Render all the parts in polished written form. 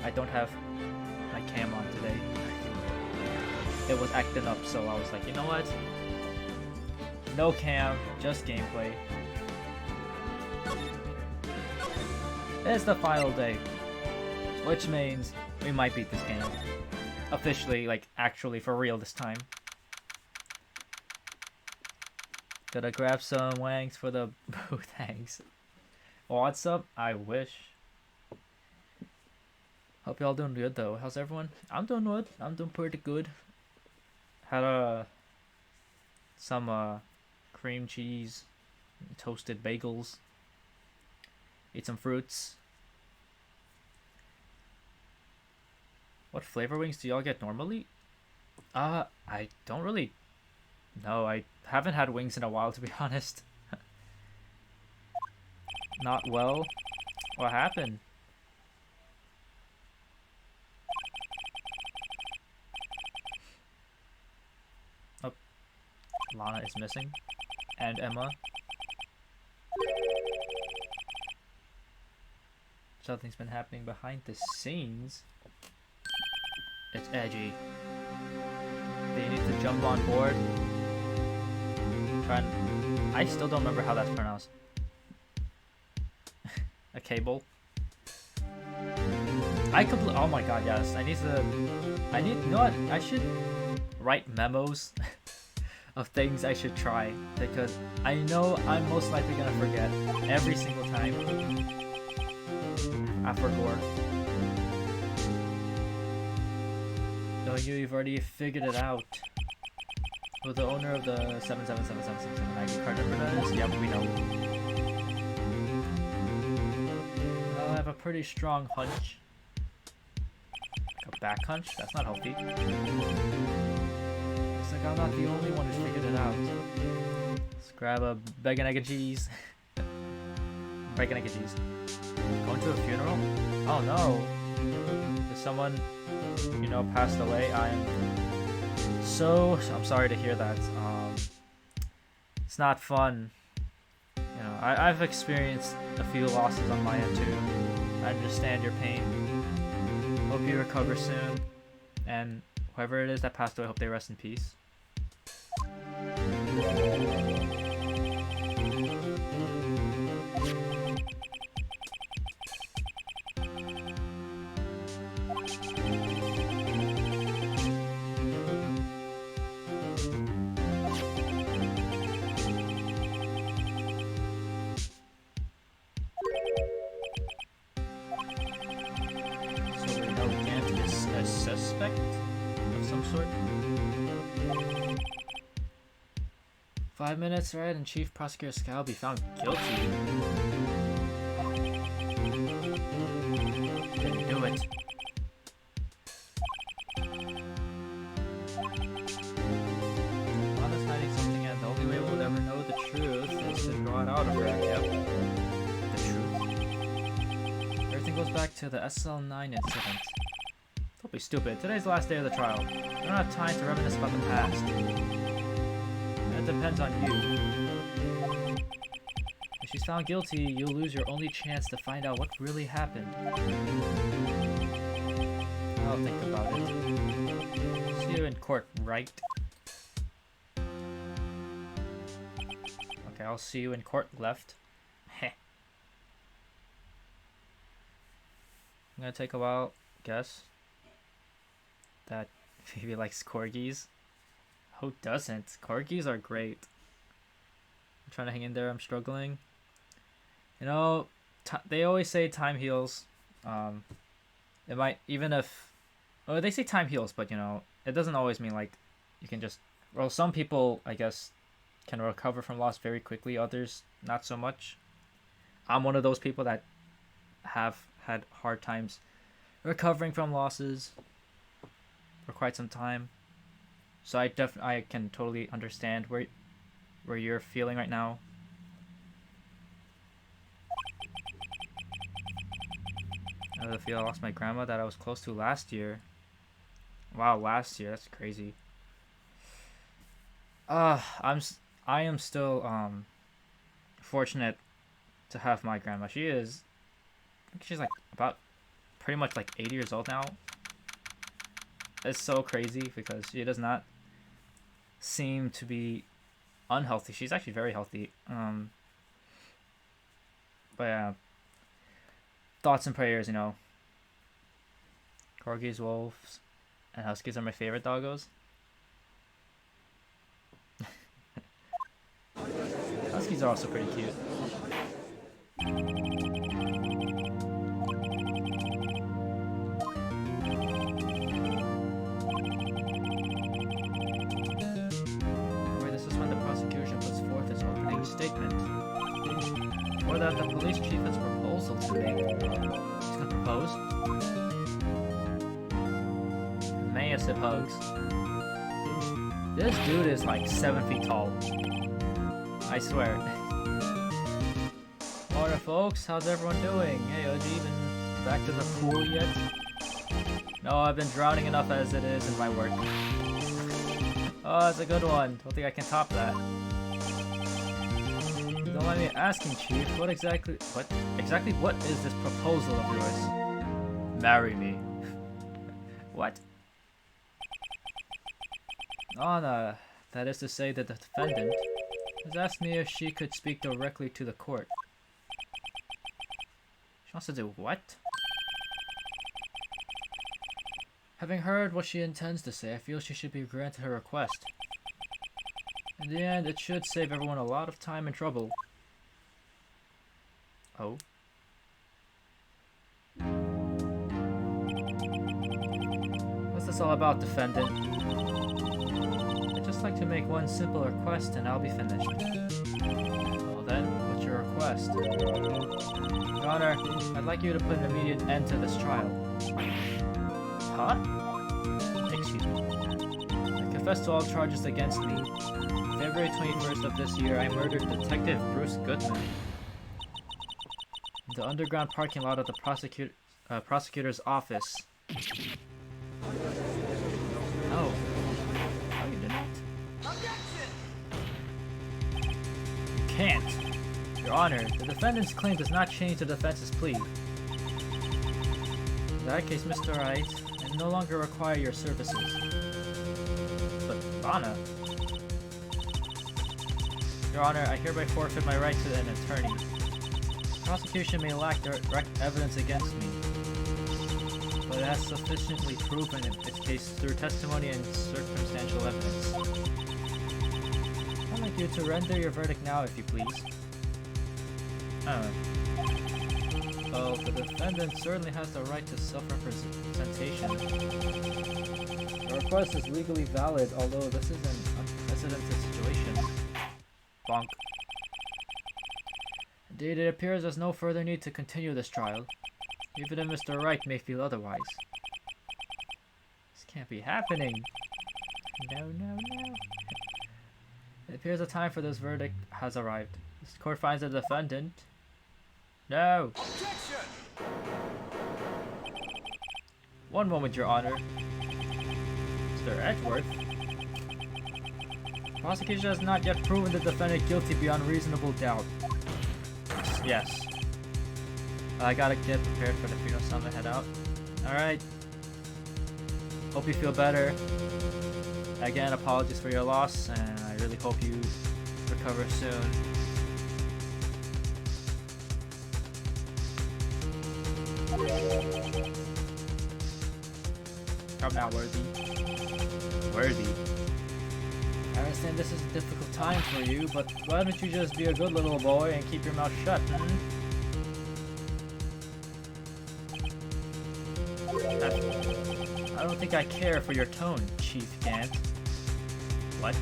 I don't have my cam on today. It was acting up, so I was like, you know what? No cam, just gameplay. It's the final day, which means we might beat this game. Officially, like, actually, for real this time. Gotta grab some wangs for the booth hangs. What's up? I wish. Hope y'all doing good though. How's everyone? I'm doing good. I'm doing pretty good. Had some cream cheese, toasted bagels. Ate some fruits. What flavor wings do y'all get normally? I don't really know. I haven't had wings in a while, to be honest. Not well. What happened? Oh, Lana is missing. And Emma. Something's been happening behind the scenes. It's edgy. They need to jump on board. I still don't remember how that's pronounced. A cable. Oh my god, yes. You know what? I should write memos of things I should try, because I know I'm most likely gonna forget every single time. I forgot. No, you've already figured it out. Who the owner of the 7777779 card number that is? Yep, we know. Well, I have a pretty strong hunch. Like a back hunch? That's not healthy. Looks like I'm not the only one who's figured it out. Let's grab a bacon, egg, and cheese. Bacon, egg, and cheese. Going to a funeral? Oh no! Is someone, you know, passed away? I'm sorry to hear that. It's not fun. You know, I've experienced a few losses on my end too. I understand your pain. Hope you recover soon. And whoever it is that passed away, hope they rest in peace. Suspect of some sort. 5 minutes, right? And Chief Prosecutor Scal will be found guilty. Didn't do it. Lana's hiding something, and the only way we'll ever know the truth is to draw it out of her. Yep. The truth. Everything goes back to the SL9 incident. Don't be stupid. Today's the last day of the trial. I don't have time to reminisce about the past. It depends on you. If she's found guilty, you'll lose your only chance to find out what really happened. I'll think about it. See you in court, right? Okay, I'll see you in court, left. Heh. I'm gonna take a while, guess. That maybe likes corgis. Who doesn't? Corgis are great. I'm trying to hang in there. I'm struggling. You know, they always say time heals. It might, even if... Oh, they say time heals, but, you know, it doesn't always mean, like, you can just... Well, some people, I guess, can recover from loss very quickly. Others, not so much. I'm one of those people that have had hard times recovering from losses for quite some time, so I can totally understand where you're feeling right now. I feel I lost my grandma that I was close to last year. Wow, last year, that's crazy. I am still fortunate to have my grandma. She's like about pretty much like 80 years old now. It's so crazy because she does not seem to be unhealthy. She's actually very healthy. But yeah, thoughts and prayers, you know. Corgis, wolves, and huskies are my favorite doggos. Huskies are also pretty cute. This is when the prosecution puts forth its opening statement. Or that the police chief has a proposal to make. He's gonna propose? May I suppose. This dude is like 7 feet tall. I swear. Morning, folks. How's everyone doing? Hey, OG, been back to the pool yet? No, I've been drowning enough as it is in my work. Oh, that's a good one. Don't think I can top that. Don't mind me asking, Chief. What exactly what is this proposal of yours? Marry me. What? Anna, that is to say that the defendant, has asked me if she could speak directly to the court. She wants to do what? Having heard what she intends to say, I feel she should be granted her request. In the end, it should save everyone a lot of time and trouble. Oh? What's this all about, defendant? I'd just like to make one simple request and I'll be finished. Well then, what's your request? Your Honor, I'd like you to put an immediate end to this trial. Huh? Excuse me. I confess to all charges against me. February 21st of this year, I murdered Detective Bruce Goodman. In the underground parking lot of the prosecutor's office. Oh. No, you didn't. You can't. Your Honor, the defendant's claim does not change the defense's plea. In that case, Mr. Wright, I no longer require your services. But, Anna... Your Honor, I hereby forfeit my right to an attorney. The prosecution may lack direct evidence against me, but it has sufficiently proven its case through testimony and circumstantial evidence. I'd like you to render your verdict now, if you please. Well, the defendant certainly has the right to self-representation. The request is legally valid, although this is an unprecedented situation. Bonk. Indeed, it appears there's no further need to continue this trial, even if Mr. Wright may feel otherwise. This can't be happening. No. It appears the time for this verdict has arrived. This court finds the defendant... No! Objection! One moment, Your Honor. Mr. Edgeworth? The prosecution has not yet proven the defendant guilty beyond reasonable doubt. Yes. I gotta get prepared for the funeral, so I'm gonna head out. Alright. Hope you feel better. Again, apologies for your loss, and I really hope you recover soon. Come now, Worthy. I understand this is a difficult time for you, but why don't you just be a good little boy and keep your mouth shut, I don't think I care for your tone, Chief Gant. What?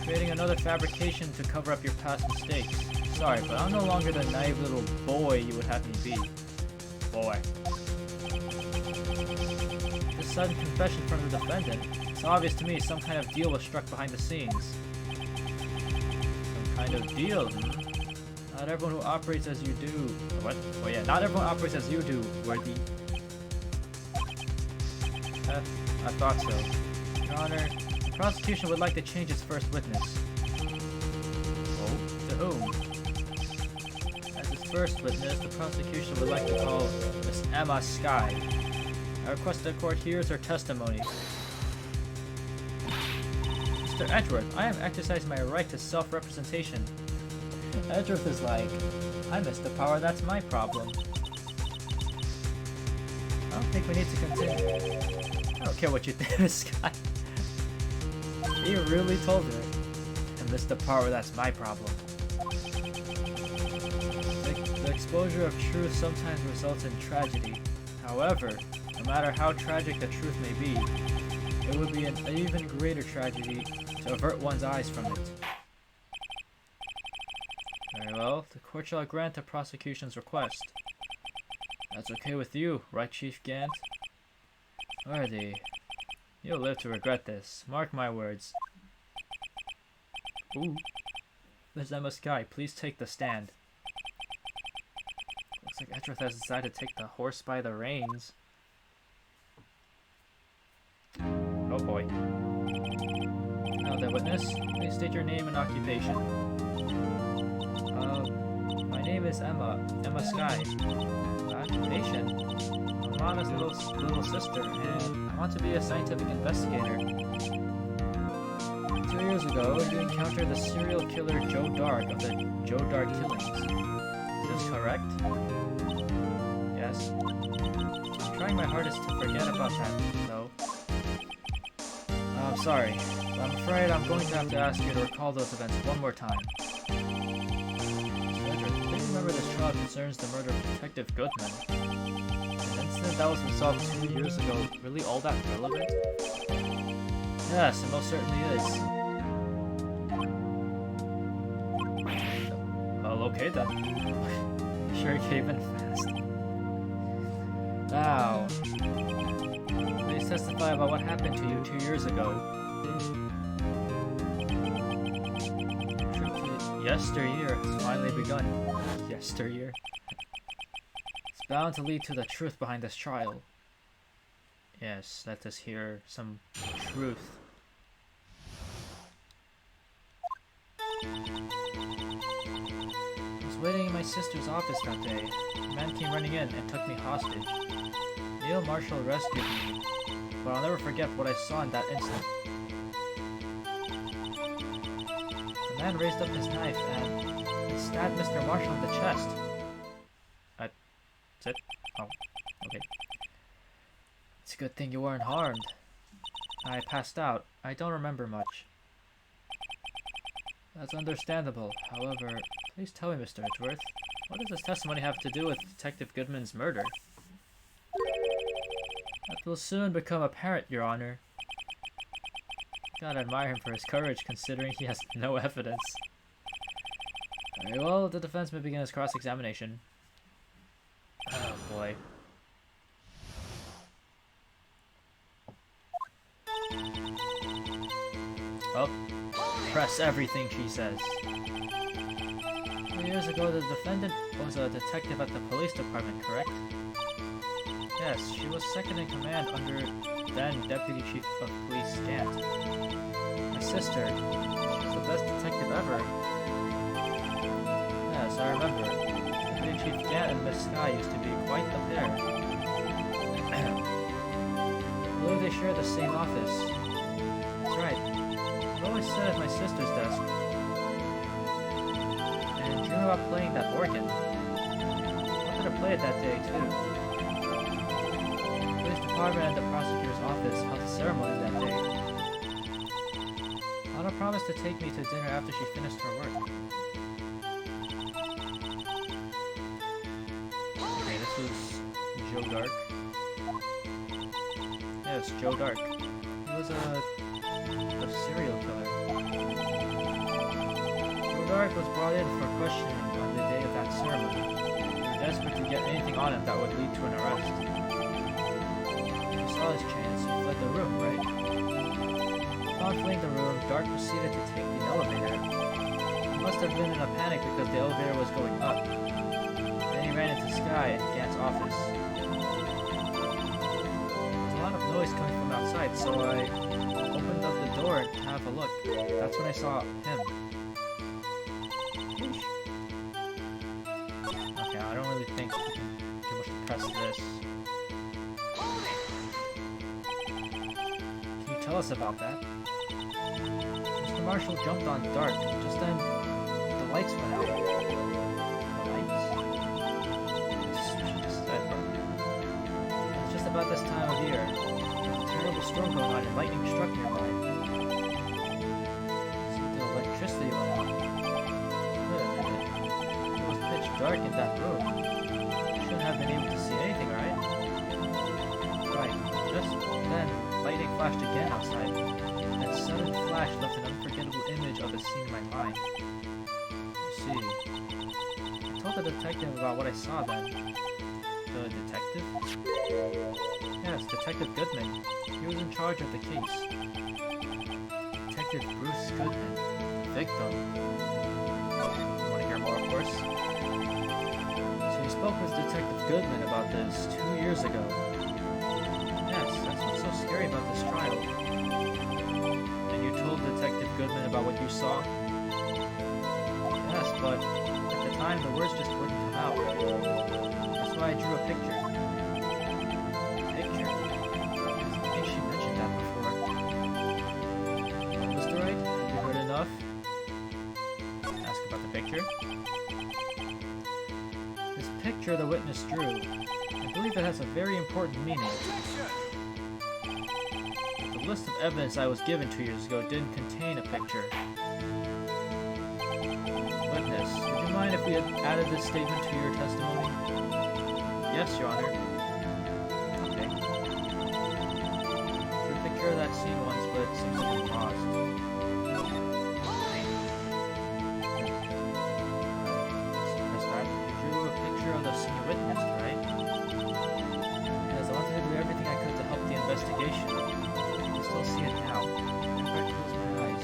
Creating another fabrication to cover up your past mistakes. Sorry, but I'm no longer the naive little boy you would have me be. Boy. This sudden confession from the defendant, it's obvious to me some kind of deal was struck behind the scenes. Some kind of deal, Not everyone who operates as you do... What? Oh yeah, not everyone operates as you do, Worthy. I thought so. Your Honor, the prosecution would like to change its first witness. Oh? To whom? As its first witness, the prosecution would like to call Miss Emma Skye. I request the court hears her testimony. Mr. Edgeworth, I am exercising my right to self-representation. Edgeworth is like, I missed the power, that's my problem. I don't think we need to continue. I don't care what you think, Miss Skye. He really told her. I missed the power, that's my problem. The exposure of truth sometimes results in tragedy. However, no matter how tragic the truth may be, it would be an even greater tragedy to avert one's eyes from it. Very well, the court shall grant the prosecution's request. That's okay with you, right, Chief Gant? Worthy, you'll live to regret this. Mark my words. Ooh. Miss Emma Skye, please take the stand. Looks like Edgeworth has decided to take the horse by the reins. Oh boy. Now the witness, please state your name and occupation. My name is Emma Skye. Occupation? I'm Mama's little sister, and I want to be a scientific investigator. 2 years ago, you encountered the serial killer Joe Dark of the Joe Dark killings. Is this correct? Yes. I'm trying my hardest to forget about that, though. I'm sorry, but I'm afraid I'm going to have to ask you to recall those events one more time. Mr. Edgeworth, do you remember this trial concerns the murder of Detective Goodman? An incident that was resolved 2 years ago really all that relevant? Yes, it most certainly is. Well, okay then. Sure gave in fast. Now, please testify about what happened to you 2 years ago. Trip to yesteryear has finally begun. Yesteryear. It's bound to lead to the truth behind this trial. Yes, let us hear some truth. I was waiting in my sister's office that day. A man came running in and took me hostage. Neil Marshall rescued me, but I'll never forget what I saw in that instant. The man raised up his knife and stabbed Mr. Marshall in the chest. That's it? Oh, okay. It's a good thing you weren't harmed. I passed out. I don't remember much. That's understandable. However, please tell me, Mr. Edgeworth, what does this testimony have to do with Detective Goodman's murder? That will soon become apparent, Your Honor. Gotta admire him for his courage, considering he has no evidence. Very well, the defense may begin his cross-examination. Oh boy. Oh, press everything she says. 2 years ago, the defendant was a detective at the police department, correct? Yes, she was second in command under then Deputy Chief of Police Gant. My sister, she was the best detective ever. Yes, I remember. Deputy Chief Gant and Miss Skye used to be quite the pair. I believe they share the same office. That's right. I've always sat at my sister's desk and dream about playing that organ. I wanted to play it that day, too. The police department and the prosecutor's office held a ceremony that day. Anna promised to take me to dinner after she finished her work. Okay, this was Joe Dark. Yes, Joe Dark. He was a serial killer. Joe Dark was brought in for questioning on the day of that ceremony. They were desperate to get anything on him that would lead to an arrest. He saw his chance, he fled the room, right? Upon fleeing the room, Dark proceeded to take the elevator. He must have been in a panic because the elevator was going up. Then he ran into Skye and Gant's office. There was a lot of noise coming from outside, so I opened up the door to have a look. That's when I saw him. Okay, tell us about that. Mr. Marshall jumped on Dart. Just then, the lights went out. The lights? She just said, it's just about this time of year. There's a terrible storm going on and lightning struck nearby. So the electricity went out. Wait a minute. It was pitch dark in that room. You shouldn't have been able to see anything, right? Right. Just then, lightning flashed again outside. That sudden flash left an unforgettable image of a scene in my mind. You see, I told the detective about what I saw then. The detective? Yes, Detective Goodman. He was in charge of the case. Detective Bruce Goodman, the victim. You want to hear more, of course? So you spoke with Detective Goodman about this 2 years ago. Yes, that's what's so scary about this trial. And you told Detective Goodman about what you saw? Yes, but at the time the words just wouldn't come out. That's why I drew a picture. Picture? I think she mentioned that before. Mr. Wright, have you heard enough? Ask about the picture? This picture the witness drew, I believe it has a very important meaning. The list of evidence I was given 2 years ago didn't contain a picture. Witness, would you mind if we had added this statement to your testimony? Yes, Your Honor. Okay. Drew a picture of that scene once, but it seems like it's paused. Press that. You drew a picture of the scene you witnessed, right? Yes, I wanted to do everything I could to help the investigation. I still see it now. Whenever I close my eyes.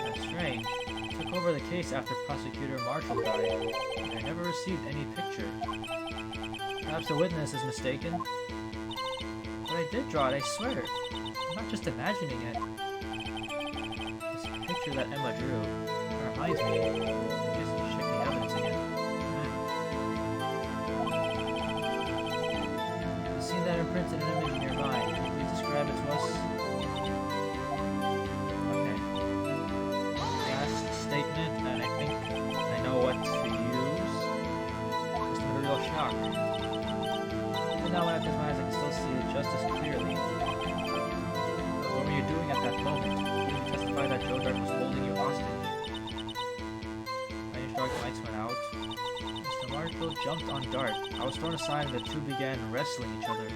That's strange. I took over the case after Prosecutor Marshall died, and I never received any picture. Perhaps the witness is mistaken? But I did draw it, I swear. I'm not just imagining it. This picture that Emma drew reminds me. I guess I should check the evidence again. The scene that imprinted an image in your mind. Can you please describe it to us? Okay. Last statement, and I think I know what to use. Just a real shock. Even now when I close my eyes, I can still see it just as clearly. But what were you doing at that moment? You testified that Joe Dart was holding you hostage. Lightning struck, lights went out. Mr. Marshall jumped on Dart. I was thrown aside and the two began wrestling each other.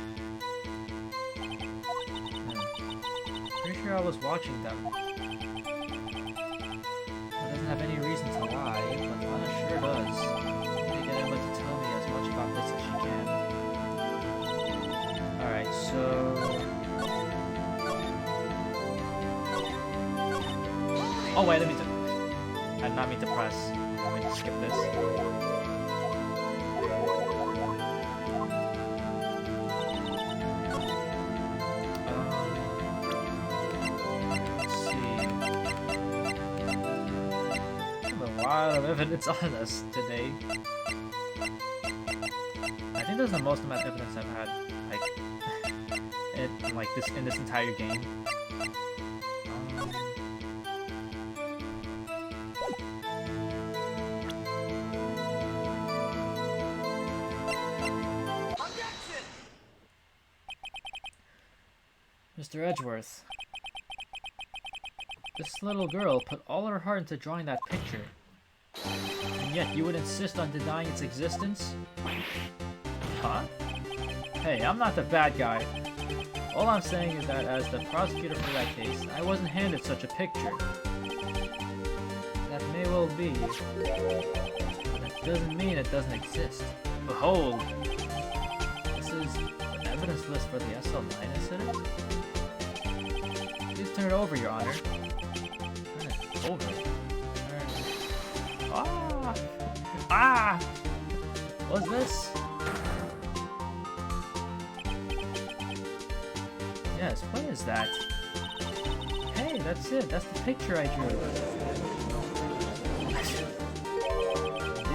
Pretty sure I was watching them. It doesn't have any reason to lie, but Lana sure does. I need to get Emma to tell me as much about this as she can. Alright, so... Oh wait, I did not mean to press. I mean to skip this. Let's see. A lot of evidence on us today. I think this is the most amount of evidence I've had, like, in this entire game. Mr. Edgeworth, this little girl put all her heart into drawing that picture, and yet you would insist on denying its existence? Huh? Hey, I'm not the bad guy. All I'm saying is that as the prosecutor for that case, I wasn't handed such a picture. That may well be, but that doesn't mean it doesn't exist. Behold! This is an evidence list for the SL9 incident? Please turn it over, Your Honor. Turn it over? Turn... Ah! Ah! What's this? Yes, what is that? Hey, that's it. That's the picture I drew.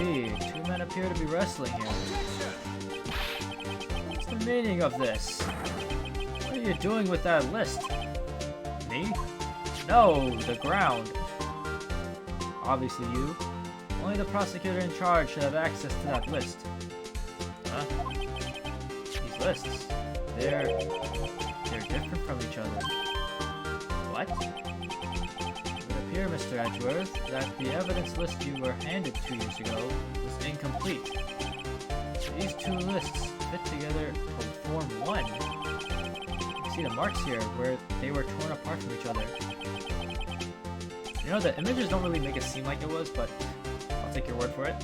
Indeed, two men appear to be wrestling here. What's the meaning of this? What are are you doing with that list? Me? No, the ground. Obviously you. Only the prosecutor in charge should have access to that list. Huh? These lists, they're different from each other. What? It would appear, Mr. Edgeworth, that the evidence list you were handed 2 years ago was incomplete. These two lists fit together to form one. You see the marks here where they were torn apart from each other. You know, the images don't really make it seem like it was, but I'll take your word for it.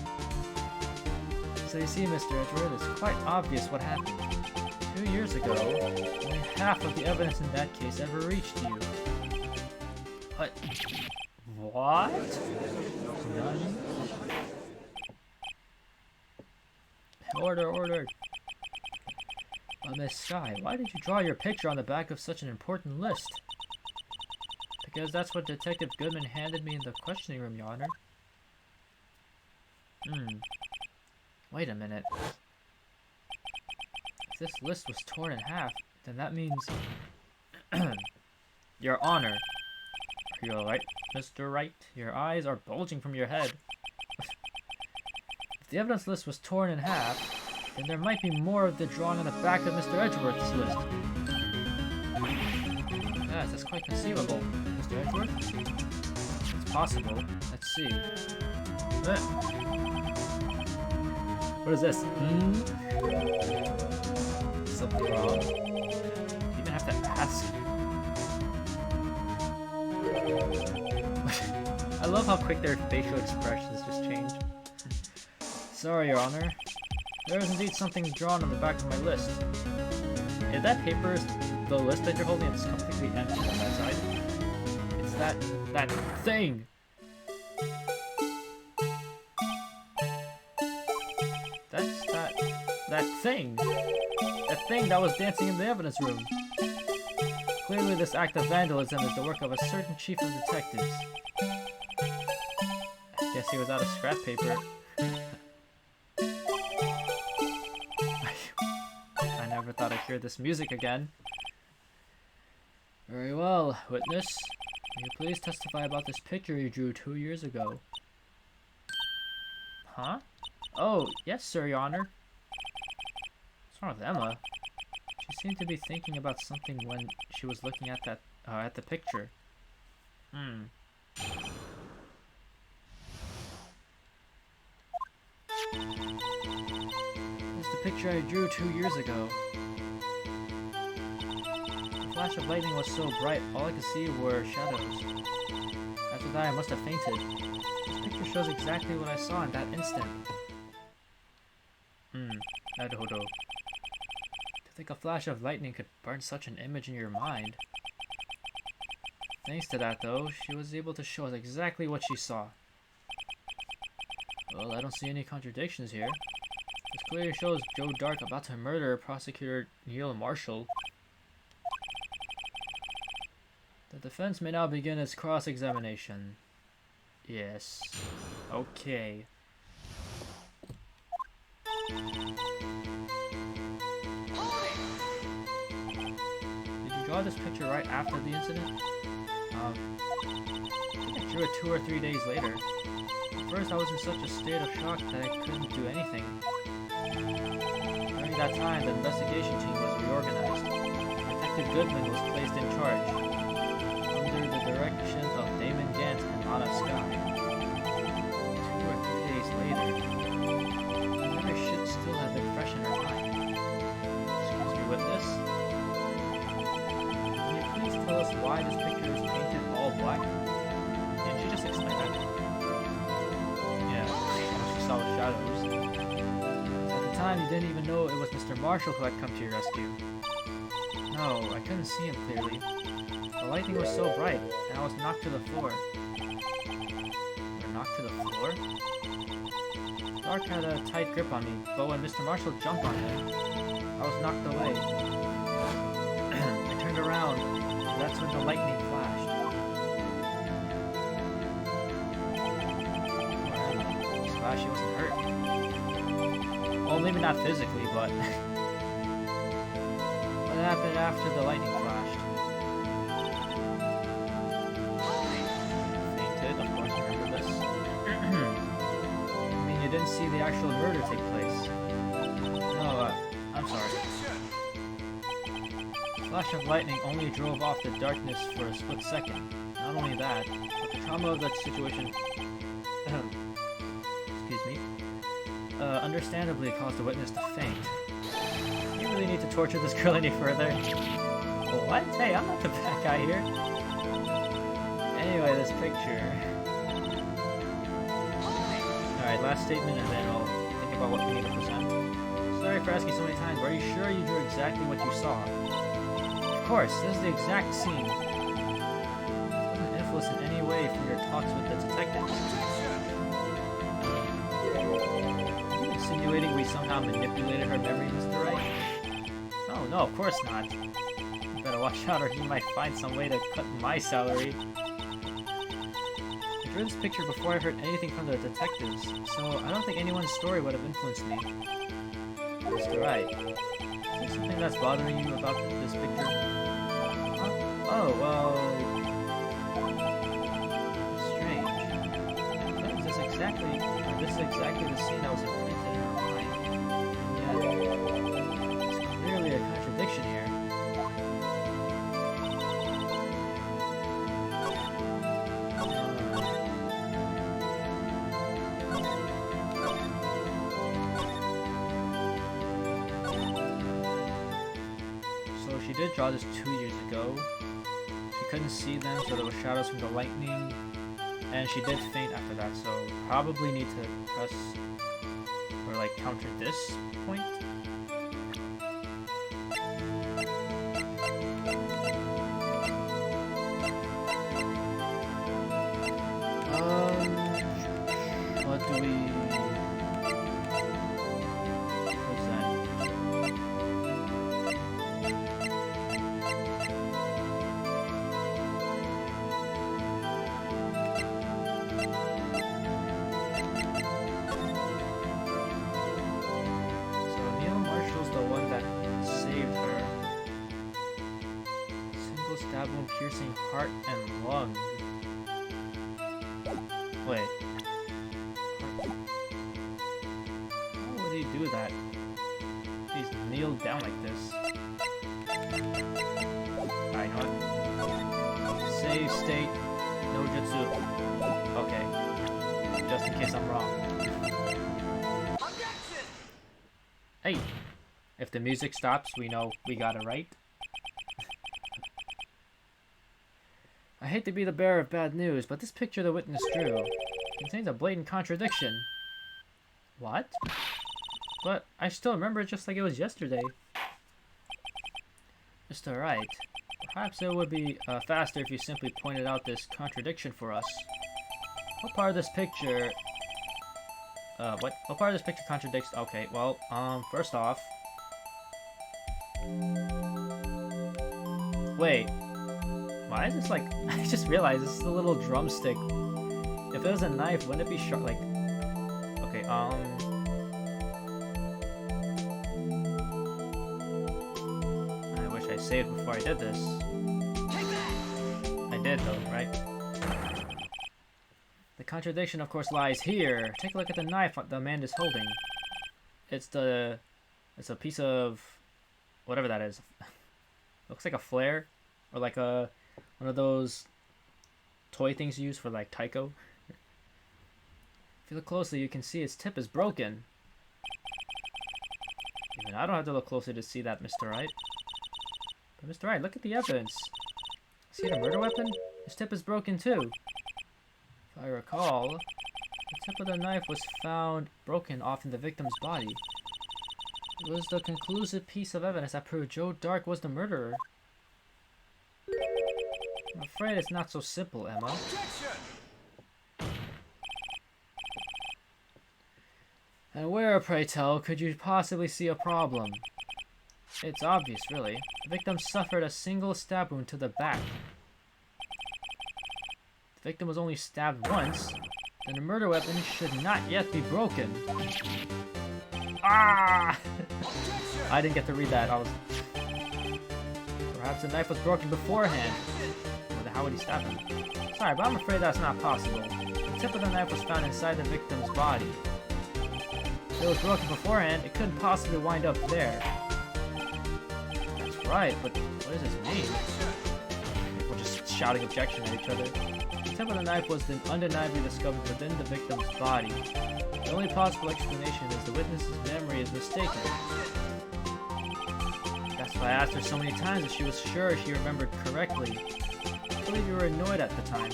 So you see, Mr. Edgeworth, it's quite obvious what happened. 2 years ago, only half of the evidence in that case ever reached you. What? What? None? Order, order! Miss Sky, why did you draw your picture on the back of such an important list? Because that's what Detective Goodman handed me in the questioning room, Your Honor. Wait a minute. If this list was torn in half, then that means... Your Honor. Are you alright, Mr. Wright? Your eyes are bulging from your head. If the evidence list was torn in half, then there might be more of the drawing on the back of Mr. Edgeworth's list. Yes, that's quite conceivable, Mr. Edgeworth. It's possible. Let's see. What is this? Something wrong. You even have to ask. I love how quick their facial expressions just change. Sorry, Your Honor. There is indeed something drawn on the back of my list. If that paper is the list that you're holding, it's completely empty on that side. It's that thing! That's that thing! That thing that was dancing in the evidence room. Clearly this act of vandalism is the work of a certain chief of detectives. I guess he was out of scrap paper. I never thought I'd hear this music again. Very well, witness. Will you please testify about this picture you drew 2 years ago? Huh? Oh, yes, sir, Your Honor. What's wrong with Emma? She seemed to be thinking about something when she was looking at that, at the picture. It's the picture I drew 2 years ago. The flash of lightning was so bright, all I could see were shadows. After that, I must have fainted. This picture shows exactly what I saw in that instant. Naruhodo. To think a flash of lightning could burn such an image in your mind. Thanks to that, though, she was able to show us exactly what she saw. Well, I don't see any contradictions here. This clearly shows Joe Dark about to murder Prosecutor Neil Marshall. The defense may now begin its cross-examination. Yes. Okay. Did you draw this picture right after the incident? I think I drew it 2 or 3 days later. At first I was in such a state of shock that I couldn't do anything. During that time, the investigation team was reorganized. Detective Goodman was placed in charge, under the direction of Damon Gant and Anna Sky. 2 or 3 days later, every shit still had been fresh in her mind. Excuse me, witness? Can you please tell us why this picture is painted all black? Can't you just explain that? Yeah, she saw the shadows. At the time, you didn't even know it was Mr. Marshall who had come to your rescue. No, I couldn't see him clearly. The lightning was so bright, and I was knocked to the floor. You were knocked to the floor? Dark had a tight grip on me, but when Mr. Marshall jumped on him, I was knocked away. I turned around, and that's when the lightning flashed. Poor Emma. Glad she wasn't hurt. Well, maybe not physically, but... What happened after the lightning flashed? Fainted, of course, remember this. I mean, you didn't see the actual murder take place. No, I'm sorry. Flash of lightning only drove off the darkness for a split second. Not only that, but the trauma of that situation, excuse me, understandably caused the witness to faint. Do you really need to torture this girl any further? What? Hey, I'm not the bad guy here. Anyway, this picture. Alright, last statement and then I'll think about what we need to present. Sorry for asking so many times, but are you sure you drew exactly what you saw? Of course, this is the exact scene. It wasn't influenced in any way from your talks with the detectives. Are you insinuating we somehow manipulated her memory, Mr. Wright? Oh, no, of course not. You better watch out or he might find some way to cut my salary. I drew this picture before I heard anything from the detectives, so I don't think anyone's story would have influenced me. Mr. Wright, is there something that's bothering you about this picture? Oh, well... strange. But this is exactly the scene that was imprinted in her mind. And yet, there's clearly a contradiction here. So she did draw this 2 years ago. She couldn't see them, so there were shadows from the lightning, and she did faint after that, so probably need to press or like counter this point. What do we... what's that? So Neil Marshall's the one that saved her. Single stab wound piercing heart and lung. Wait. How would he do that? He's kneeled down like this. Alright, you know what? Save state, no jutsu. Okay. Just in case I'm wrong. Hey! If the music stops, we know we got it right. I hate to be the bearer of bad news, but this picture the witness drew contains a blatant contradiction. What? But I still remember it just like it was yesterday. Mr. Wright, perhaps it would be faster if you simply pointed out this contradiction for us. What part of this picture... what part of this picture contradicts... Okay, well, first off... Wait. Why is this like... I just realized this is a little drumstick. If it was a knife, wouldn't it be sharp? Like... Okay, I wish I saved before I did this. I did though, right? The contradiction, of course, lies here. Take a look at the knife the man is holding. It's a piece of... whatever that is. Looks like a flare. Or like a... one of those toy things you use for like taiko. If you look closely, you can see its tip is broken. Even I don't have to look closer to see that, Mr. Wright. But Mr. Wright, look at the evidence. See the murder weapon? Its tip is broken too. If I recall, the tip of the knife was found broken off in the victim's body. It was the conclusive piece of evidence that proved Joe Dark was the murderer. I'm afraid it's not so simple, Emma. And where, pray tell, could you possibly see a problem? It's obvious, really. The victim suffered a single stab wound to the back. The victim was only stabbed once, then the murder weapon should not yet be broken. Ah! I didn't get to read that. Perhaps the knife was broken beforehand. Well, then how would he stab him? Sorry, but I'm afraid that's not possible. The tip of the knife was found inside the victim's body. If it was broken beforehand, it couldn't possibly wind up there. That's right, but what does this mean? We're just shouting objection at each other. The tip of the knife was then undeniably discovered within the victim's body. The only possible explanation is the witness's memory is mistaken. That's why I asked her so many times if she was sure she remembered correctly. I believe you were annoyed at the time,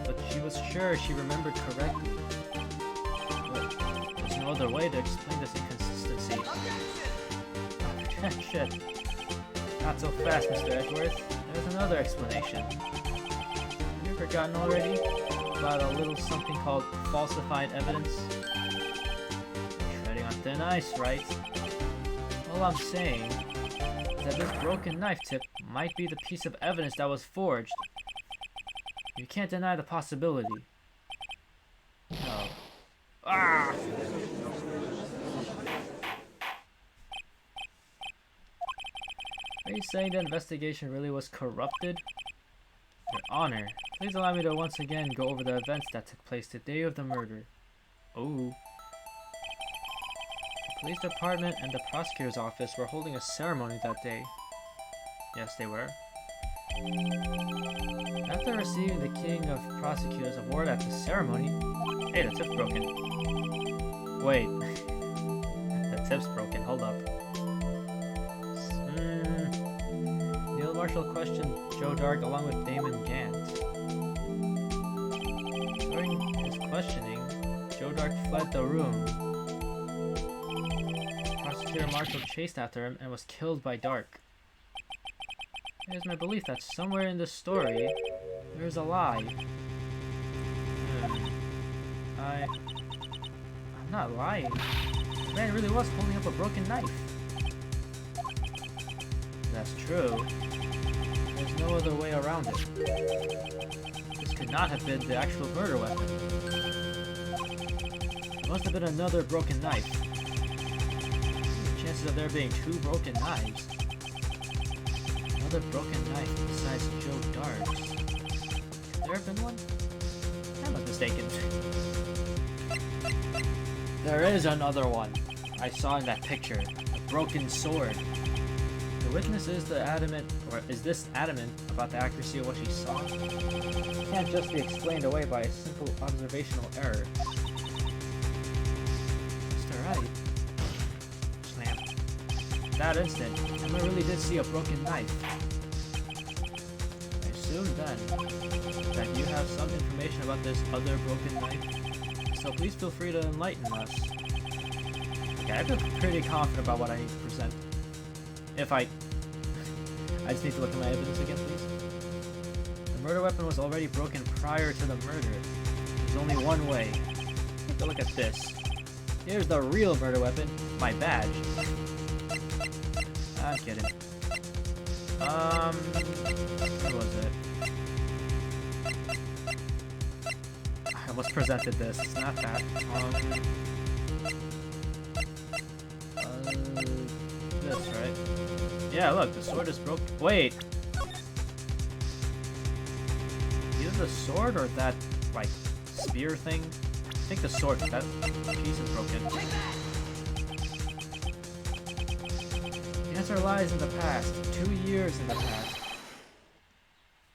but she was sure she remembered correctly. But there's no other way to explain this inconsistency. Oh, shit. Not so fast, Mr. Edgeworth. There's another explanation. Have you forgotten already about a little something called falsified evidence? You're treading on thin ice, right? All I'm saying is that this broken knife tip might be the piece of evidence that was forged. You can't deny the possibility. No. Ah! Are you saying the investigation really was corrupted? Your Honor, please allow me to once again go over the events that took place the day of the murder. Oh. The police department and the prosecutor's office were holding a ceremony that day. Yes, they were. After receiving the King of Prosecutors award at the ceremony... Hey, the tip's broken. Wait. The tip's broken, hold up. Neil Marshall questioned Joe Dark along with Damon Gant. During his questioning, Joe Dark fled the room. Prosecutor Marshall chased after him and was killed by Dark. It is my belief that somewhere in this story, there is a lie. I'm not lying. The man really was holding up a broken knife. That's true. There's no other way around it. This could not have been the actual murder weapon. It must have been another broken knife. The chances of there being two broken knives. Another broken knife besides Joe Dark's. Could there have been one? I'm not mistaken. There is another one. I saw in that picture. A broken sword. The witness is this adamant about the accuracy of what she saw? It can't just be explained away by a simple observational error. Mr. Wright. Slam. That instant, Emma really did see a broken knife. I assume then that you have some information about this other broken knife, so please feel free to enlighten us. Okay, I feel pretty confident about what I need to present. I just need to look at my evidence again, please. The murder weapon was already broken prior to the murder. There's only one way. Take a look at this. Here's the real murder weapon, my badge. I'm kidding. Where was it? I almost presented this. It's not that. This, right? Yeah, look, the sword is broken. Wait! Either the sword or that, like, spear thing? I think the sword, that piece is broken. The answer lies in the past. 2 years in the past.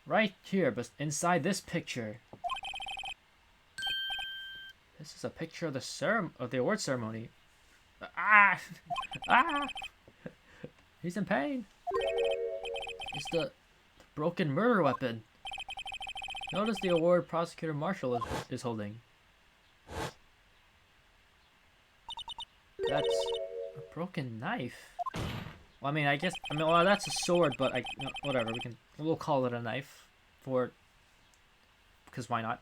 Right here, but inside this picture. This is a picture of the award ceremony. Ah! Ah! He's in pain. It's the broken murder weapon. Notice the award Prosecutor Marshall is holding. That's a broken knife. Well, I mean, well, that's a sword, but whatever. We'll call it a knife because why not?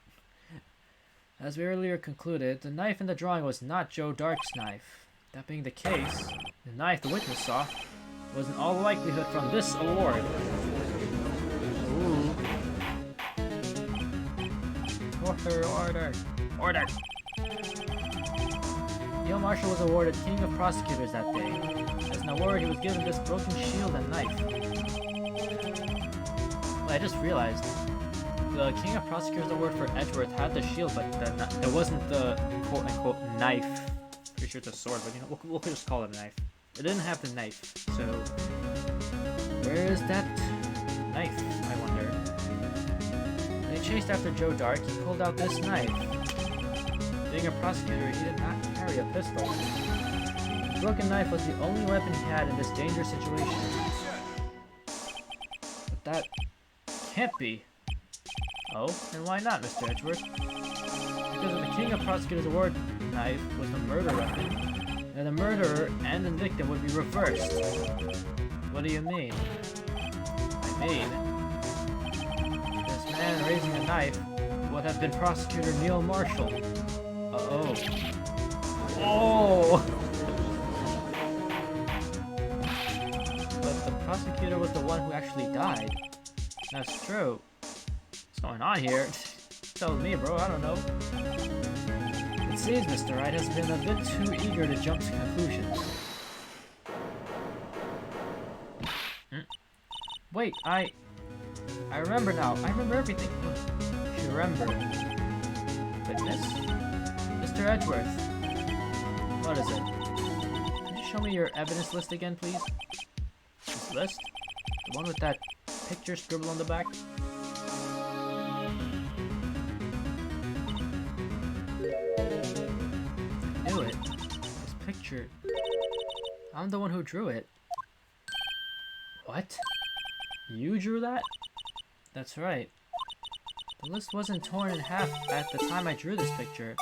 As we earlier concluded, the knife in the drawing was not Joe Dark's knife. That being the case, the knife the witness saw was in all likelihood from this award. Ooh. Order! Neil Marshall was awarded King of Prosecutors that day. As an award, he was given this broken shield and knife. I just realized the King of Prosecutors Award for Edgeworth had the shield, but it wasn't the quote-unquote knife. Pretty sure it's a sword, but you know, we'll just call it a knife. It didn't have the knife, so where is that knife, I wonder? When he chased after Joe Dark, he pulled out this knife. Being a prosecutor, he did not carry a pistol. The broken knife was the only weapon he had in this dangerous situation. But that can't be. Oh, and why not, Mr. Edgeworth? Because of the King of Prosecutors Award knife was the murder weapon, and the murderer and the victim would be reversed. What do you mean? I mean, this man raising a knife would have been Prosecutor Neil Marshall. Uh-oh. Oh! But the prosecutor was the one who actually died. That's true. What's going on here? Tell me, bro, I don't know. It seems Mr. Wright has been a bit too eager to jump to conclusions. Wait, I remember now. I remember everything. You remember. Witness? Mr. Edgeworth. What is it? Could you show me your evidence list again, please? This list? The one with that picture scribbled on the back? I knew it. This picture. I'm the one who drew it. What? You drew that? That's right. The list wasn't torn in half at the time I drew this picture.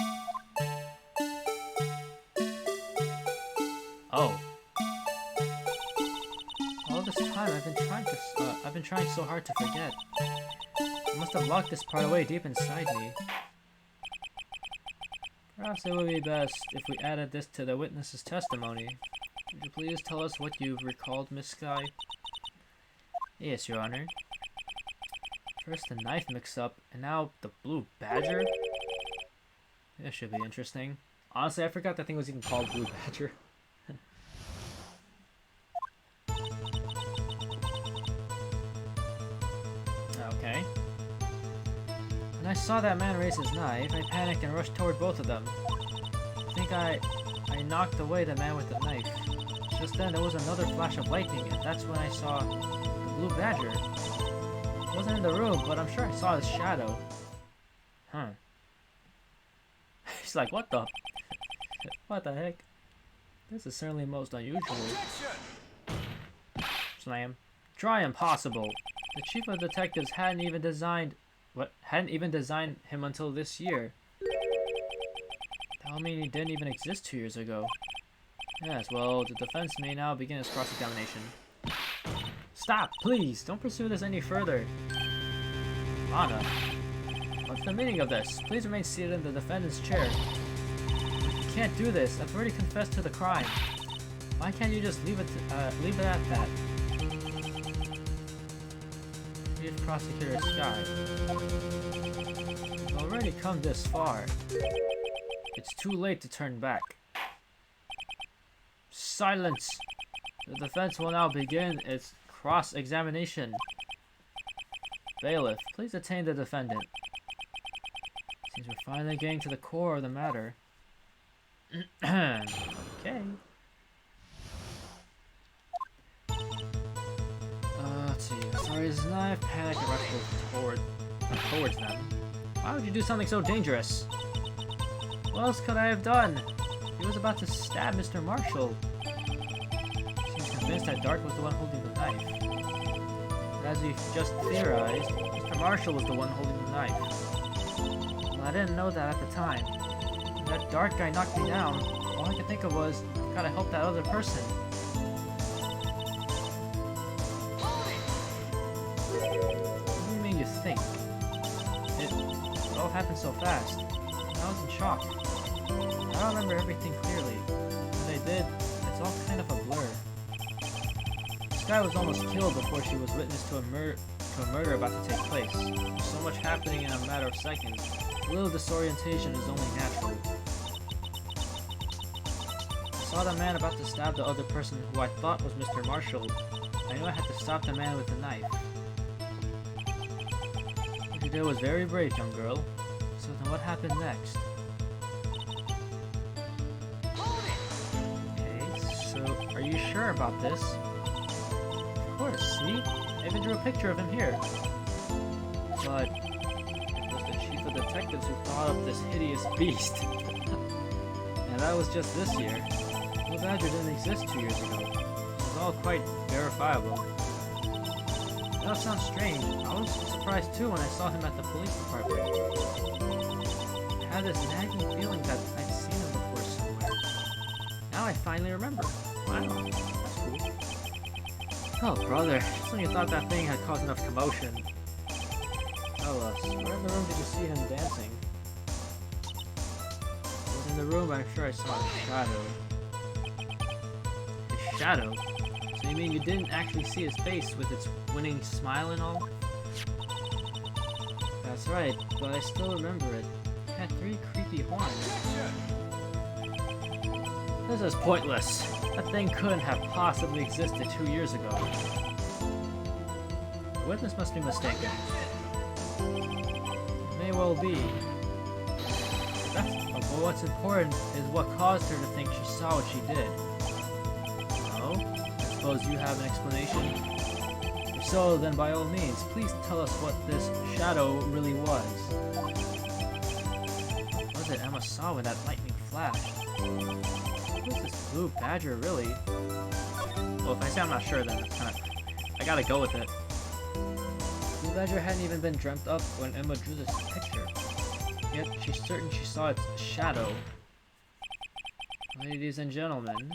Oh. All this time I've been trying so hard to forget. I must have locked this part away deep inside me. Perhaps it would be best if we added this to the witness's testimony. Would you please tell us what you've recalled, Miss Sky? Yes, Your Honor. First the knife mix-up, and now the blue badger? This should be interesting. Honestly, I forgot that thing was even called blue badger. Okay. When I saw that man raise his knife, I panicked and rushed toward both of them. I think I knocked away the man with the knife. Just then there was another flash of lightning, and that's when I saw the blue badger. He wasn't in the room, but I'm sure I saw his shadow. Huh. He's like, what the? What the heck? This is certainly most unusual. Slam. Try impossible. The chief of detectives hadn't even designed him until this year. That would mean he didn't even exist 2 years ago. Yes, well, the defense may now begin its cross-examination. Stop, please! Don't pursue this any further. Lana, what's the meaning of this? Please remain seated in the defendant's chair. You can't do this. I've already confessed to the crime. Why can't you just leave it at that? Chief Prosecutor Sky. We've already come this far. It's too late to turn back. Silence! The defense will now begin its cross-examination. Bailiff, please detain the defendant. Seems we're finally getting to the core of the matter. Okay. Let's see. Sorry, his knife, panic, and rushed towards them. Why would you do something so dangerous? What else could I have done? He was about to stab Mr. Marshall. Seems convinced that Dark was the one holding the knife. But as we've just theorized, Mr. Marshall was the one holding the knife. Well, I didn't know that at the time. When that Dark guy knocked me down, all I could think of was, I gotta help that other person. What do you mean you think? It all happened so fast. I was in shock. I don't remember everything clearly. When I did, it's all kind of a blur. Sky was almost killed before she was witness to a murder about to take place. There's so much happening in a matter of seconds. A little disorientation is only natural. I saw the man about to stab the other person who I thought was Mr. Marshall. I knew I had to stop the man with the knife. you did was very brave, young girl. So then what happened next? Okay, so are you sure about this? Of course, see? I even drew a picture of him here. But it was the chief of detectives who thought up this hideous beast. And that was just this year. Blue Badger didn't exist 2 years ago. It was all quite verifiable. That sounds strange. I was surprised too when I saw him at the police department. I had this nagging feeling that I'd seen him before somewhere. Now I finally remember. Wow, that's cool. Oh, brother, just when you thought that thing had caused enough commotion. Tell us, where in the room did you see him dancing? It was in the room, I'm sure I saw a shadow. A shadow? So you mean you didn't actually see his face with its winning smile and all? That's right, but I still remember it. It had 3 creepy horns. This is pointless. That thing couldn't have possibly existed 2 years ago. The witness must be mistaken. It may well be. But what's important is what caused her to think she saw what she did. Oh? I suppose you have an explanation? If so, then by all means, please tell us what this shadow really was. What was it Emma saw when that lightning flashed? What is this blue badger really? Well, if I say I'm not sure, then it's kind of... I gotta go with it. Blue badger hadn't even been dreamt up when Emma drew this picture. Yet she's certain she saw its shadow. Ladies and gentlemen,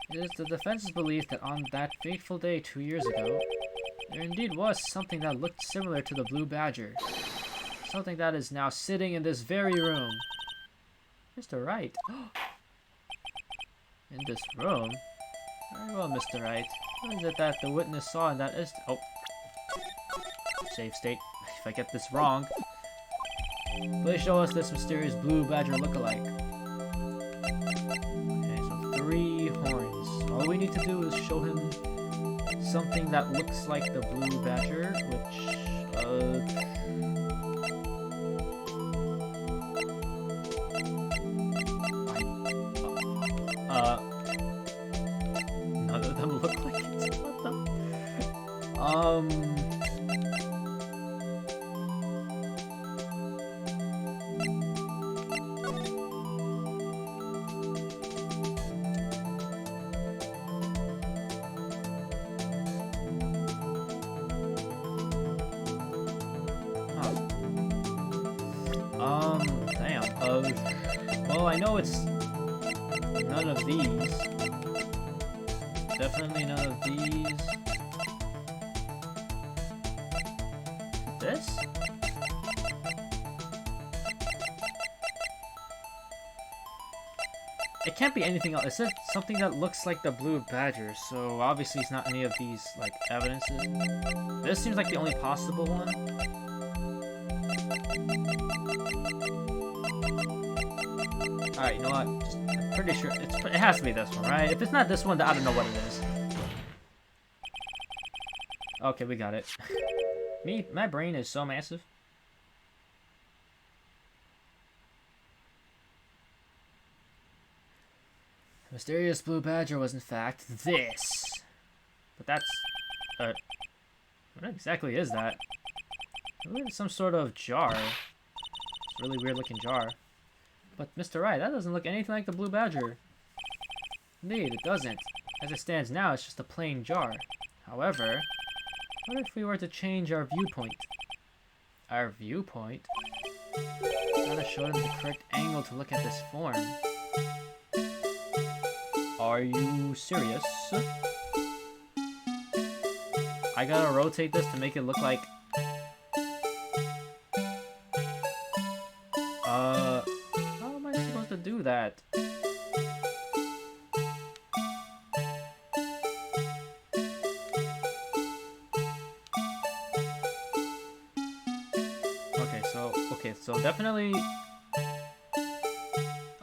it is the defense's belief that on that fateful day 2 years ago, there indeed was something that looked similar to the blue badger. Something that is now sitting in this very room. Mr. Wright. In this room? Very well, Mr. Wright. What is it that the witness saw in that instant? Oh. Save state. If I get this wrong. Please show us this mysterious blue badger lookalike. Okay, so 3 horns. All we need to do is show him something that looks like the blue badger, which, none of them look like it. What the? Well, I know it's none of these. Definitely none of these. This? It can't be anything else. It said something that looks like the blue badger, so obviously it's not any of these, like, evidences. This seems like the only possible one. Alright, you know what? I'm pretty sure it has to be this one, right? If it's not this one, then I don't know what it is. Okay, we got it. My brain is so massive. The mysterious blue badger was in fact this. But that's... what exactly is that? It's some sort of jar. It's a really weird looking jar. But Mr. Wright, that doesn't look anything like the blue badger. Indeed, it doesn't. As it stands now, it's just a plain jar. However, what if we were to change our viewpoint? Our viewpoint? Gotta show them the correct angle to look at this form. Are you serious? I gotta rotate this to make it look like... How am I supposed to do that? Okay, so definitely...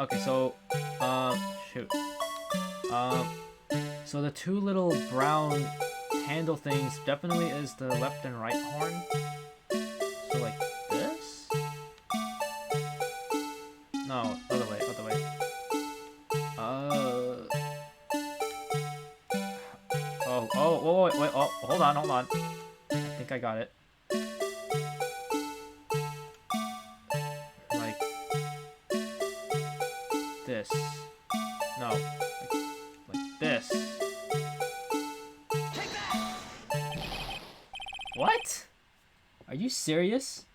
Okay, so... shoot. So the 2 little brown handle things definitely is the left and right horn. So like this? No, other way, other way. Oh, wait, oh, hold on, hold on. I think I got it. Like this. No, like this. What? Are you serious?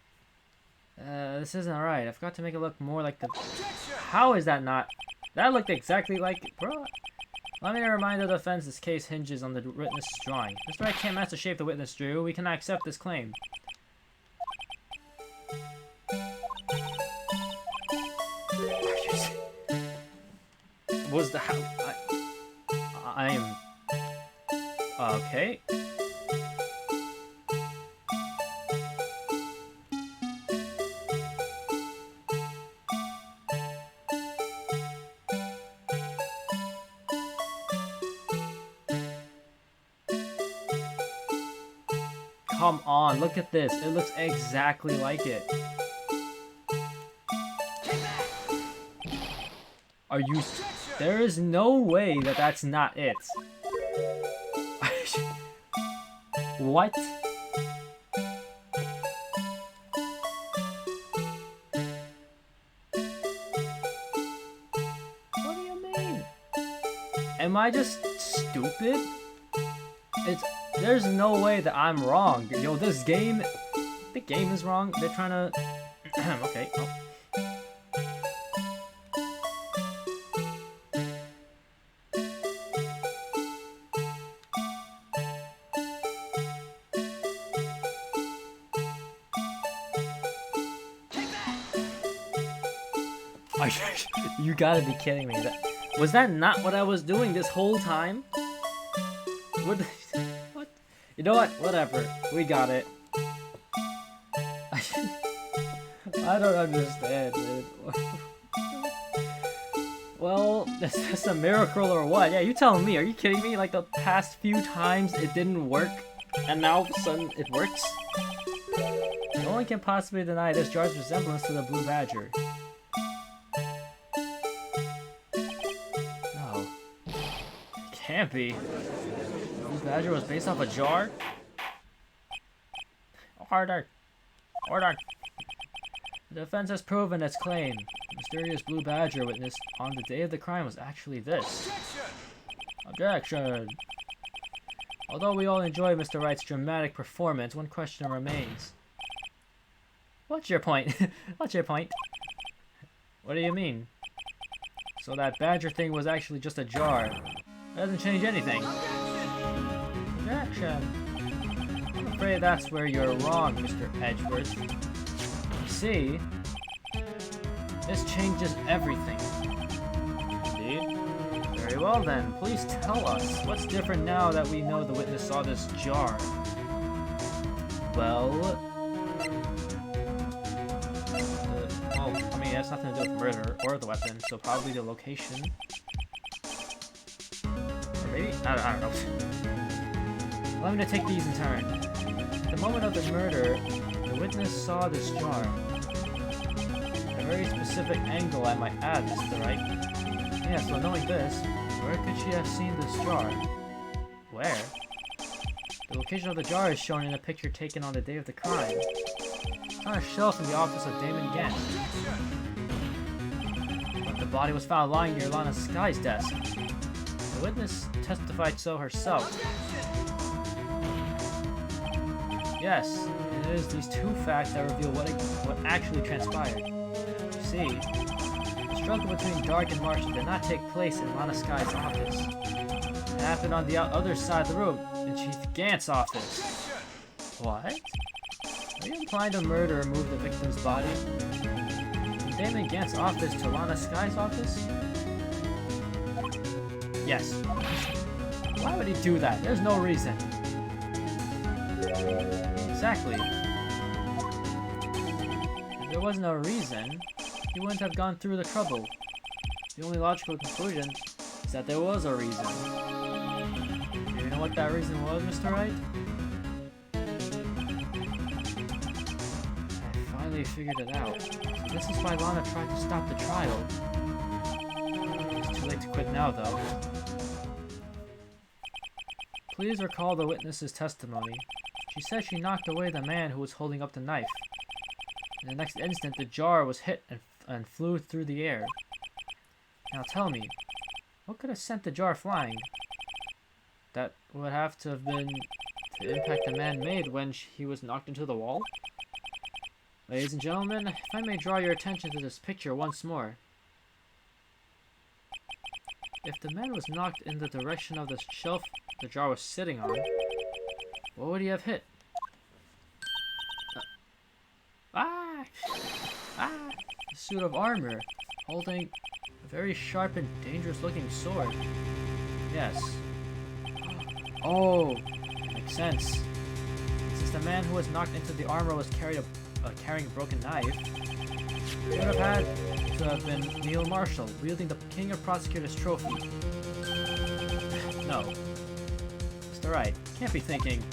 This isn't right. I forgot to make it look more like the... How is that not... That looked exactly like it, bro. Let me remind the defense this case hinges on the witness drawing. Mr. Wright can't match the shape the witness drew. We cannot accept this claim. Was the... How... I am... Okay. Come on, look at this. It looks exactly like it. Are you... There is no way that that's not it. What? What do you mean? Am I just stupid? There's no way that I'm wrong. Yo, this game... The game is wrong. They're trying to... Okay. Oh. You gotta be kidding me. Was that not what I was doing this whole time? What? You know what? Whatever. We got it. I don't understand, dude. Well, is this a miracle or what? Yeah, you telling me. Are you kidding me? Like the past few times it didn't work, and now all of a sudden it works? No one can possibly deny this jar's resemblance to the Blue Badger. No. It can't be. Blue Badger was based off a jar? Order! Order! The defense has proven its claim. The mysterious Blue Badger witnessed on the day of the crime was actually this. Objection! Although we all enjoy Mr. Wright's dramatic performance, one question remains. What's your point? What's your point? What do you mean? So that Badger thing was actually just a jar. It doesn't change anything. Objection! I'm afraid that's where you're wrong, Mr. Edgeworth. See, this changes everything. Indeed? Very well then, please tell us, what's different now that we know the witness saw this jar? Well, I mean, it has nothing to do with murder or the weapon, so probably the location. Or maybe? I don't know. Allow me to take these in turn. At the moment of the murder, the witness saw this jar. A very specific angle, I might add, Mr. Wright. Yeah, so knowing this, where could she have seen this jar? Where? The location of the jar is shown in a picture taken on the day of the crime. It's on a shelf in the office of Damon Gant. But the body was found lying near Lana Sky's desk. The witness testified so herself. Yes, it is these two facts that reveal what actually transpired. You see, the struggle between Dark and Marshall did not take place in Lana Sky's office. It happened on the other side of the room, in Chief Gant's office. What? Are you implying the murderer moved the victim's body from Damon Gant's office to Lana Sky's office? Yes. Why would he do that? There's no reason. Exactly. If there wasn't a reason, he wouldn't have gone through the trouble. The only logical conclusion is that there was a reason. Do you know what that reason was, Mr. Wright? finally figured it out. This is why Lana tried to stop the trial. It's too late to quit now, though. Please recall the witness's testimony. She said she knocked away the man who was holding up the knife. In the next instant, the jar was hit and flew through the air. Now tell me, what could have sent the jar flying? That would have to have been the impact the man made when he was knocked into the wall? Ladies and gentlemen, if I may draw your attention to this picture once more. If the man was knocked in the direction of the shelf the jar was sitting on, what would he have hit? A suit of armor, holding a very sharp and dangerous looking sword. Yes. Oh, makes sense. Since the man who was knocked into the armor was carrying a broken knife, it would have had to have been Neil Marshall, wielding the King of Prosecutors trophy. No. Mr. Wright, can't be thinking...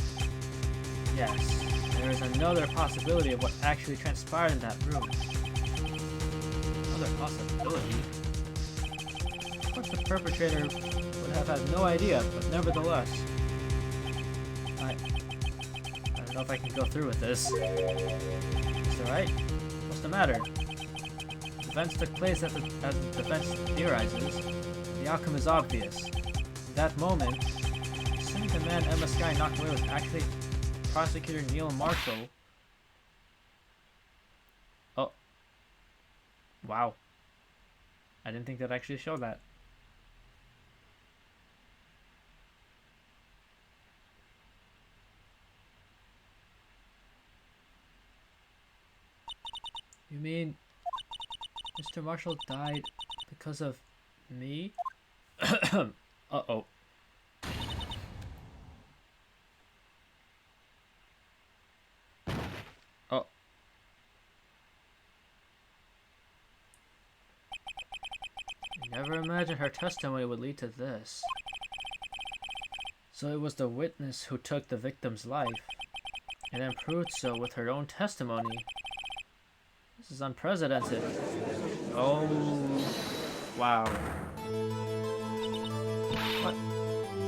Yes, there is another possibility of what actually transpired in that room. Another possibility? Of course the perpetrator would have had no idea, but nevertheless... I don't know if I can go through with this. Mr. Wright, what's the matter? Events took place as the defense theorizes. The outcome is obvious. At that moment, assuming the man Emma Skye knocked away was actually Prosecutor Neil Marshall. Oh. Wow. I didn't think that actually showed that. You mean Mr. Marshall died because of me? Uh-oh. Oh. I never imagined her testimony would lead to this. So it was the witness who took the victim's life, and then proved so with her own testimony. This is unprecedented. Oh, wow.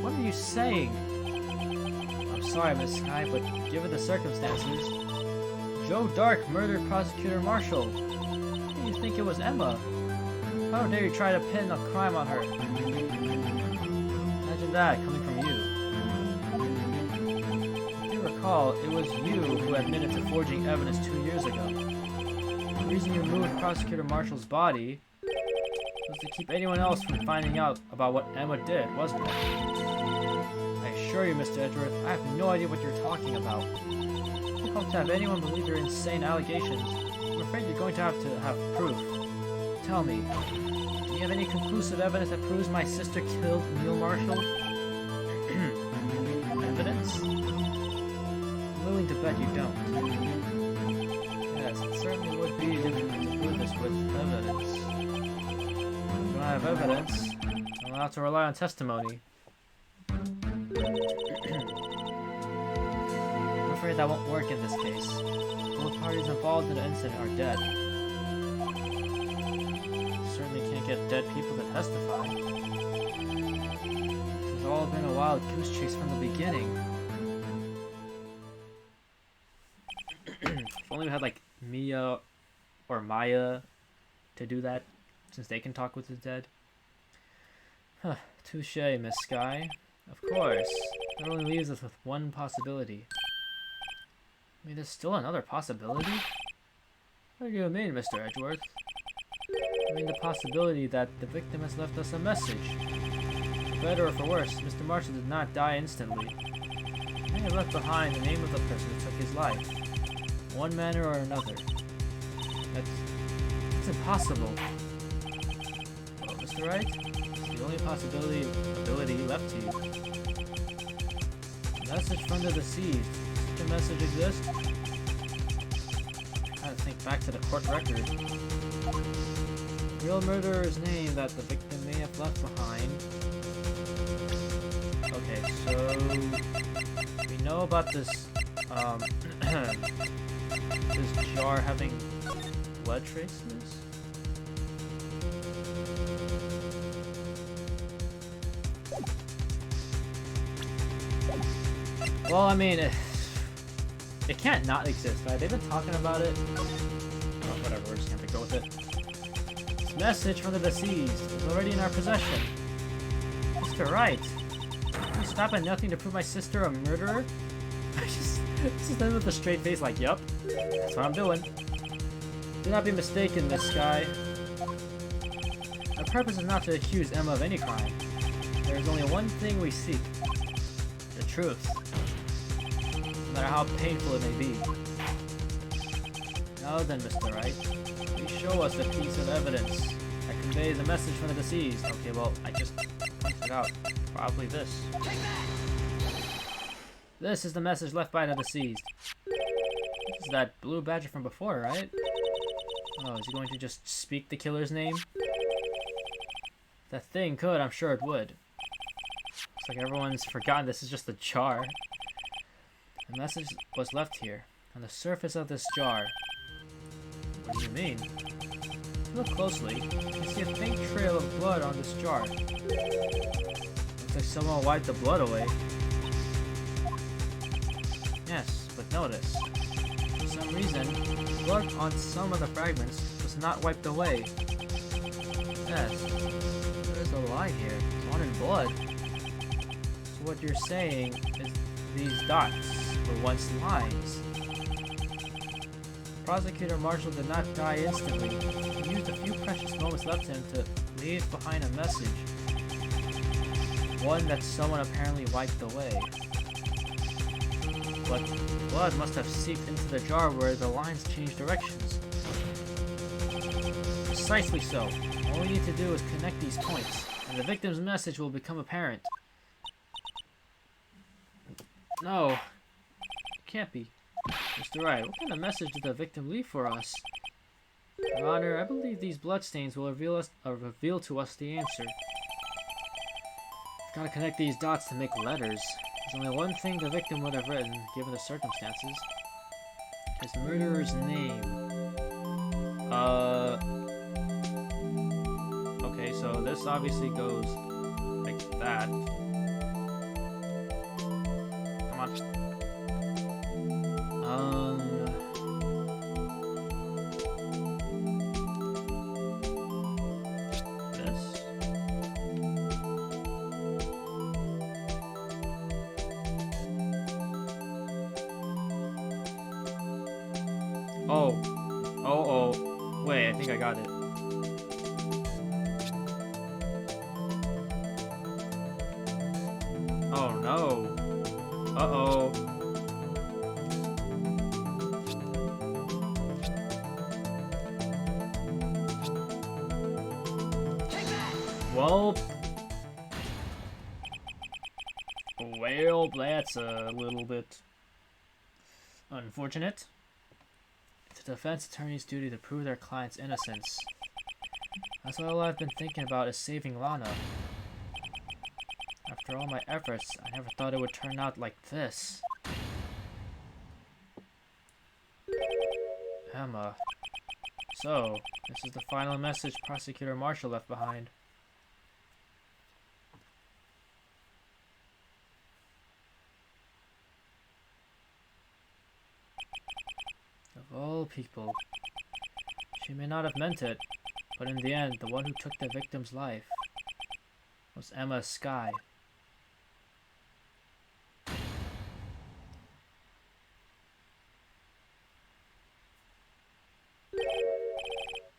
What are you saying? I'm sorry, Miss Skye, but given the circumstances, Joe Dark murdered Prosecutor Marshall. How do you think it was Emma? How dare you try to pin a crime on her? Imagine that coming from you. If you recall, it was you who admitted to forging evidence 2 years ago. The reason you moved Prosecutor Marshall's body was to keep anyone else from finding out about what Emma did, wasn't it? I assure you, Mr. Edgeworth, I have no idea what you're talking about. If you hope to have anyone believe your insane allegations, I'm afraid you're going to have proof. Tell me, do you have any conclusive evidence that proves my sister killed Neil Marshall? Evidence? I'm willing to bet you don't. Yes, it certainly would be difficult to prove this with evidence. If I have evidence, I'm allowed to rely on testimony. I'm afraid that won't work in this case. Both parties involved in the incident are dead. Certainly can't get dead people to testify. It's all been a wild goose chase from the beginning. If only we had like Mia or Maya to do that, since they can talk with the dead. Huh, touché, Miss Skye. Of course, that only leaves us with one possibility. I mean, there's still another possibility? What do you mean, Mr. Edgeworth? I mean the possibility that the victim has left us a message. For better or for worse, Mr. Marshall did not die instantly. He may have left behind the name of the person who took his life. One manner or another. That's impossible. Well, Mr. Wright, it's the only ability left to you. A message from the deceased. Does such a message exist? I gotta think back to the court record. The real murderer's name that the victim may have left behind. Okay, so we know about this this jar having blood traces? Well, I mean, it can't not exist, right? They've been talking about it. Oh, whatever, we're just gonna have to go with it. This message from the deceased is already in our possession. Mr. Wright, you stop at nothing to prove my sister a murderer? Just then with a straight face like, yup, that's what I'm doing. Do not be mistaken, Miss Skye. Our purpose is not to accuse Emma of any crime. There is only one thing we seek. The truth. No matter how painful it may be. Now then, Mr. Wright, please show us the piece of evidence that conveys a message from the deceased. Okay, well, I just pointed it out. Probably this. This is the message left by the deceased. This is that blue badger from before, right? Oh, is he going to just speak the killer's name? If that thing could, I'm sure it would. Looks like everyone's forgotten this is just a jar. The message was left here, on the surface of this jar. What do you mean? If you look closely, you see a faint trail of blood on this jar. Looks like someone wiped the blood away. Yes, but notice. For some reason, blood on some of the fragments was not wiped away. Yes, there is a line here, drawn in blood. So what you're saying is these dots were once lines. Prosecutor Marshall did not die instantly. He used the few precious moments left to him to leave behind a message. One that someone apparently wiped away. But blood must have seeped into the jar where the lines changed directions. Precisely so. All we need to do is connect these points, and the victim's message will become apparent. No. It can't be. Mr. Wright, what kind of message did the victim leave for us? Your Honor, I believe these bloodstains will reveal to us the answer. I've got to connect these dots to make letters. There's only one thing the victim would have written, given the circumstances. His murderer's name. Okay, so this obviously goes like that. Come on. This? Oh. Wait, I think I got it. Oh no. Uh-oh. Well, that's a little bit unfortunate. It's the defense attorney's duty to prove their client's innocence. That's all I've been thinking about is saving Lana. After all my efforts, I never thought it would turn out like this. Emma. So, this is the final message Prosecutor Marshall left behind. Of all people. She may not have meant it, but in the end, the one who took the victim's life was Emma Skye.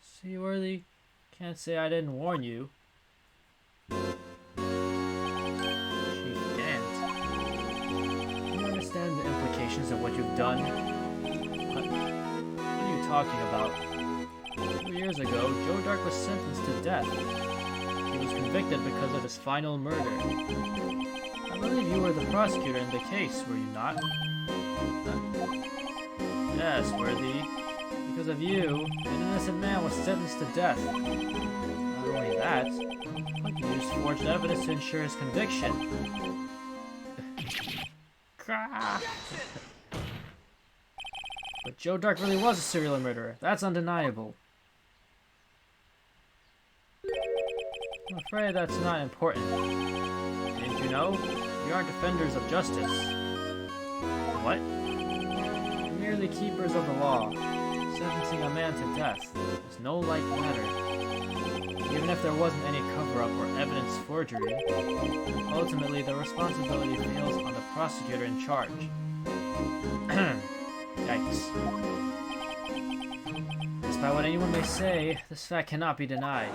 Seaworthy, can't say I didn't warn you. She can't. Do you understand the implications of what you've done? What are you talking about? 2 years ago, Joe Dark was sentenced to death. He was convicted because of his final murder. I believe you were the prosecutor in the case, were you not? Yes, Worthy. Because of you, an innocent man was sentenced to death. Not only that, but you used forged evidence to ensure his conviction. But Joe Dark really was a serial murderer. That's undeniable. I'm afraid that's not important. Didn't you know? We are defenders of justice. What? We're merely keepers of the law. Sentencing a man to death is no light matter. Even if there wasn't any cover-up or evidence forgery, ultimately the responsibility falls on the prosecutor in charge. Yikes. Despite what anyone may say, this fact cannot be denied.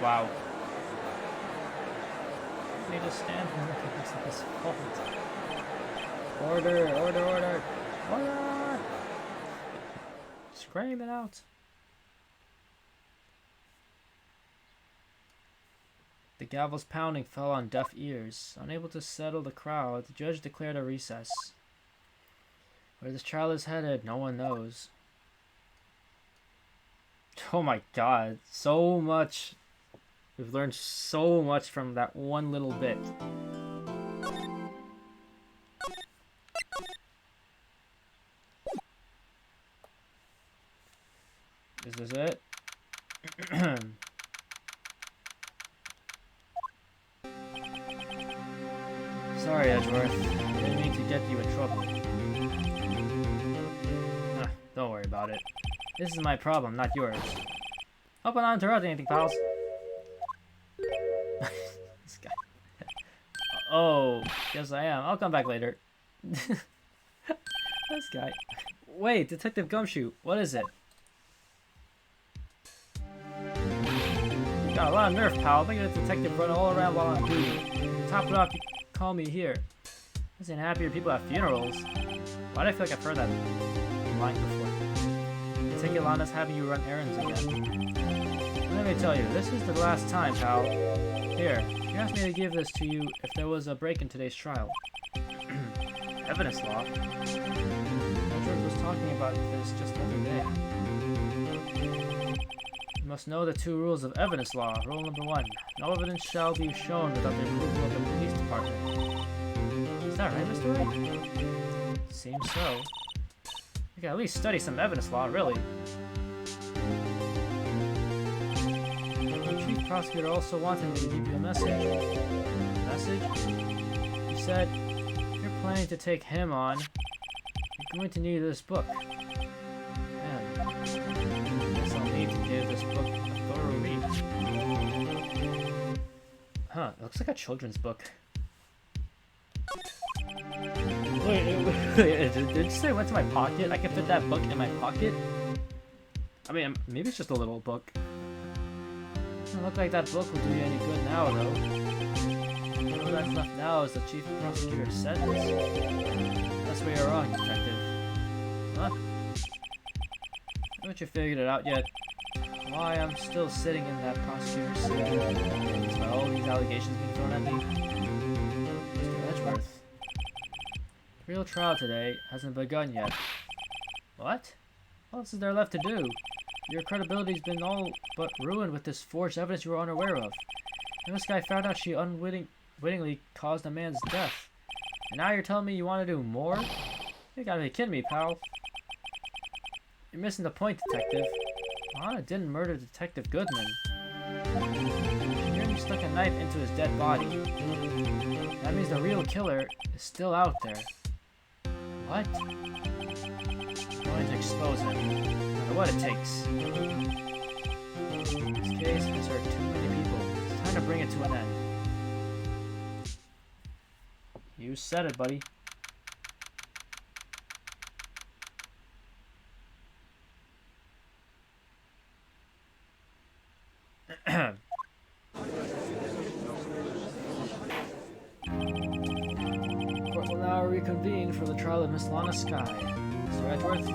Wow. Let me just stand and recognize this fault. Order, order, order, order! Scream it out. The gavel's pounding fell on deaf ears. Unable to settle the crowd, the judge declared a recess. Where this trial is headed, no one knows. Oh my god, so much. We've learned so much from that one little bit. Is this it? Sorry, Edgeworth. I didn't mean to get you in trouble. Don't worry about it. This is my problem, not yours. Hope I'm not interrupting anything, pals. This guy. Oh, yes I am. I'll come back later. This guy. Wait, Detective Gumshoe. What is it? You got a lot of nerve, pal. Look at the detective run all around while I'm duty. Top it off, you call me here. This ain't happier people at funerals. Why do I feel like I've heard that line before? I take it Lana's having you run errands again. Let me tell you, this is the last time, pal. Here, she asked me to give this to you if there was a break in today's trial. Evidence law? George was talking about this just the other day. You must know the 2 rules of evidence law. Rule number 1. No evidence shall be shown without the approval of the police department. Is that right, Mr. Wright? Seems so. You can at least study some evidence law, really. The chief prosecutor also wanted me to give you a message. A message? He said, if you're planning to take him on, you're going to need this book. Man, I guess I'll need to give this book a thorough read. Huh, it looks like a children's book. Wait, did you say it went to my pocket? I can fit that book in my pocket? I mean, maybe it's just a little book. Doesn't look like that book will do you any good now, though. All that's left now is the chief prosecutor's sentence. That's where you're wrong, detective. Huh? Haven't you figured it out yet? Why I'm still sitting in that prosecutor's seat? Despite all these allegations being thrown at me? Mr. Edgeworth. The real trial today hasn't begun yet. What? What else is there left to do? Your credibility's been all but ruined with this forged evidence you were unaware of. And this guy found out she unwittingly caused a man's death. And now you're telling me you want to do more? You gotta be kidding me, pal. You're missing the point, detective. Lana didn't murder Detective Goodman. She merely stuck a knife into his dead body. That means the real killer is still out there. What? I'm going to expose him, no matter what it takes. This case has hurt too many people. It's time to bring it to an end. You said it, buddy. Court will now reconvene for the trial of Miss Lana Skye. Mr. Edgeworth?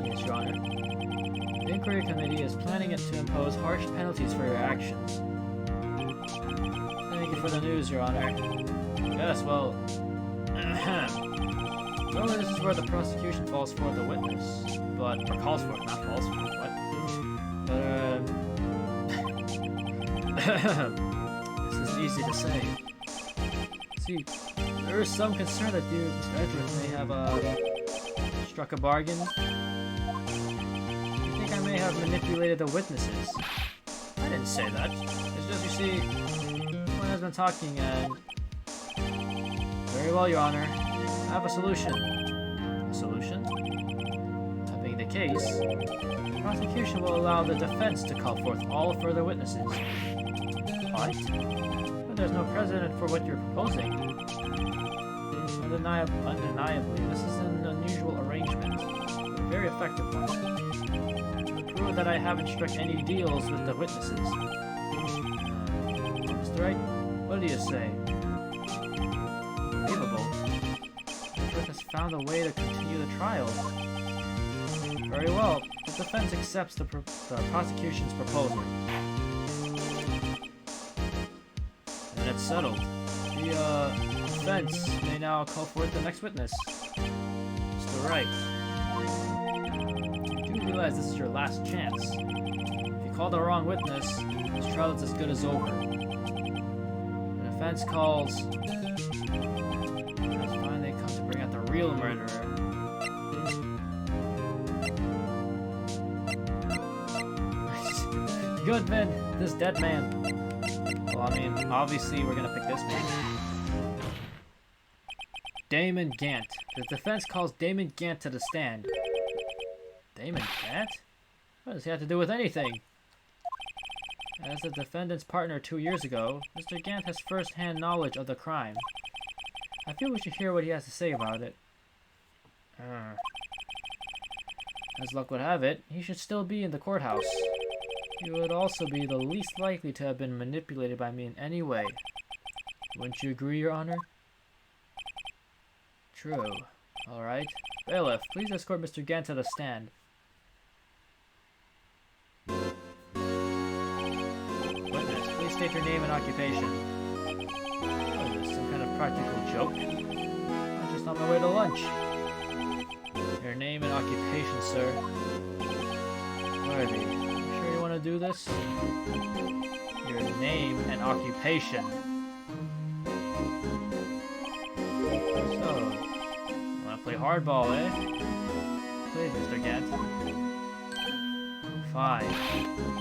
Yes, Your Honor. The Inquiry Committee is planning it to impose harsh penalties for your actions. Thank you for the news, Your Honor. Yes, well... Normally this is where the prosecution falls for the witness, but... or calls for it, not falls for it, what? But, this is easy to say. See, there is some concern that you, Mr. Edgeworth, may have struck a bargain. You think I may have manipulated the witnesses? I didn't say that. It's just, you see, someone has been talking and... Very well, Your Honor. I have a solution. A solution? That being the case, the prosecution will allow the defense to call forth all further witnesses. What? But there's no precedent for what you're proposing. Undeniably, this is an unusual arrangement. A very effective one. To prove that I haven't struck any deals with the witnesses. Mr. Wright, what do you say? Believable. Edgeworth has found a way to continue the trial. Very well. The defense accepts the prosecution's proposal. And it's settled. The defense may now call forth the next witness. Mr. Wright. You do realize this is your last chance. If you call the wrong witness, this trial is as good as over. The defense calls... It's fine they come to bring out the real murderer. Good man, this dead man. Well, I mean, obviously we're gonna pick this man. Damon Gant. The defense calls Damon Gant to the stand. Damon Gant? What does he have to do with anything? As the defendant's partner 2 years ago, Mr. Gant has first-hand knowledge of the crime. I feel we should hear what he has to say about it. As luck would have it, he should still be in the courthouse. He would also be the least likely to have been manipulated by me in any way. Wouldn't you agree, Your Honor? True. Alright. Bailiff, please escort Mr. Gant to the stand. Witness, please state your name and occupation. Oh, is this some kind of practical joke? I'm just on my way to lunch. Your name and occupation, sir. Worthy. Sure you want to do this? Your name and occupation. So, you want to play hardball, eh? Please, Mr. Gant. Fine.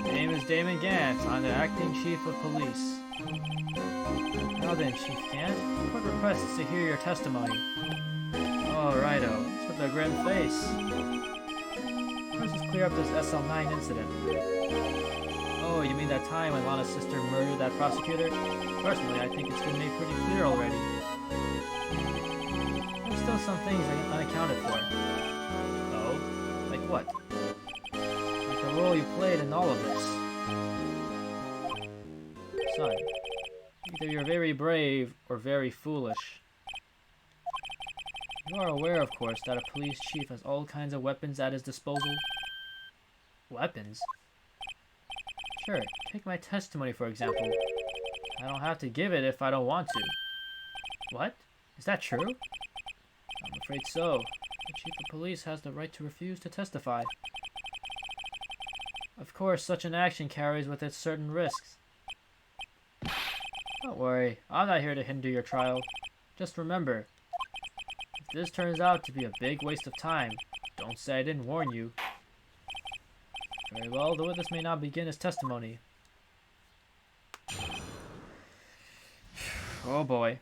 My name is Damon Gant. I'm the acting chief of police. Now then, Chief Gant, the court requests to hear your testimony. Oh, righto. It's with a grim face. Let's just clear up this SL9 incident. Oh, you mean that time when Lana's sister murdered that prosecutor? Personally, I think it's been made pretty clear already. There's still some things unaccounted for. Oh? Like what? Like the role you played in all of this. Son, either you're very brave or very foolish. You are aware, of course, that a police chief has all kinds of weapons at his disposal. Weapons? Sure, take my testimony for example. I don't have to give it if I don't want to. What? Is that true? I'm afraid so. The chief of police has the right to refuse to testify. Of course, such an action carries with it certain risks. Don't worry, I'm not here to hinder your trial. Just remember, if this turns out to be a big waste of time, don't say I didn't warn you. Very well, the witness may now begin his testimony. Oh boy.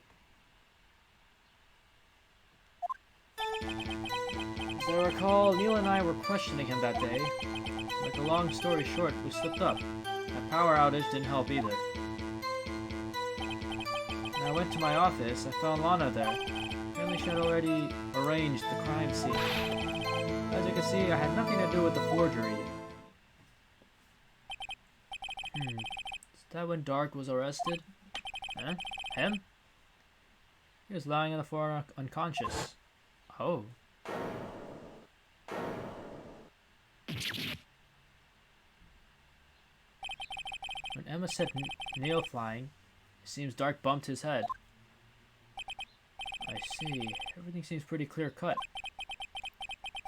As I recall, Neil and I were questioning him that day. To make a long story short, we slipped up. That power outage didn't help either. When I went to my office, I found Lana there. Apparently she had already arranged the crime scene. As you can see, I had nothing to do with the forgery. Is that when Dark was arrested? Huh? Him? He was lying on the floor unconscious. Oh. When Emma said Neil flying, it seems Dark bumped his head. I see. Everything seems pretty clear cut.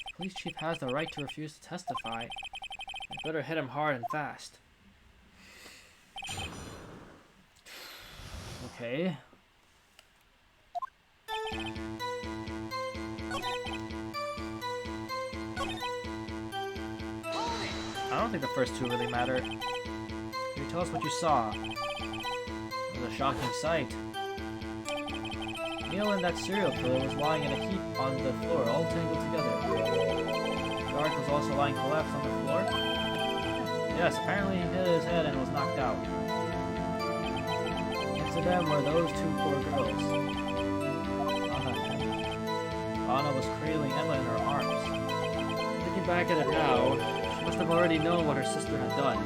The police chief has the right to refuse to testify. I better hit him hard and fast. Okay. don't think the first two really matter. Can you tell us what you saw? It was a shocking sight. Neil and that serial killer was lying in a heap on the floor, all tangled together. Clark was also lying collapsed on the floor? Yes, apparently he hit his head and was knocked out. Next to them were those two poor girls. Anna was cradling Emma in her arms. Looking back at it now, she must have already known what her sister had done.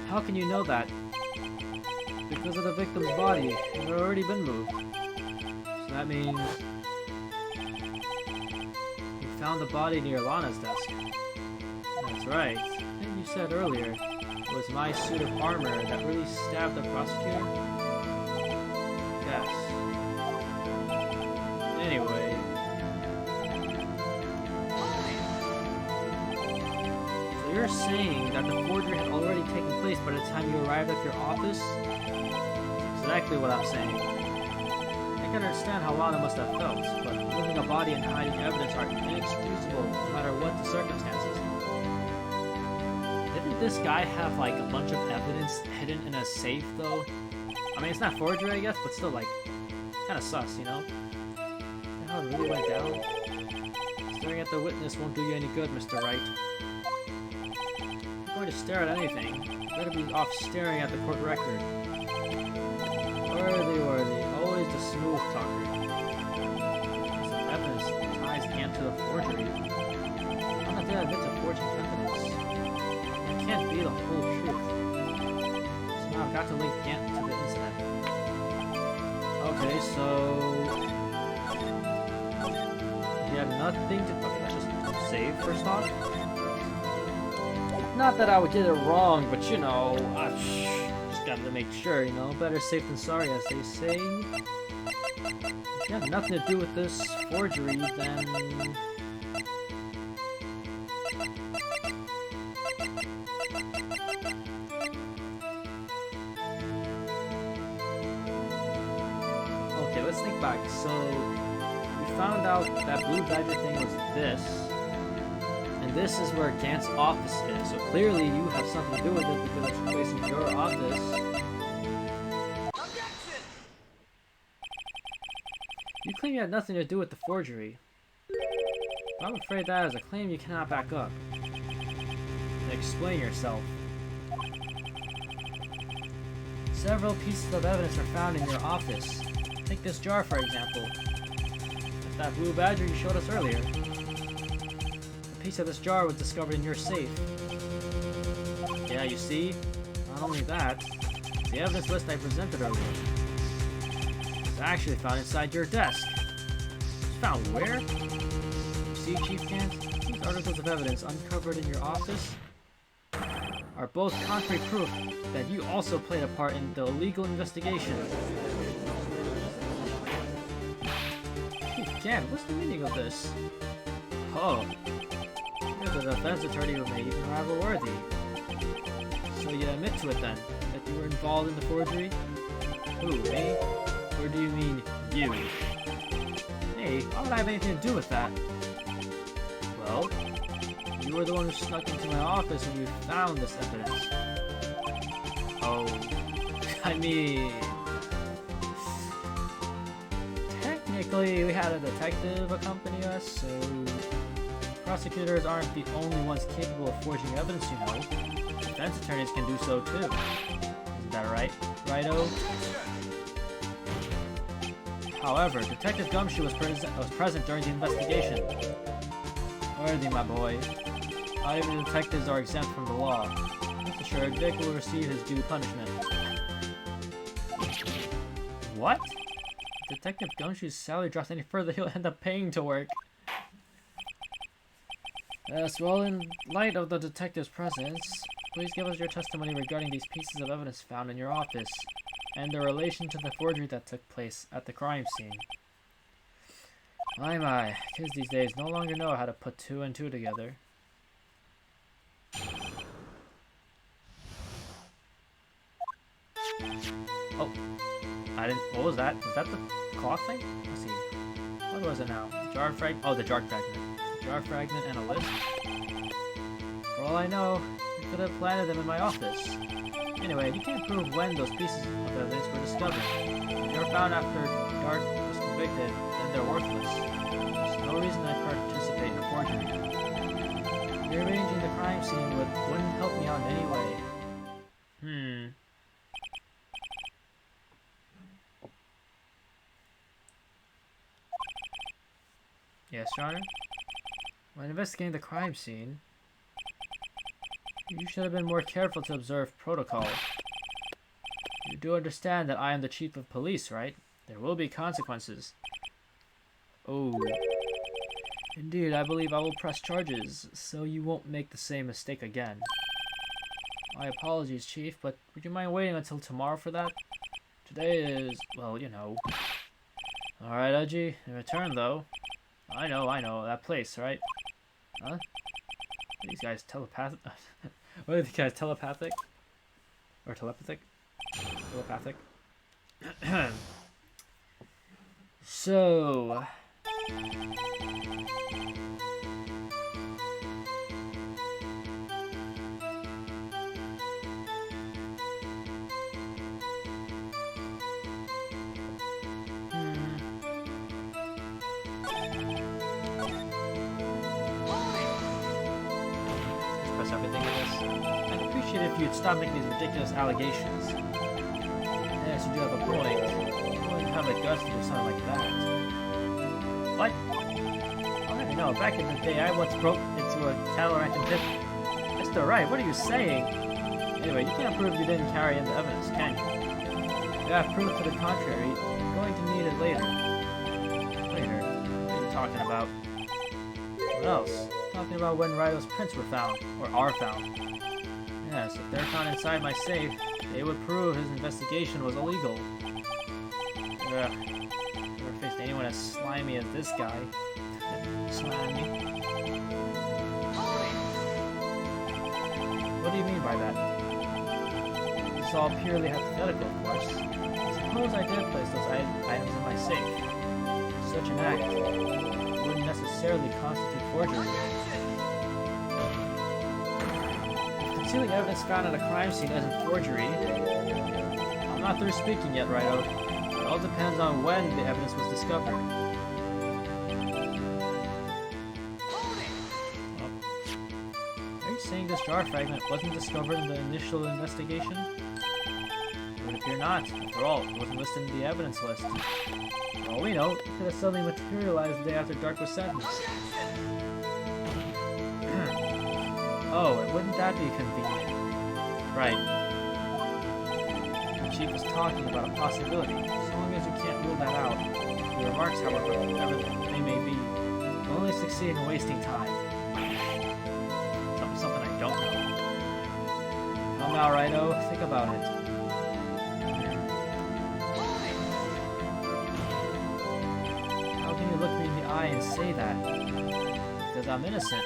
How can you know that? Because of the victim's body. It had already been moved. So that means... you found the body near Lana's desk. That's right. I think you said earlier, it was my suit of armor that really stabbed the prosecutor? Yes. Anyway... you're saying that the forgery had already taken place by the time you arrived at your office? That's exactly what I'm saying. I can understand how Lana must have felt, but moving a body and hiding evidence are inexcusable no matter what the circumstances. Didn't this guy have like a bunch of evidence hidden in a safe though? I mean, it's not forgery I guess, but still like, kinda sus, you know? How it really went down? Staring at the witness won't do you any good, Mr. Wright. To stare at anything, you better be off staring at the court record. Worthy, always the smooth talker. Some evidence ties Ant to the forgery. Lana did admit to forging evidence. It can't be the whole truth. So now I've got to link Ant to the incident. Okay, so... you have nothing to... okay, let's just save first off. Not that I would get it wrong, but you know, just gotta make sure, you know, better safe than sorry, as they say. If you have nothing to do with this forgery, then... okay, let's think back. So, we found out that Blue Badger thing was this. And this is where Gant's office is, so clearly you have something to do with it because it's placed in your office. You claim you had nothing to do with the forgery. But I'm afraid that is a claim you cannot back up. Explain yourself. Several pieces of evidence are found in your office. Take this jar for example. It's that Blue Badger you showed us earlier. A piece of this jar was discovered in your safe. Yeah, you see? Not only that, the evidence list I presented earlier was actually found inside your desk. Found where? You see, Chief Gant? These articles of evidence uncovered in your office are both concrete proof that you also played a part in the illegal investigation. Chief Gant, what's the meaning of this? Oh. The defense attorney who may even rival Worthy. So you admit to it then, that you were involved in the forgery? Who, me? Or do you mean you? Hey, why would I have anything to do with that? Well, you were the one who snuck into my office when you found this evidence. Oh, I mean... technically, we had a detective accompany us, so... prosecutors aren't the only ones capable of forging evidence, you know. Defense attorneys can do so too. Isn't that right, Righto? However, Detective Gumshoe was present during the investigation. Worthy, my boy. Not even detectives are exempt from the law. Rest assured, Vic will receive his due punishment. What? If Detective Gumshoe's salary drops any further, he'll end up paying to work. Yes, well, in light of the detective's presence, please give us your testimony regarding these pieces of evidence found in your office, and their relation to the forgery that took place at the crime scene. My, kids these days no longer know how to put two and two together. Oh. I didn't. What was that? Was that the clock thing? Let's see. What was it now? Jar fragment. Oh, the jar fragment. Jar fragment and a list. For all I know, you could have planted them in my office. Anyway, you can't prove when those pieces of evidence were discovered. If they were found after Dark was convicted, then they're worthless. There's no reason I participate in a forgery. Rearranging the crime scene wouldn't help me out in any way. Yes, Your Honor? When investigating the crime scene, you should have been more careful to observe protocol. You do understand that I am the chief of police, right? There will be consequences. Oh. Indeed, I believe I will press charges, so you won't make the same mistake again. My apologies, Chief, but would you mind waiting until tomorrow for that? Today is, well, you know. Alright, Edgy, in return, though. I know, that place, right? Huh? Are these guys telepathic? What are these guys, telepathic? Or telepathic? Telepathic. So... everything in this. I'd appreciate it if you'd stop making these ridiculous allegations. Yes, you do have a point. You wouldn't have the guts to do something like that. What? I don't know. Back in the day, I once broke into a cattle ranch and did... Mr. Wright, what are you saying? Anyway, you can't prove you didn't carry in the evidence, can you? If you have proof to the contrary, you're going to need it later. Later? What are you talking about? What else? Talking about when Rido's prints were found, or are found. Yes, if they're found inside my safe, they would prove his investigation was illegal. Ugh. Never faced anyone as slimy as this guy. Slimy. What do you mean by that? It's all purely hypothetical, of course. Suppose I did place those items in my safe. Such an act wouldn't necessarily constitute forgery. Concealing evidence found at a crime scene isn't forgery. I'm not through speaking yet, Rido. It all depends on when the evidence was discovered. Oh. Are you saying this jar fragment wasn't discovered in the initial investigation? It would appear not. After all, it wasn't listed in the evidence list. For all we know, it could have suddenly materialized the day after Dark was sentenced. Oh, and wouldn't that be convenient? Right. The Chief was talking about a possibility. As long as you can't rule that out, your remarks, however, whatever they may be, will only succeed in wasting time. Tell me something I don't know. Come now, Rido, think about it. How can you look me in the eye and say that? Because I'm innocent.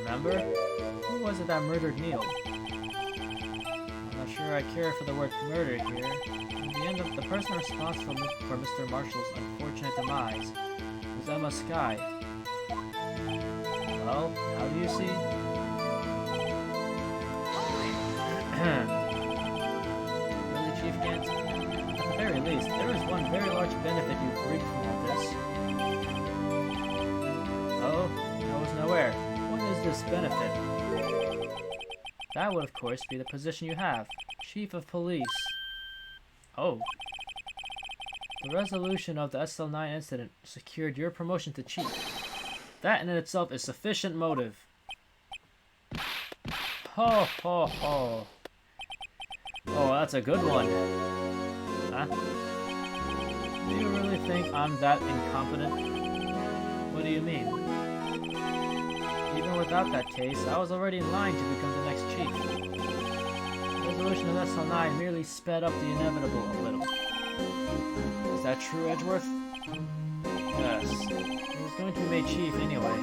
Remember? Who was it that murdered Neil? I'm not sure I care for the word murder here. In the end, the person responsible for Mr. Marshall's unfortunate demise was Emma Skye. Well, how do you see? Really, Chief Gant? At the very least, there is one very large benefit you've reaped from all this. Oh, I wasn't aware. What is this benefit? That would, of course, be the position you have, Chief of Police. Oh. The resolution of the SL9 incident secured your promotion to Chief. That in itself is sufficient motive. Ho ho ho. Oh, that's a good one. Huh? Do you really think I'm that incompetent? What do you mean? Even without that case, I was already in line to become the next chief. The resolution of SL9 merely sped up the inevitable a little. Is that true, Edgeworth? Yes. He was going to be made chief anyway.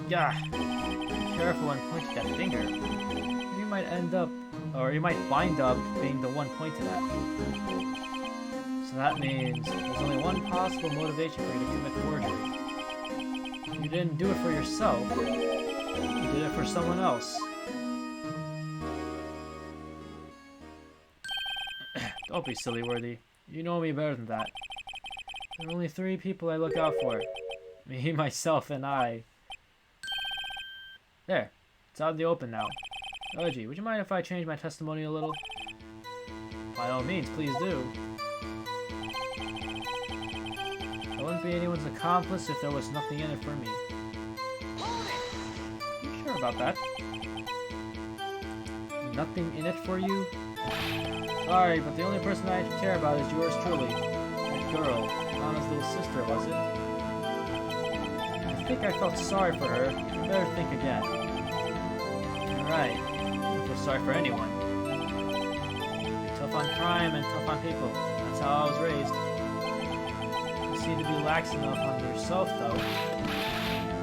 Gah! Be careful when pointing that finger. You might end up Or you might wind up being the one pointed at. So that means there's only one possible motivation for you to commit forgery. You didn't do it for yourself. You did it for someone else. Don't be silly, Worthy. You know me better than that. There are only 3 people I look out for. Me, myself, and I. There. It's out in the open now. Oji, would you mind if I change my testimony a little? By all means, please do. I wouldn't be anyone's accomplice if there was nothing in it for me. You sure about that? Nothing in it for you? Sorry, but the only person I care about is yours truly. That girl, Lana's little sister, was it? I think I felt sorry for her. You better think again. You're right. I feel sorry for anyone. Tough on crime and tough on people. That's how I was raised. You seem to be lax enough on yourself, though.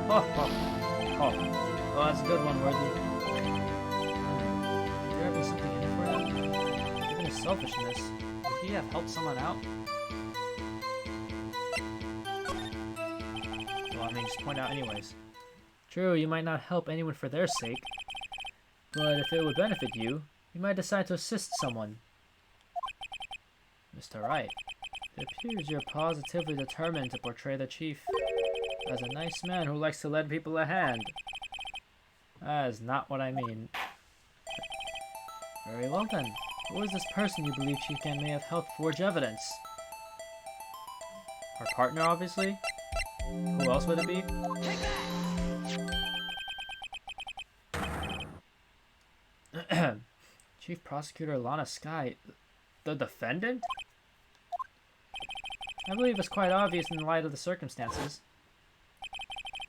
Oh, that's a good one, Worthy. Could there be something in it for him? Given his selfishness, would he have helped someone out? Well, I mean, just point out anyways. True, you might not help anyone for their sake, but if it would benefit you, you might decide to assist someone. Mr. Wright, it appears you're positively determined to portray the chief as a nice man who likes to lend people a hand. That is not what I mean. Very well then. Who is this person you believe Chief Gan may have helped forge evidence? Our partner, obviously? Who else would it be? Chief Prosecutor Lana Skye. The defendant? I believe it's quite obvious in light of the circumstances.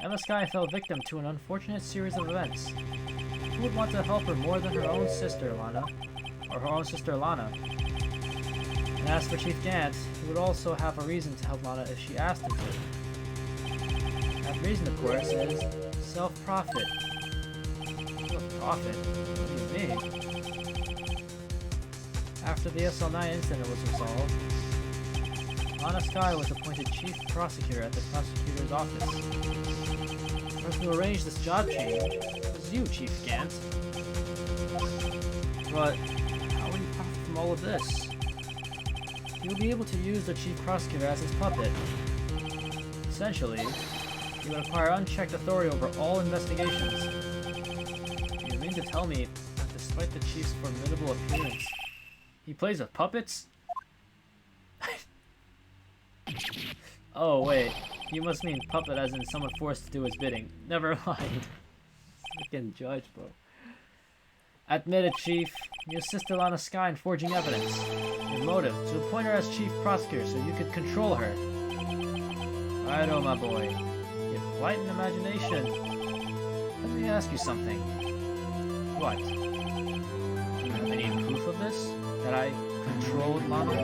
Emma Skye fell victim to an unfortunate series of events. Who would want to help her more than her own sister, Lana? Or her own sister, Lana? And as for Chief Gant, he would also have a reason to help Lana if she asked him to. That reason, of course, is self-profit. Self-profit? What do you mean? After the SL9 incident was resolved, Lana Skye was appointed Chief Prosecutor at the Prosecutor's Office. The person who arranged this job change was you, Chief Gant. But how will you profit from all of this? You'll be able to use the Chief Prosecutor as his puppet. Essentially, you would acquire unchecked authority over all investigations. You mean to tell me that despite the Chief's formidable appearance, he plays with puppets? Oh wait, you must mean puppet as in someone forced to do his bidding. Never mind. Freaking judge, bro. Admit it, Chief. You assisted Lana Skye in forging evidence. Your motive, to appoint her as Chief Prosecutor so you could control her. Righto, my boy. You have quite an imagination. Let me ask you something. What? Do you have any proof of this? That I controlled Lana?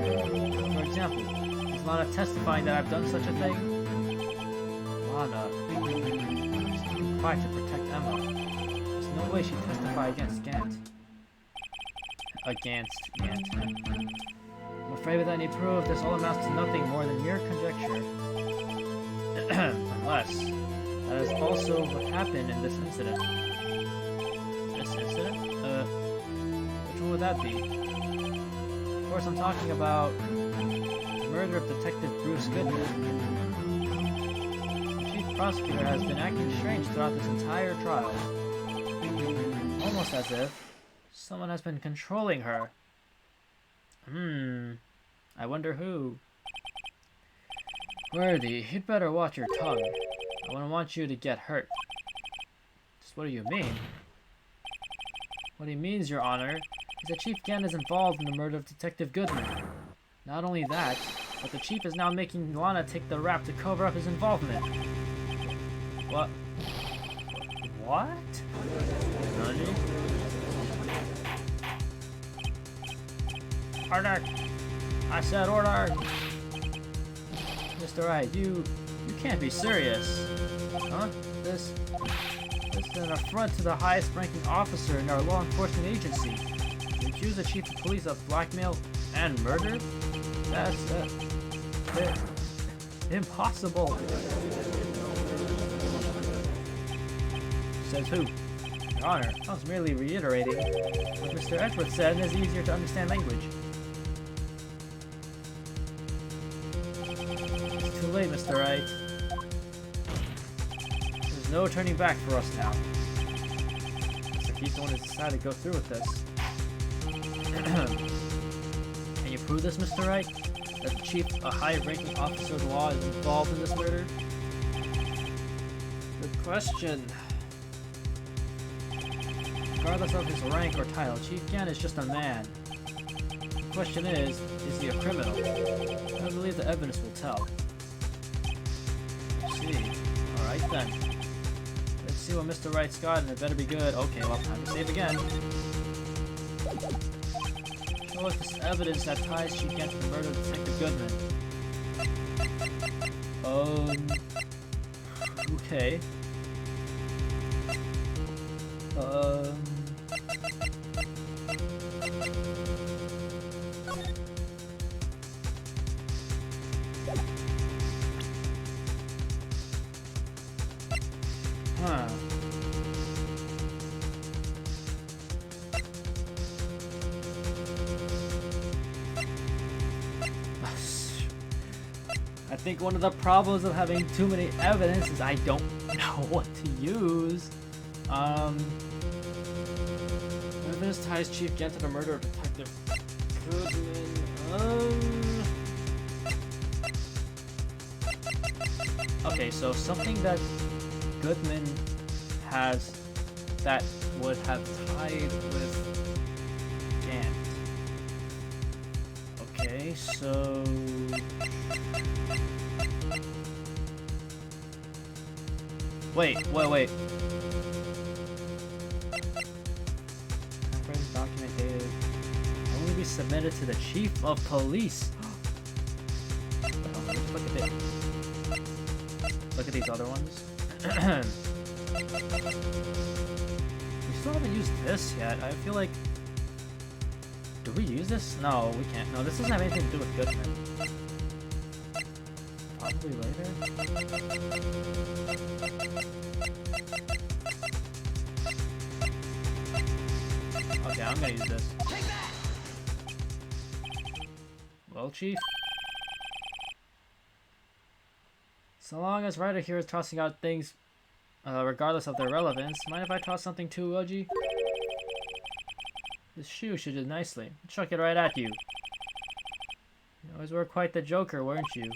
For example, is Lana testifying that I've done such a thing? Lana is too quiet to protect Emma. There's no way she'd testify against Gant. Against Gant. I'm afraid without any proof, this all amounts to nothing more than mere conjecture. Unless that is also what happened in this incident. This incident? Which one would that be? Of course, I'm talking about the murder of Detective Bruce Goodman. The Chief Prosecutor has been acting strange throughout this entire trial. Almost as if someone has been controlling her. I wonder who. Worthy, you'd better watch your tongue. I wouldn't want you to get hurt. Just what do you mean? What he means, Your Honor, is that Chief Gant is involved in the murder of Detective Goodman. Not only that, but the Chief is now making Lana take the rap to cover up his involvement. What? What? Nani? Order! I said order! Mr. Wright, you can't be serious. Huh? This is an affront to the highest ranking officer in our law enforcement agency. You accuse the chief of police of blackmail and murder? That's impossible. Says who? Your Honor, I was merely reiterating what Mr. Edwards said in his easier to understand language. It's too late, Mr. Wright. There's no turning back for us now. Mr. Keystone has decided to go through with this. Can you prove this, Mr. Wright? That the chief, a high-ranking officer of the law, is involved in this murder? Good question. Regardless of his rank or title, Chief Gann is just a man. The question is he a criminal? I believe the evidence will tell. Let's see. Alright then. Let's see what Mr. Wright's got, and it better be good. Okay, well, time to save again. Show us this evidence that ties Chief Gann to the murder of Detective Goodman. Okay. Huh. I think one of the problems of having too many evidence is I don't know what to use. Evidence ties Chief Gann to the murder of Detective Goodman. Okay, so something that Goodman has that would have tied with Gann. Okay, so wait. Document dated only be submitted to the chief of police. Look at these other ones. We still haven't used this yet. I feel like, do we use this? No, we can't. No, this doesn't have anything to do with Goodman. Probably later. Okay, I'm gonna use this. Well, Chief. So long as Ryder here is tossing out things, regardless of their relevance, mind if I toss something too, Oji? This shoe should do nicely. Chuck it right at you. You always were quite the joker, weren't you?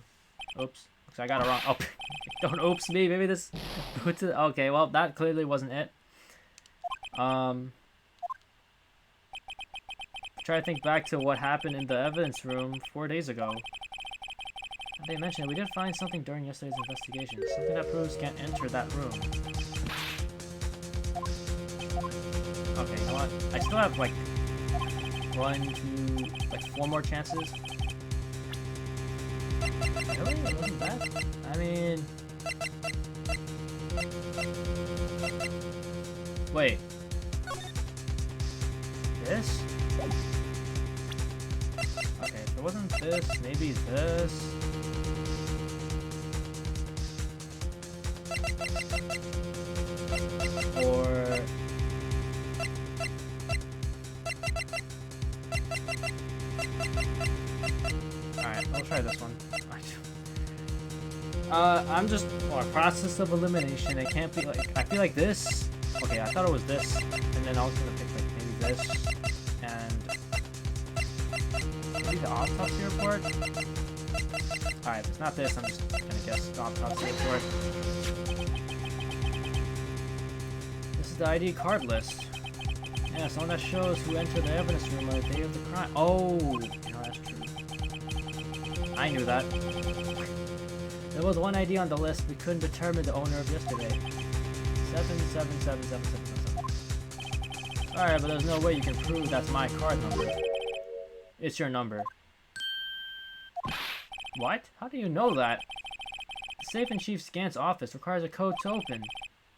Oops. Looks like I got it wrong. Oh, don't oops me. Maybe this... Okay, well, that clearly wasn't it. Try to think back to what happened in the evidence room 4 days ago. They mentioned we did find something during yesterday's investigation. Something that proves can't enter that room. Okay, you know what? I still have like 4 more chances. Really? It wasn't bad? I mean... Wait. This? Okay, if it wasn't this, maybe this. Or... Alright, I'll try this one. I'm just... process of elimination. It can't be like... I feel like this... Okay, I thought it was this. And then I was gonna pick like maybe this. And... maybe the autopsy report? Alright, if it's not this, I'm just gonna guess the autopsy report. This is the ID card list. Yeah, it's one that shows who entered the evidence room on the day of the crime. Oh! You know, that's true. I knew that. There was one ID on the list we couldn't determine the owner of yesterday. 777777. Alright, but there's no way you can prove that's my card number. It's your number. What? How do you know that? The safe in Chief Gann's office requires a code to open.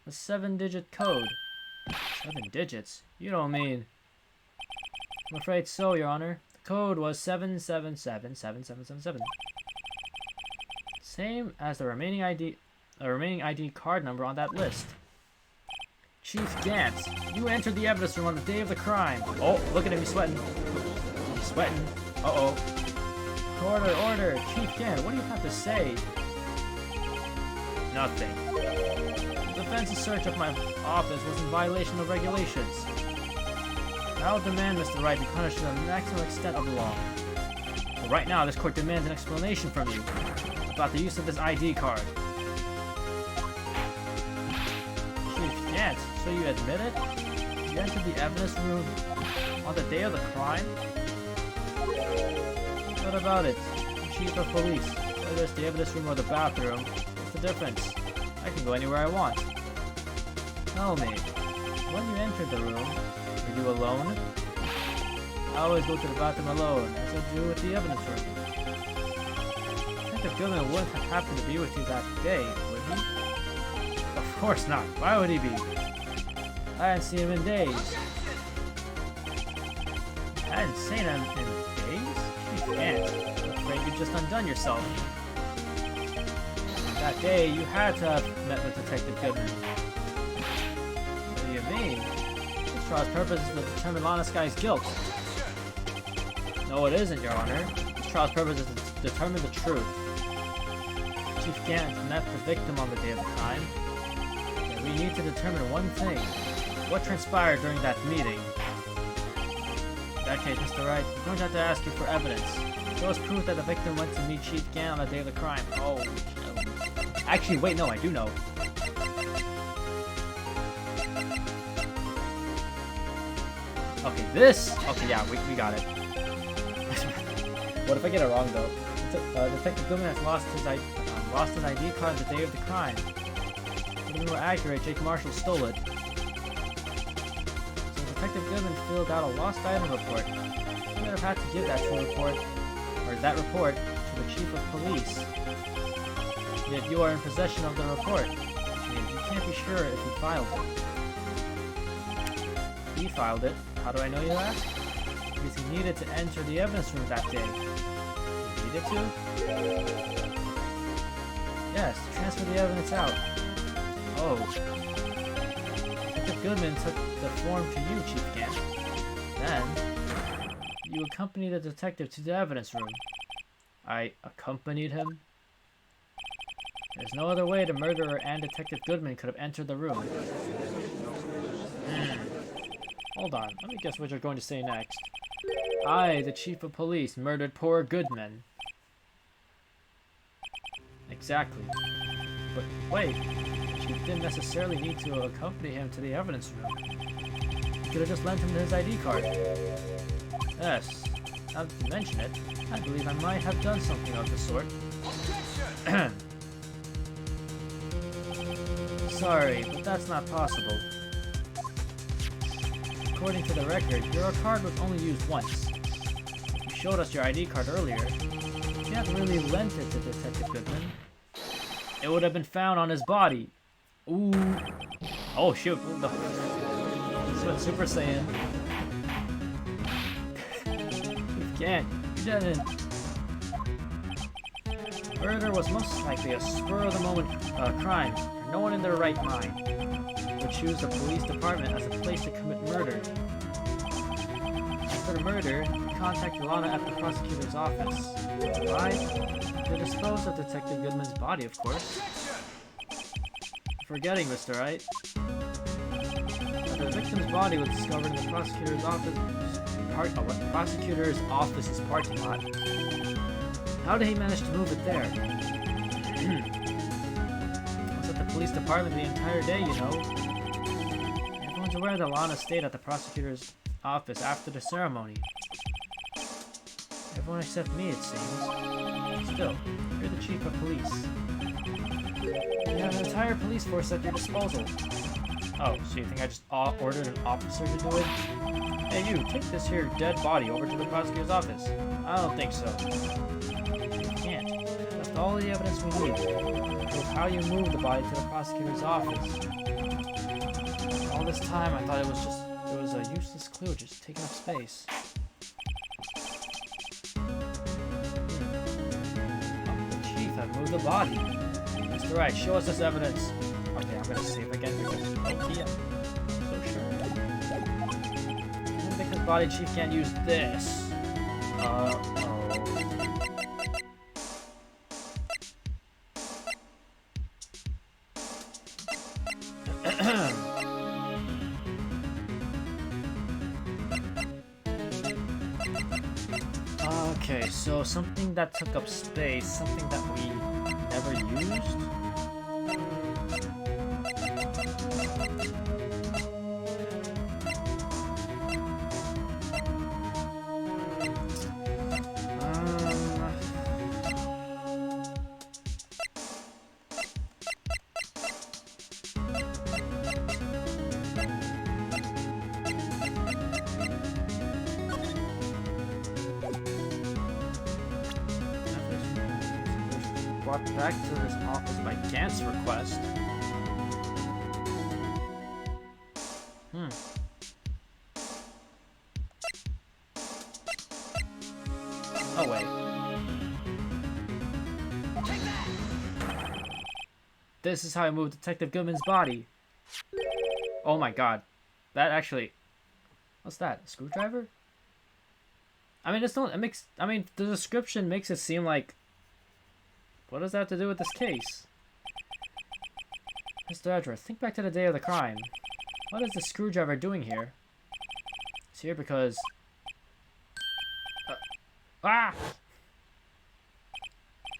A 7-digit code. 7 digits? You don't mean... I'm afraid so, Your Honor. The code was 7777777. Same as the remaining ID card number on that list. Chief Gantz, you entered the evidence room on the day of the crime. Oh, look at him, he's sweating. He's sweating. Uh-oh. Order, order. Chief Gantz, what do you have to say? Nothing. The defense's search of my office was in violation of regulations. I will demand Mr. Wright be punished to the maximum extent of the law. But right now, this court demands an explanation from you about the use of this ID card. Chief Gantz, so you admit it? You entered the evidence room on the day of the crime? What about it? Chief of Police, whether it's the evidence room or the bathroom, what's the difference? I can go anywhere I want. Tell me, when you entered the room, were you alone? I always go to the bathroom alone, as I do with the evidence room. Detective Goodman wouldn't have happened to be with you that day, would he? Of course not. Why would he be? I hadn't seen him in days. I hadn't seen him in days? You can't. I'm afraid you've just undone yourself. That day, you had to have met with Detective Goodman. What do you mean? This trial's purpose is to determine Lana Sky's guilt. No, it isn't, Your Honor. This trial's purpose is to determine the truth. Chief Gantz met the victim on the day of the crime. And we need to determine one thing. What transpired during that meeting? In that case, Mr. Wright, I'm going to have to ask you for evidence. Show us proof that the victim went to meet Chief Gantz on the day of the crime. Oh, actually, wait, no, I do know. Okay, this... Okay, yeah, we got it. What if I get it wrong, though? Detective Goodman has lost his ID card the day of the crime. To be more accurate, Jake Marshall stole it. So Detective Goodman filled out a lost item report. He would have had to give that report to the Chief of Police. Yet you are in possession of the report, which means you can't be sure if he filed it. He filed it. How do I know you ask? Because he needed to enter the evidence room that day. He needed to? Yes, to transfer the evidence out. Oh. Detective Goodman took the form to you, Chief Gantz. Then, you accompanied the detective to the evidence room. I accompanied him? There's no other way the murderer and Detective Goodman could have entered the room. Hold on, let me guess what you're going to say next. I, the Chief of Police, murdered poor Goodman. Exactly. But wait, the Chief didn't necessarily need to accompany him to the evidence room. He could have just lent him his ID card. Yes, now that you mention it, I believe I might have done something of the sort. Sorry, but that's not possible. According to the record, your card was only used once. You showed us your ID card earlier. You can't really lent it to Detective Goodman. It would have been found on his body. Ooh. Oh shoot. This went Super Saiyan. You can't. You didn't. Murder was most likely a spur-of-the-moment crime. No one in their right mind would choose the police department as a place to commit murder. After the murder, he contacted Lana at the prosecutor's office. Why? To dispose of Detective Goodman's body, of course. Forgetting, Mr. Wright. The victim's body was discovered in the prosecutor's office's parking lot. How did he manage to move it there? The police department the entire day, you know. Everyone's aware that Lana stayed at the prosecutor's office after the ceremony. Everyone except me, it seems. Still, you're the Chief of Police. You have an entire police force at your disposal. Oh, so you think I just ordered an officer to do it? Hey you, take this here dead body over to the prosecutor's office. I don't think so. You can't. That's all the evidence we need. With how you moved the body to the prosecutor's office. All this time I thought it was a useless clue just taking up space. move the body. Mr. Wright, show us this evidence. Okay, I'm gonna save again because okay, I'm so sure. And because Body Chief can't use this. Uh-oh. Okay, so something that took up space, something that we never used? Brought back to this office by Gant's request. Oh wait. Take that! This is how I moved Detective Goodman's body. Oh my god. That actually... What's that? A screwdriver? I mean, it's not... It makes... I mean, the description makes it seem like... What does that have to do with this case? Mr. Edgeworth, think back to the day of the crime. What is the screwdriver doing here? It's here because...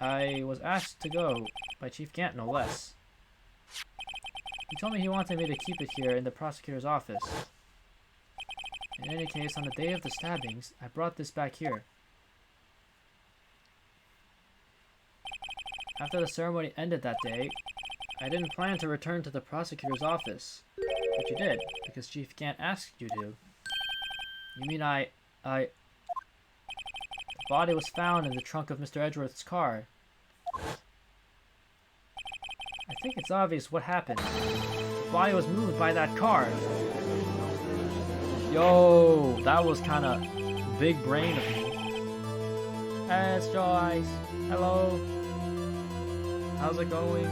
I was asked to go by Chief Gant, no less. He told me he wanted me to keep it here in the prosecutor's office. In any case, on the day of the stabbings, I brought this back here. After the ceremony ended that day, I didn't plan to return to the prosecutor's office. But you did, because Chief Gant asked you to. You mean The body was found in the trunk of Mr. Edgeworth's car. I think it's obvious what happened. The body was moved by that car. Yo, that was kind of big brain of me. Hey, it's Joyce. Hello. How's it going?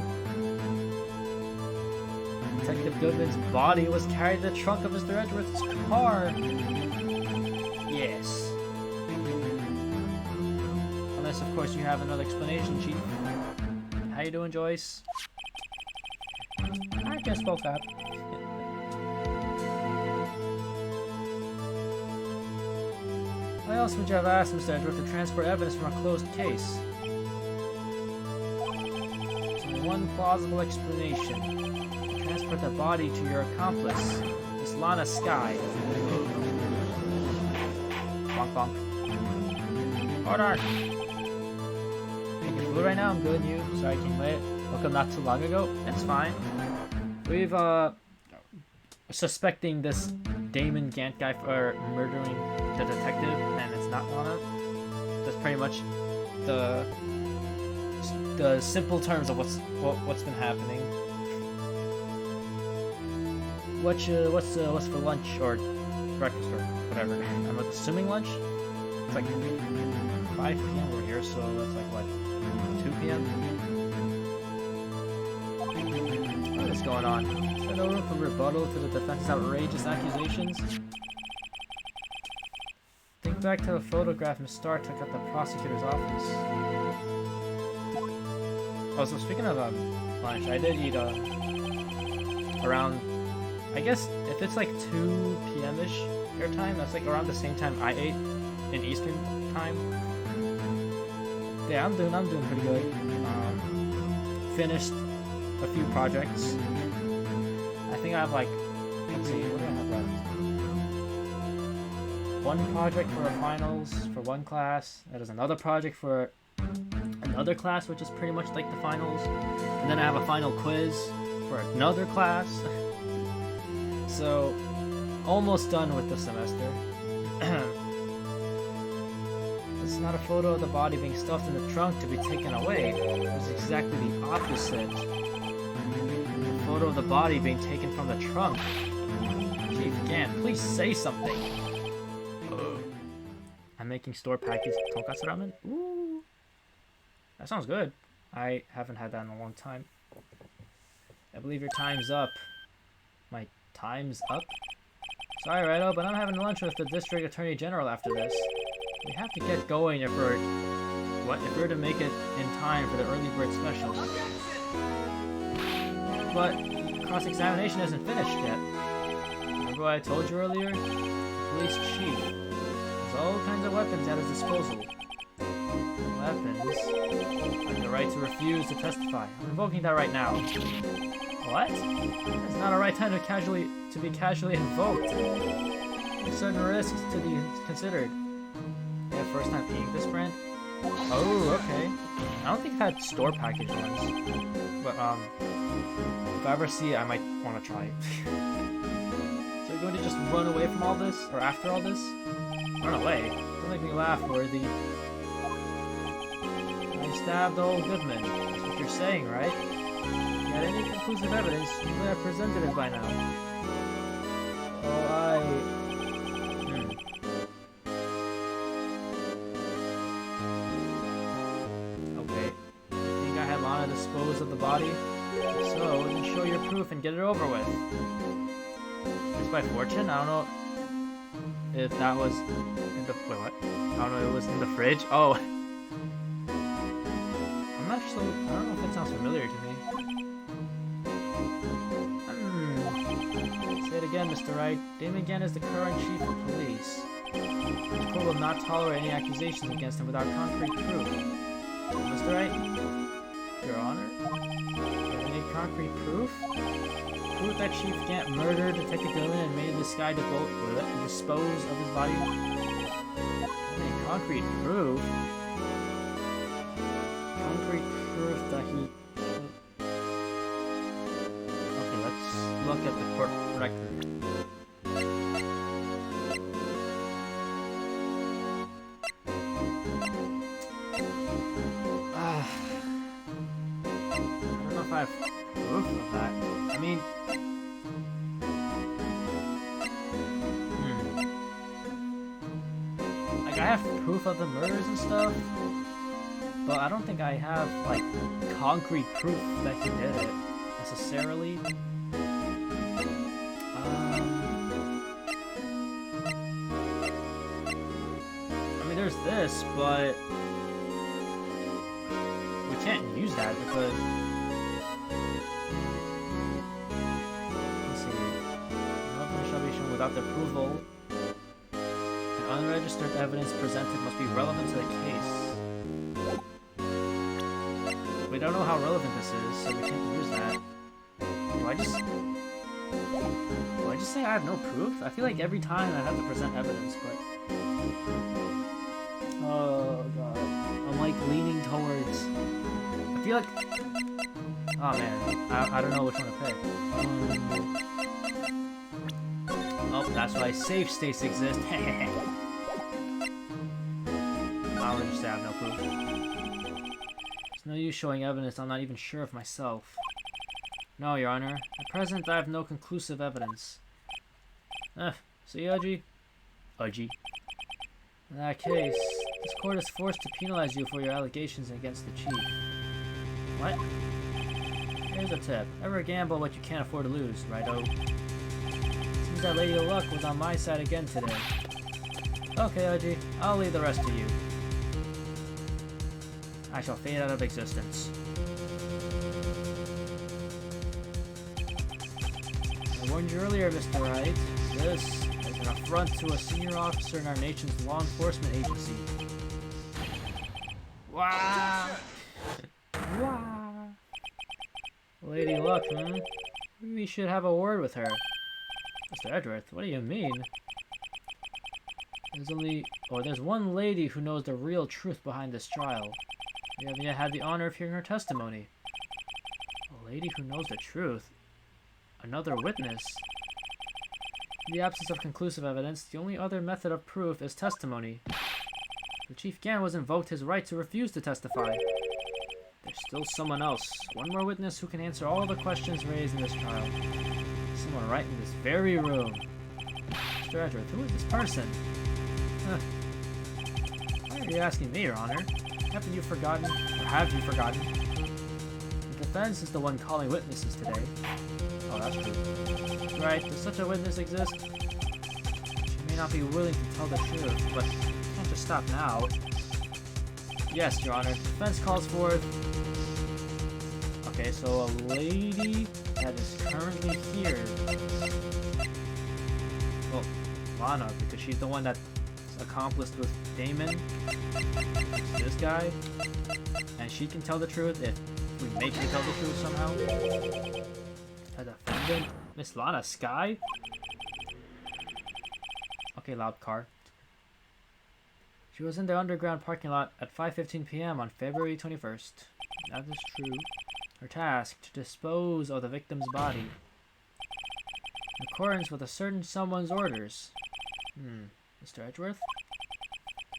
Detective Goodman's body was carried in the trunk of Mr. Edgeworth's car. Yes. Unless, of course, you have another explanation, Chief. How you doing, Joyce? I just woke up. Why else would you have asked Mr. Edgeworth to transport evidence from a closed case? One plausible explanation. Transport the body to your accomplice, Miss Lana Skye. Bonk bonk. Order! Making food right now? I'm good, and you? Sorry I came late. Woke up not too long ago? It's fine. We've, suspecting this Damon Gant guy for murdering the detective, and it's not Lana. That's pretty much the simple terms of what's been happening. What's for lunch or breakfast or whatever? I'm assuming lunch. It's like 5 p.m. over here, so that's like what, 2 p.m. What is going on? Is there no room for rebuttal to the defense's outrageous accusations? Think back to the photograph Ms. Starr took at the prosecutor's office. Oh, so speaking of lunch, I did eat around, I guess if it's like 2 p.m.-ish your time, that's like around the same time I ate in Eastern time. Yeah, I'm doing pretty good. Finished a few projects. I think I have like, let's see, what do I have left? One project for our finals for one class. There's another project for another class, which is pretty much like the finals, and then I have a final quiz for another class. So almost done with the semester. This is not a photo of the body being stuffed in the trunk to be taken away. It's exactly the opposite. A photo of the body being taken from the trunk. Chief Gant, please say something. I'm making store packaged tonkatsu ramen. Ooh. That sounds good. I haven't had that in a long time. I believe your time's up. My time's up? Sorry, Rido, but I'm having lunch with the District Attorney General after this. We have to get going if we're to make it in time for the early bird special. But cross-examination isn't finished yet. Remember what I told you earlier? The police chief has all kinds of weapons at his disposal. Weapons like the right to refuse to testify. I'm invoking that right now. What? It's not a right time to be casually invoked. There's certain risks to be considered. Yeah, first time eating this brand? Oh, okay. I don't think I've had store package ones. But, if I ever see it, I might want to try it. So we're going to just run away from all this? Or after all this? Run away? Don't make me laugh, Worthy. I stabbed old Goodman. That's what you're saying, right? If you had any conclusive evidence, you would have presented it by now. Oh, Okay. You think I had Lana dispose of the body? If so, then show your proof and get it over with. It's by fortune? I don't know if that was in the... Wait, what? I don't know if it was in the fridge? Oh. I'm not sure... I don't know if it sounds familiar to me. Say it again, Mr. Wright. Damon Gann is the current chief of police. The court will not tolerate any accusations against him without concrete proof. Mr. Wright? Your Honor? Do you have any concrete proof? Proof that Chief Gann murdered Detective Goodman and made this guy dispose of his body? Any concrete proof? Concrete proof that he... Okay, let's look at the court record. I have proof of that. I mean... Like, I have proof of the murders and stuff, but I don't think I have, like, concrete proof that he did it, necessarily. I mean, there's this, but... we can't use that because... Without the approval, and unregistered evidence presented must be relevant to the case. We don't know how relevant this is, so we can't use that. Do I just say I have no proof? I feel like every time I have to present evidence, but... Oh god. I'm like leaning towards... I feel like... Oh man, I don't know which one to pick. Oh, that's why safe states exist. I'll just say I have no proof. There's no use showing evidence I'm not even sure of myself. No, Your Honor. At present, I have no conclusive evidence. See, Uji? Uji. In that case, this court is forced to penalize you for your allegations against the chief. What? Here's a tip. Never gamble what you can't afford to lose, righto? Seems that Lady of Luck was on my side again today. Okay, Uji. I'll leave the rest to you. I shall fade out of existence. I warned you earlier, Mr. Wright. This is an affront to a senior officer in our nation's law enforcement agency. Wow! Wow! Lady Luck, huh? We should have a word with her. Mr. Edgeworth, what do you mean? There's one lady who knows the real truth behind this trial. We haven't yet had the honor of hearing her testimony. A lady who knows the truth? Another witness? In the absence of conclusive evidence, the only other method of proof is testimony. The Chief Gann was invoked his right to refuse to testify. There's still someone else, one more witness who can answer all the questions raised in this trial. Someone right in this very room. Mr. Edgeworth, who is this person? Why are you asking me, Your Honor? Have you forgotten? defense is the one calling witnesses today. Oh, that's true. Right, does such a witness exist? She may not be willing to tell the truth, but can't just stop now. Yes, Your Honor. Defense calls forth... Okay, so a lady that is currently here. Well, Lana, because she's the one that's accomplice with Damon. It's this guy. And she can tell the truth if we make her tell the truth somehow. The defendant, Miss Lana Skye? Okay, loud car. She was in the underground parking lot at 5:15 p.m. on February 21st. That is true. Her task, to dispose of the victim's body. In accordance with a certain someone's orders. Mr. Edgeworth?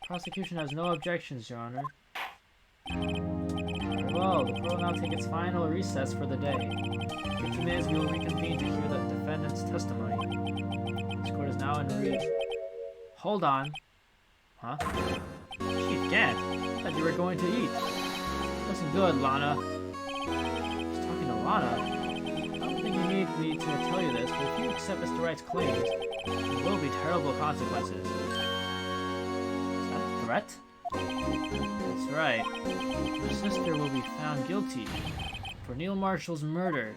Prosecution has no objections, Your Honor. Very well, the court will now take its final recess for the day. 15 minutes we will reconvene to hear the defendant's testimony. This court is now in Hold on. Huh? Chief Gant, I thought you were going to eat. Listen good, Lana. He's talking to Lana. I don't think you need me to tell you this, but if you accept Mr. Wright's claims, there will be terrible consequences. Is that a threat? That's right. Your sister will be found guilty for Neil Marshall's murder.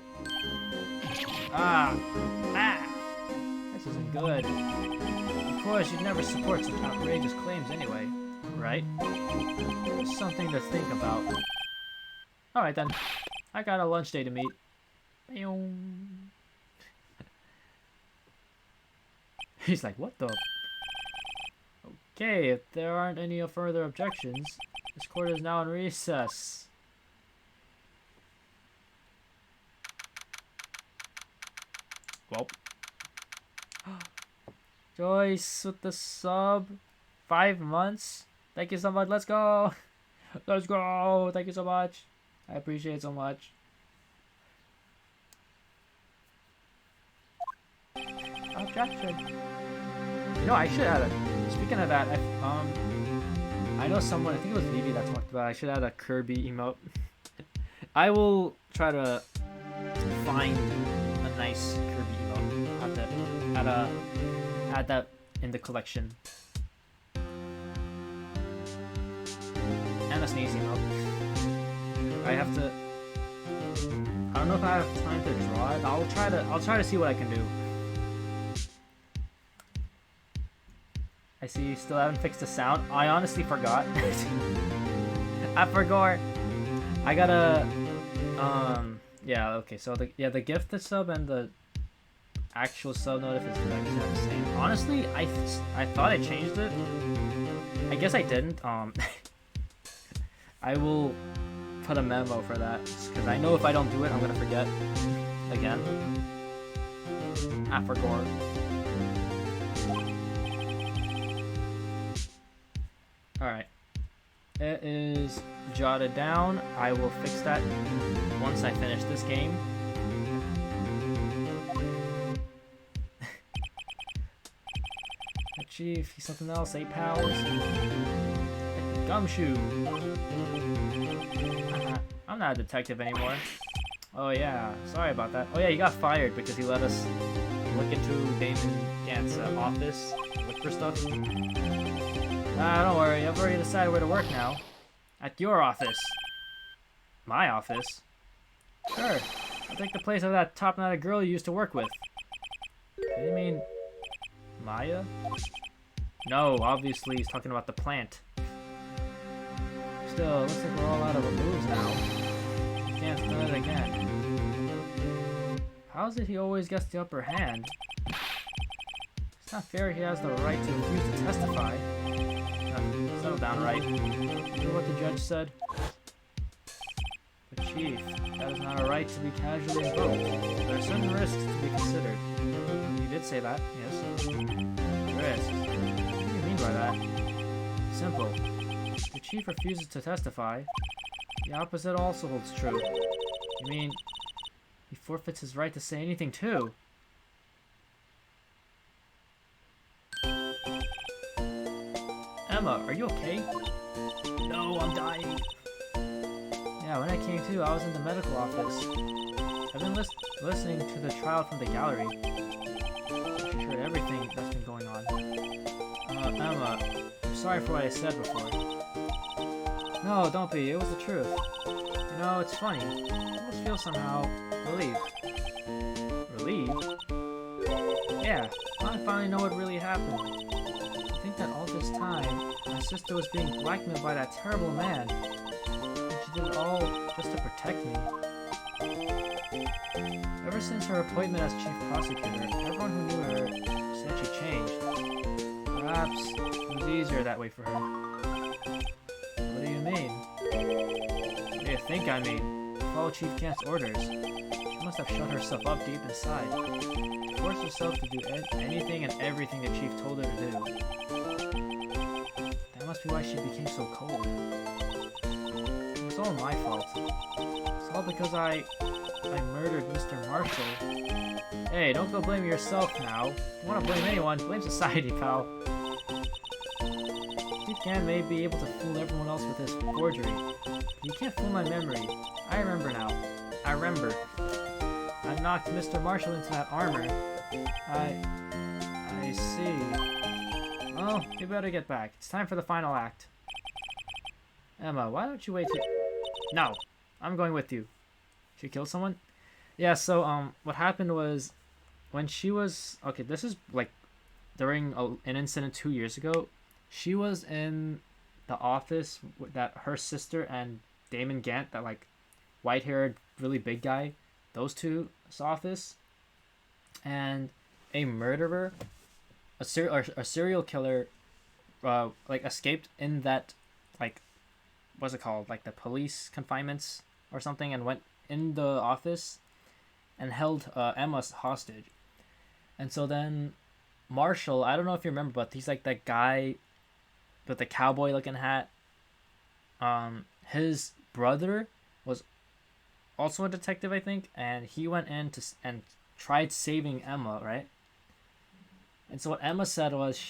This isn't good. Of course, you'd never support such outrageous claims anyway, right? Just something to think about. Alright then. I got a lunch day to meet. He's like, what the? Okay, if there aren't any further objections, this court is now in recess. Well. Joyce with the sub. 5 months. Thank you so much. Let's go. Let's go. Thank you so much. I appreciate it so much. Objection. You know, I should add a... Speaking of that, I know someone, I think it was Vivi that talked about it. I should add a Kirby emote. I will try to find a nice Kirby emote. Add that in the collection. And a sneeze emote. I have to... I don't know if I have time to draw it. I'll try to see what I can do. I see you still haven't fixed the sound. I honestly forgot. I forgot. I gotta... Yeah, okay, so the gifted sub and the actual sub notif is the exact same. Honestly, I thought I changed it. I guess I didn't. I will put a memo for that, because I know if I don't do it, I'm gonna forget again. I forgot. Alright. It is jotted down. I will fix that once I finish this game. Chief, he's something else. 8 powers. Gumshoe. I'm not a detective anymore. Oh yeah, sorry about that. Oh yeah, he got fired because he let us look into Damon Gant's office, look for stuff. Don't worry, I've already decided where to work now. At your office. My office? Sure. I'll take the place of that top-knotted girl you used to work with. You mean... Maya? No, obviously he's talking about the plant. Still, looks like we're all out of our moves now. Can't start it again. How is it he always gets the upper hand? It's not fair he has the right to refuse to testify. Settle down, right? You know what the judge said? But Chief, that is not a right to be casually invoked. There are certain risks to be considered. You did say that, yes. Risks? What do you mean by that? Simple. If the Chief refuses to testify, the opposite also holds true. You mean, he forfeits his right to say anything too? Emma, are you okay? No, I'm dying. Yeah, when I came to, I was in the medical office. I've been listening to the trial from the gallery. I've heard everything that's been going on. Emma, I'm sorry for what I said before. No, don't be. It was the truth. You know, it's funny. I almost feel somehow relieved. Relieved? Yeah, I finally know what really happened. I think that all this time, my sister was being blackmailed by that terrible man. And she did it all just to protect me. Ever since her appointment as chief prosecutor, everyone who knew her said she changed. Perhaps it was easier that way for her. What do you mean? What do you think I mean? Follow Chief Kent's orders. She must have shut herself up deep inside. She forced herself to do anything and everything the chief told her to do. That must be why she became so cold. It was all my fault. It's all because I murdered Mr. Marshall. Hey, don't go blaming yourself now. If you want to blame anyone, blame society, pal. Chief Kent may be able to fool everyone else with his forgery, but you can't fool my memory. I remember now. I remember. I knocked Mr. Marshall into that armor. I see. Well, you better get back. It's time for the final act. Emma, why don't you wait here? No, I'm going with you. She killed someone? Yeah, so, what happened was, when she was, okay, this is, like, during an incident 2 years ago, she was in the office that her sister and Damon Gant, that, like, white-haired, really big guy, those two's office, and a murderer, a serial killer, like, escaped in that, like, what's it called, like, the police confinements or something, and went in the office and held Emma hostage. And so then Marshall, I don't know if you remember, but he's like that guy with the cowboy looking hat. His brother was also a detective, I think, and he went in and tried saving Emma, right? And so what Emma said was,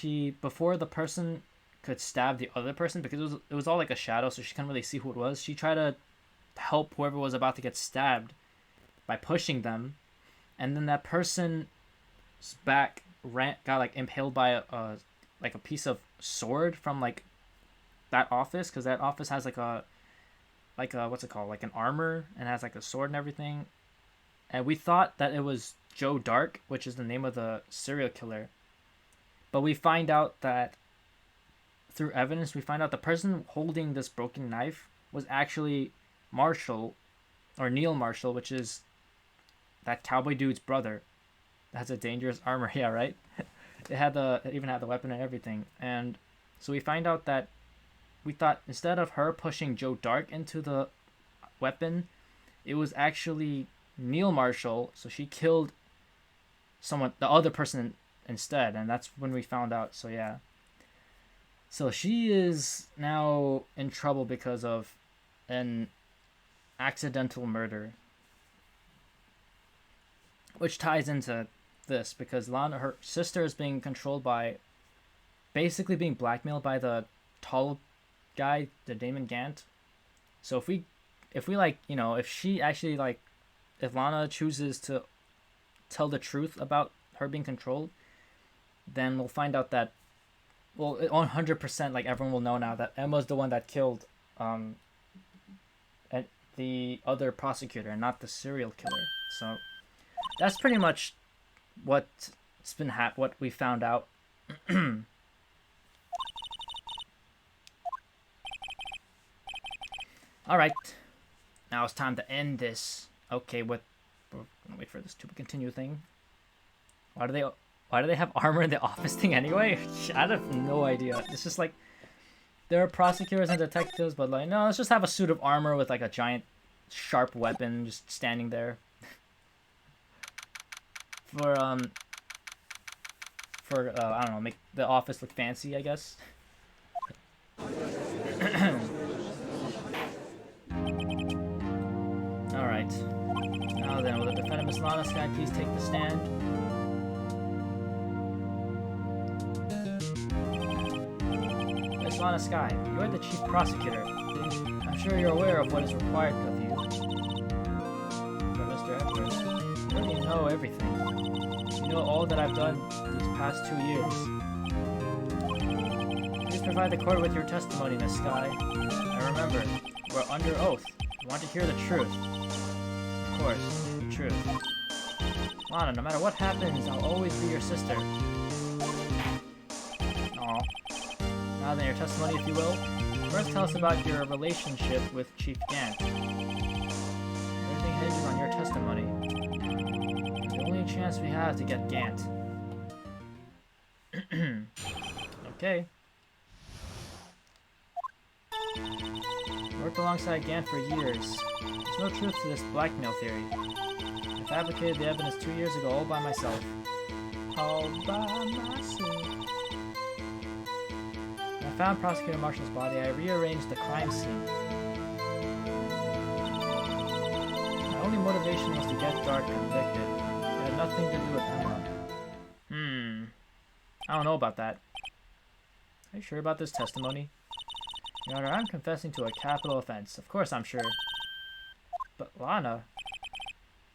before the person could stab the other person, because it was all like a shadow, so she couldn't really see who it was, she tried to help whoever was about to get stabbed by pushing them, and then that person's back got like impaled by a piece of sword from like that office, because that office has like a what's it called, like an armor, and has like a sword and everything. And we thought that it was Joe Dark, which is the name of the serial killer, but we find out that through evidence, we find out the person holding this broken knife was actually Marshall, or Neil Marshall, which is that cowboy dude's brother. That's a dangerous armor, yeah, right? It even had the weapon and everything. And so we find out that we thought instead of her pushing Joe Dark into the weapon, it was actually Neil Marshall. So she killed the other person instead, and that's when we found out. So yeah. So she is now in trouble because of an accidental murder, which ties into this, because Lana, her sister, is being controlled by, basically being blackmailed by the tall guy, the Damon Gant. So if we like, you know, if she actually like, if Lana chooses to tell the truth about her being controlled, then we'll find out that, well, 100%, like, everyone will know now that Emma's the one that killed the other prosecutor and not the serial killer. So that's pretty much what we found out. All right, now it's time to end this. Okay, we're gonna wait for this to continue thing. Why do they have armor in the office thing anyway? I have no idea. It's just like, there are prosecutors and detectives, but like, no, let's just have a suit of armor with like a giant sharp weapon just standing there. For I don't know, make the office look fancy, I guess. Alright. Now then, will the defendant, Miss Lana Skye, please take the stand? Miss Lana Skye, you are the chief prosecutor. I'm sure you're aware of what is required of you. But Mr. Edwards, you already know everything. You know all that I've done these past 2 years. Please provide the court with your testimony, Miss Sky. And remember, we're under oath. You want to hear the truth. Of course, the truth. Lana, no matter what happens, I'll always be your sister. Aw. Now then, your testimony, if you will. First, tell us about your relationship with Chief Gant. Everything hinges on your testimony. It's the only chance we have to get Gant. Okay. Worked alongside Gant for years. There's no truth to this blackmail theory. I fabricated the evidence 2 years ago all by myself. All by myself. When I found Prosecutor Marshall's body, I rearranged the crime scene. My only motivation was to get Dark convicted. It had nothing to do with Emma. I don't know about that. Are you sure about this testimony? Your Honor, I'm confessing to a capital offense. Of course I'm sure. But Lana...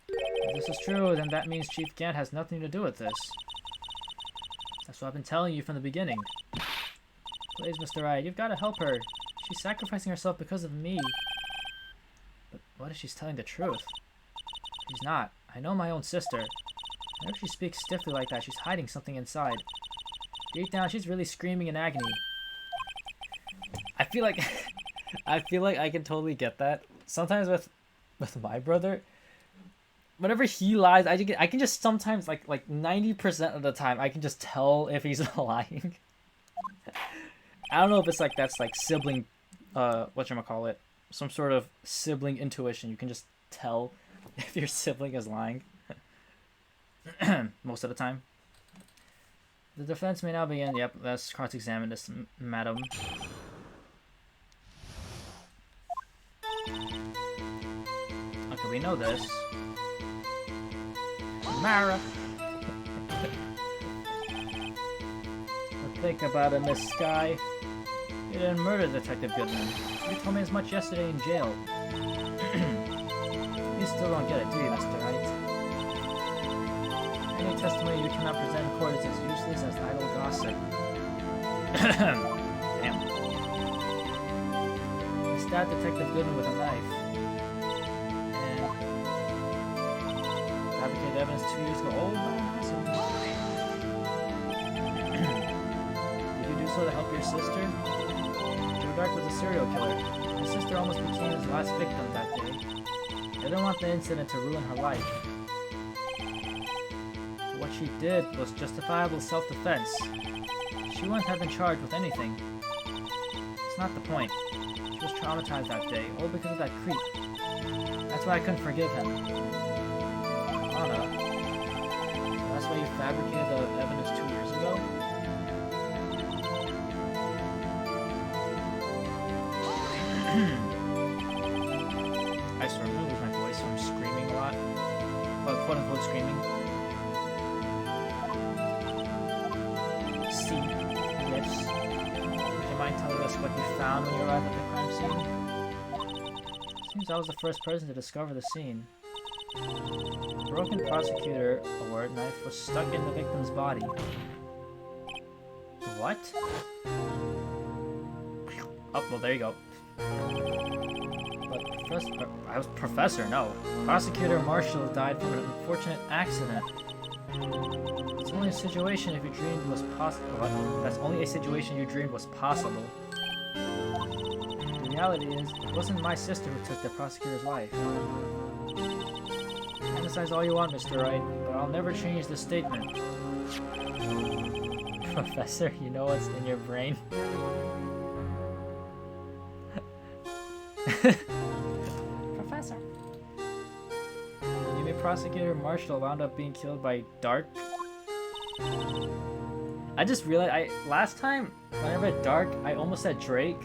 If this is true, then that means Chief Gant has nothing to do with this. That's what I've been telling you from the beginning. Please, Mr. Wright, you've got to help her. She's sacrificing herself because of me. But what if she's telling the truth? She's not. I know my own sister. Whenever she speaks stiffly like that, she's hiding something inside. Deep down, she's really screaming in agony. I feel like I can totally get that. Sometimes with my brother, whenever he lies, I can just sometimes like 90% of the time I can just tell if he's lying. I don't know if it's like that's like sibling whatchamacallit, some sort of sibling intuition. You can just tell if your sibling is lying. Most of the time. The defense may now begin. Yep, let's cross-examine this, madam. Okay, we know this. Mara! But think about it, Miss Sky. You didn't murder Detective Goodman. You told me as much yesterday in jail. You still don't get it, do you, Mr. Wright? Any testimony you cannot present in court is as useless as idle gossip. Damn. I stabbed Detective Goodman with a knife. And fabricated evidence 2 years ago. Oh, did you do so to help your sister? Joe Dark was a serial killer. His sister almost became his last victim that day. I didn't want the incident to ruin her life. What she did was justifiable self-defense. She wouldn't have been charged with anything. It's not the point. She was traumatized that day, all because of that creep. That's why I couldn't forgive him. Anna, so that's why you fabricated the evidence 2 years ago? I sort of lose my voice from screaming a lot. Well, quote-unquote screaming. C. Yes. Would you mind telling us what you found when you arrived at the crime scene? Seems I was the first person to discover the scene. A broken prosecutor award knife was stuck in the victim's body. What? Oh, well, there you go. But I was Professor, no. Prosecutor Marshall died from an unfortunate accident. It's only a situation if you dreamed was possible. That's only a situation you dreamed was possible. The reality is, it wasn't my sister who took the prosecutor's life. Emphasize all you want, Mr. Wright, but I'll never change this statement. Professor, you know what's in your brain? Professor. You mean Prosecutor Marshall wound up being killed by Dark? I just realized last time when I read Dark, I almost said Drake.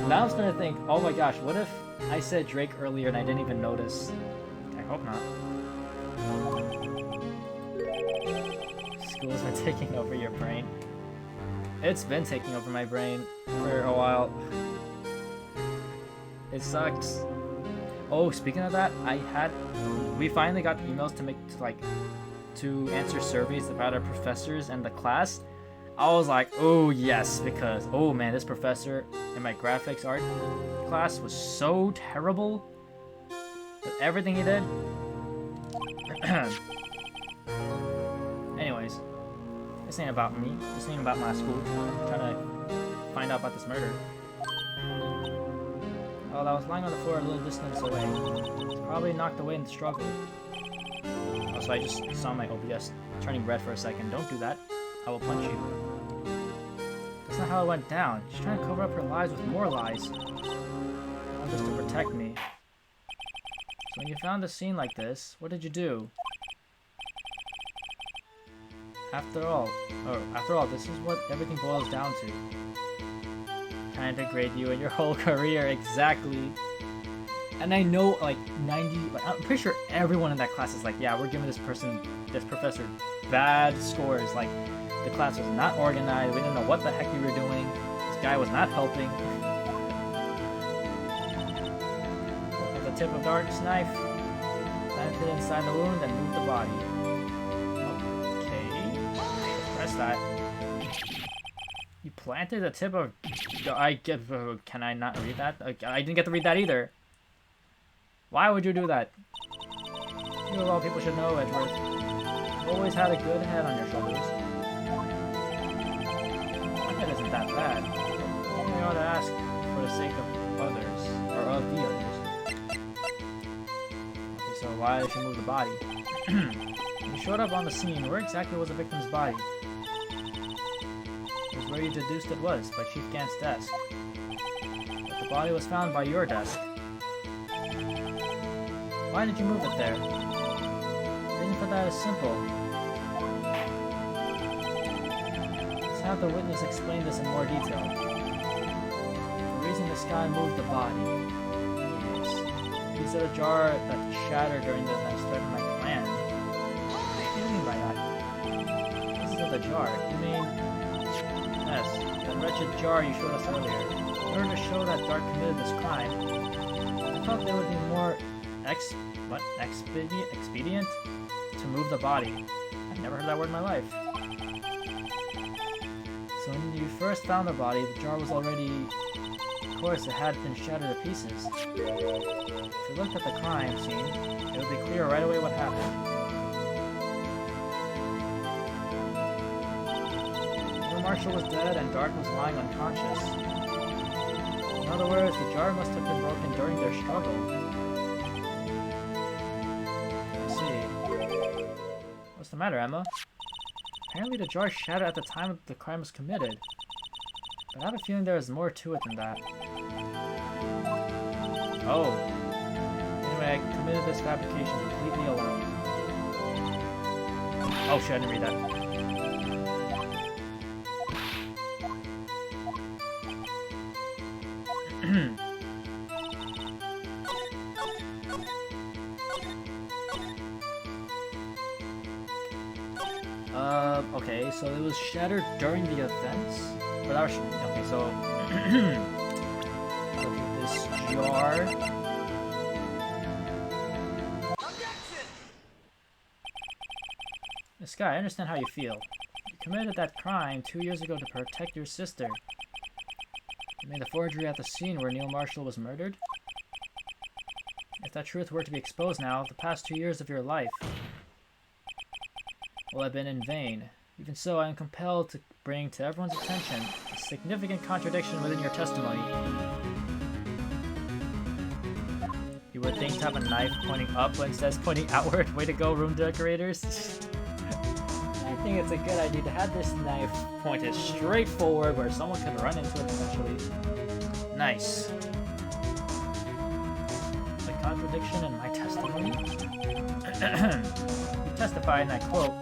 Now I'm starting to think, oh my gosh, what if I said Drake earlier and I didn't even notice? I hope not. School's been taking over your brain. It's been taking over my brain for a while. It sucks. Oh, speaking of that, we finally got emails to answer surveys about our professors and the class. I was like, oh yes, because oh man, this professor in my graphics art class was so terrible with everything he did. Anyways, this ain't about me. This ain't about my school. I'm trying to find out about this murder. Oh, I was lying on the floor a little distance away. It's probably knocked away in the struggle. Also, I just saw my OBS turning red for a second. Don't do that. I will punch you. That's not how it went down. She's trying to cover up her lies with more lies. All just to protect me. So when you found a scene like this, what did you do? After all, this is what everything boils down to. Trying to degrade you and your whole career, exactly. And I know, like, I'm pretty sure everyone in that class is like, yeah, we're giving this professor bad scores. Like, the class was not organized, we didn't know what the heck we were doing, this guy was not helping. Look at the tip of Dark's knife, planted inside the wound and moved the body. Okay, press that. You planted the tip of... Can I not read that? I didn't get to read that either. Why would you do that? You of all people should know, Edgeworth. You've always had a good head on your shoulders. My head isn't that bad. You ought to ask for the sake of others, or of the others. Okay, so why did she move the body? When you showed up on the scene, where exactly was the victim's body? It was where you deduced it was, by Chief Gant's desk. But the body was found by your desk. Why did you move it there? The reason for that is simple. Let's have the witness explain this in more detail. The reason this guy moved the body is piece of the jar that shattered during the event threatened my plan. What do you mean by that? Pieces of the jar? You mean... Yes, that wretched jar you showed us earlier. In order to show that Dark committed this crime, I thought there would be more expedient to move the body. I've never heard that word in my life. So when you first found the body, the jar was already... Of course, it had been shattered to pieces. If you looked at the crime scene, it would be clear right away what happened. Neil Marshall was dead and Dark was lying unconscious. In other words, the jar must have been broken during their struggle. What's the matter, Emma? Apparently the jar shattered at the time the crime was committed. But I have a feeling there is more to it than that. Oh. Anyway, I committed this fabrication completely alone. Oh shit, I didn't read that. Okay, so it was shattered during the events? Or that was, okay, so... look at this jar. This guy, I understand how you feel. You committed that crime 2 years ago to protect your sister. You made the forgery at the scene where Neil Marshall was murdered. If that truth were to be exposed now, the past 2 years of your life will have been in vain. Even so, I am compelled to bring to everyone's attention a significant contradiction within your testimony. You would think to have a knife pointing up when it says pointing outward. Way to go, room decorators. I think it's a good idea to have this knife pointed straight forward where someone could run into it eventually. Nice. The contradiction in my testimony? You testify in that quote,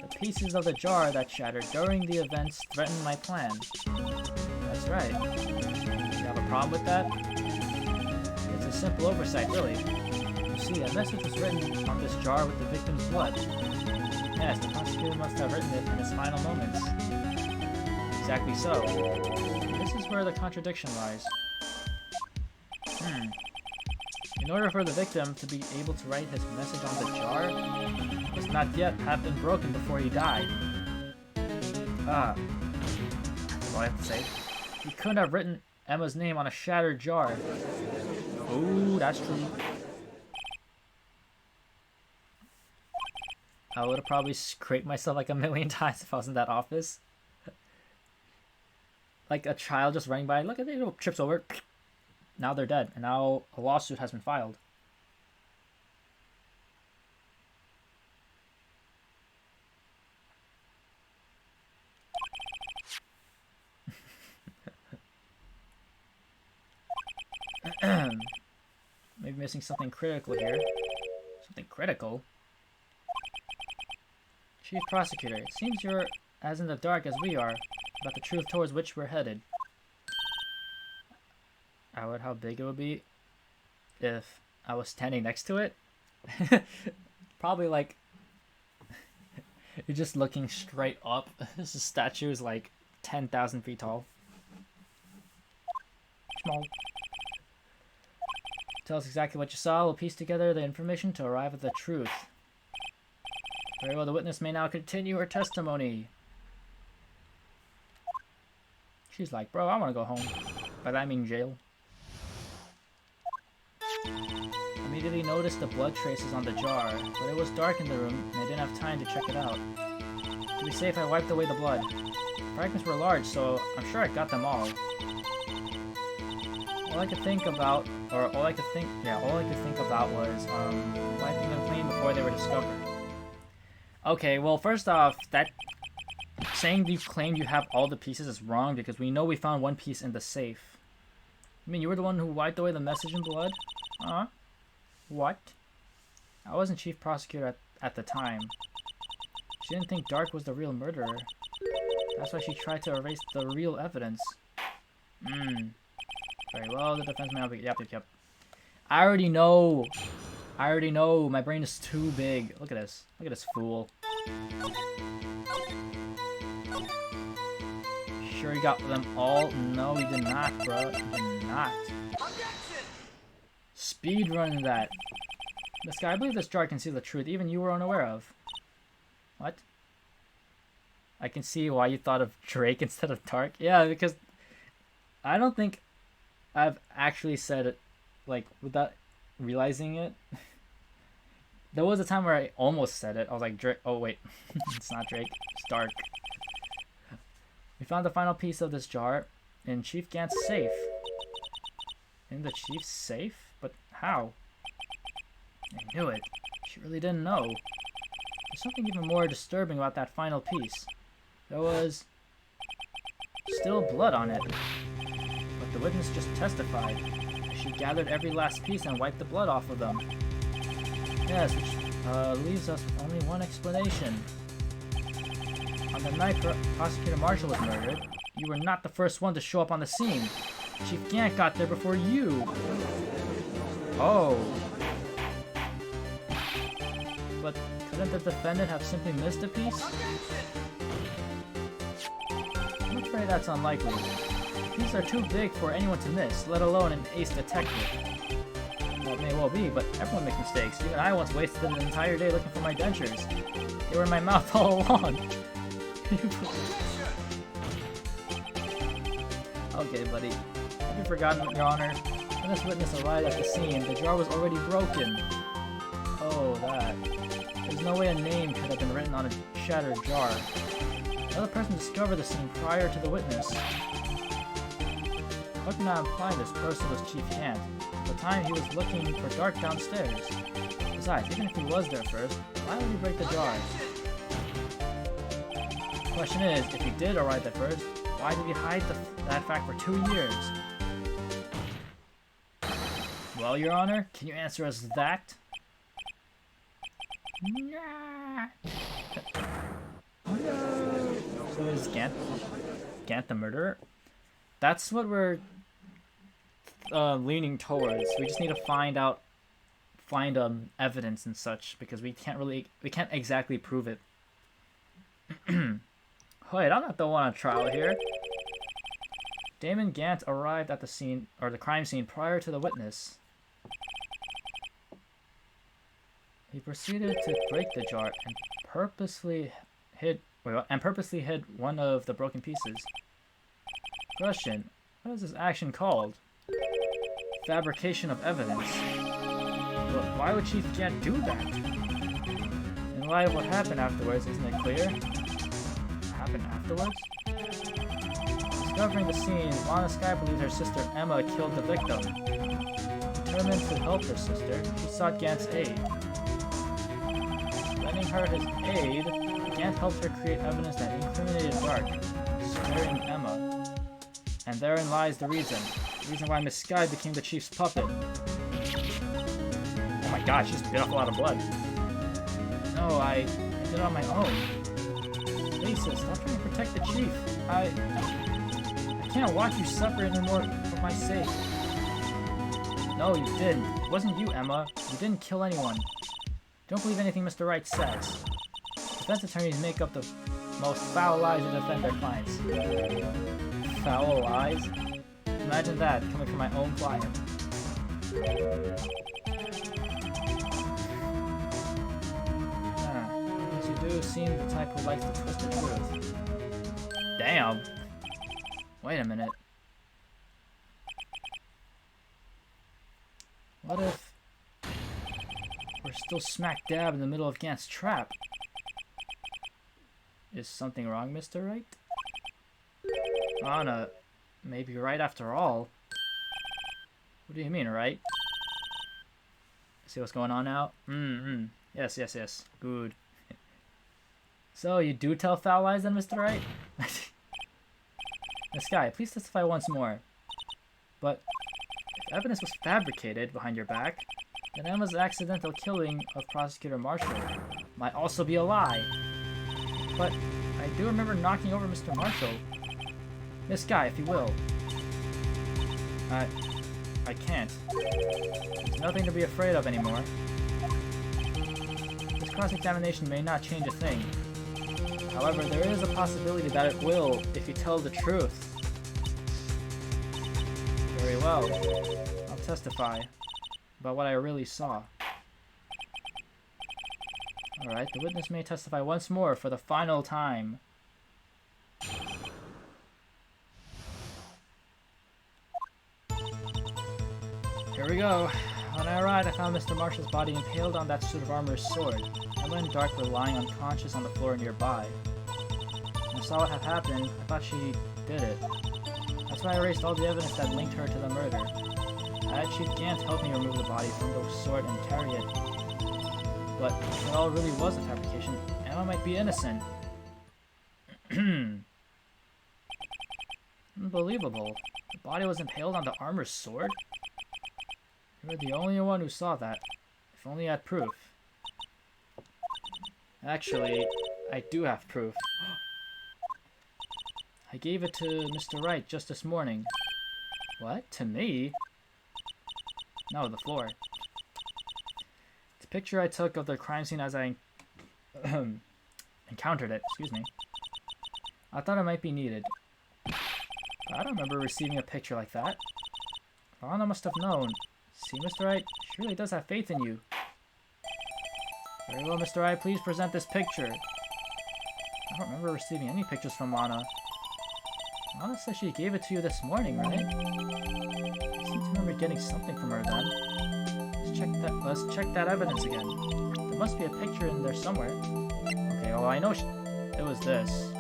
"The pieces of the jar that shattered during the events threatened my plan." That's right. You have a problem with that? It's a simple oversight, really. You see, a message was written on this jar with the victim's blood. Yes, the prosecutor must have written it in his final moments. Exactly so. This is where the contradiction lies. In order for the victim to be able to write his message on the jar, it must not yet have been broken before he died. That's all I have to say. He couldn't have written Emma's name on a shattered jar. Ooh, that's true. I would have probably scraped myself like a million times if I was in that office. Like a child just running by, look at it, trips over. Now they're dead, and now a lawsuit has been filed. Maybe missing something critical here. Something critical? Chief Prosecutor, it seems you're as in the dark as we are about the truth towards which we're headed. I wonder how big it would be if I was standing next to it. Probably like you're just looking straight up. This statue is like 10,000 feet tall. Small. Tell us exactly what you saw. We'll piece together the information to arrive at the truth. Very well, the witness may now continue her testimony. She's like, bro, I want to go home. By that I mean jail. Immediately noticed the blood traces on the jar, but it was dark in the room and I didn't have time to check it out. To be safe, I wiped away the blood. Fragments were large, so I'm sure I got them all. All I could think about was wiping them clean before they were discovered. Okay, well, first off, that saying you claimed you have all the pieces is wrong because we know we found one piece in the safe. I mean, you were the one who wiped away the message in blood? Huh? What? I wasn't chief prosecutor at the time. She didn't think Dark was the real murderer. That's why she tried to erase the real evidence. Very well, the defense may not be... Yep. I already know. My brain is too big. Look at this. Look at this fool. Sure he got them all? No, he did not, bro. He did not. Speed run that. This guy, I believe this jar can see the truth even you were unaware of. What? I can see why you thought of Drake instead of Dark. Yeah, because I don't think I've actually said it like without realizing it. There was a time where I almost said it. I was like, Drake. Oh wait, it's not Drake. It's Dark. We found the final piece of this jar in Chief Gant's safe. In the chief's safe? But how? I knew it. She really didn't know. There's something even more disturbing about that final piece. There was still blood on it. But the witness just testified. She gathered every last piece and wiped the blood off of them. Yes, which leaves us with only one explanation. On the night Prosecutor Marshall was murdered, you were not the first one to show up on the scene. Chief Gant got there before you. Oh. But couldn't the defendant have simply missed a piece? I'm afraid that's unlikely. These are too big for anyone to miss, let alone an ace detective. Well, it may well be, but everyone makes mistakes. Even I once wasted an entire day looking for my dentures. They were in my mouth all along. Okay, buddy. Have you forgotten, Your Honor? When this witness arrived at the scene, the jar was already broken. Oh, that. There's no way a name could have been written on a shattered jar. Another person discovered the scene prior to the witness. How can I imply this person was Chief Gant? At the time, he was looking for Dark downstairs. Besides, even if he was there first, why would he break the jar? The question is, if he did arrive there first, why did he hide that fact for 2 years? Well, Your Honor, can you answer us that? Nah. No. So is Gant the murderer? That's what we're leaning towards. We just need to find evidence and such because we can't exactly prove it. Wait, I'm not the one on trial here. Damon Gant arrived at the scene, or the crime scene, prior to the witness. He proceeded to break the jar and purposely hid one of the broken pieces. Question: what is this action called? Fabrication of evidence. But why would Chief Gant do that? In light of what happened afterwards, isn't it clear? What happened afterwards? Discovering the scene, Lana Skye believes her sister Emma killed the victim. Determined to help her sister, she sought Gant's aid. Lending her his aid, Gant helped her create evidence that incriminated Dark, sparing Emma. And therein lies the reason why Miss Skye became the Chief's puppet. Oh my god, she just bit off a lot of blood. No, I did it on my own. Lisa, stop trying to protect the Chief. I can't watch you suffer anymore for my sake. No, you didn't. It wasn't you, Emma. You didn't kill anyone. Don't believe anything Mr. Wright says. Defense attorneys make up the most foul lies to defend their clients. Foul lies? Imagine that, coming from my own client. As you do seem the type who likes to twist the truth. Damn! Wait a minute. What if we're still smack dab in the middle of Gant's trap? Is something wrong, Mr. Wright? Anna, maybe right after all. What do you mean, right? See what's going on now? Yes. Good. So, you do tell foul lies then, Mr. Wright? Miss Skye, please testify once more. But if evidence was fabricated behind your back, then Emma's accidental killing of Prosecutor Marshall might also be a lie. But I do remember knocking over Mr. Marshall. Miss Skye, if you will. I can't. There's nothing to be afraid of anymore. This cross-examination may not change a thing. However, there is a possibility that it will if you tell the truth. Very well. I'll testify about what I really saw. Alright, the witness may testify once more for the final time. Here we go. When I arrived, I found Mr. Marshall's body impaled on that suit of armor's sword. Emma and Dark were lying unconscious on the floor nearby. When I saw what had happened, I thought she did it. That's why I erased all the evidence that linked her to the murder. I had Chief Gant help me remove the body from the sword and carry it. But if it all really was a fabrication, Emma might be innocent. Unbelievable. The body was impaled on the armor's sword? You were the only one who saw that. If only I had proof. Actually, I do have proof. I gave it to Mr. Wright just this morning. What? To me? No, the floor. It's a picture I took of the crime scene as I encountered it. Excuse me. I thought it might be needed. But I don't remember receiving a picture like that. Lana must have known. See, Mr. Wright, she really does have faith in you. Very well, Mr. Wright, please present this picture. I don't remember receiving any pictures from Lana. Lana said she gave it to you this morning, right? I seem to remember getting something from her then. Let's check that evidence again. There must be a picture in there somewhere. Okay, well, I know it was this.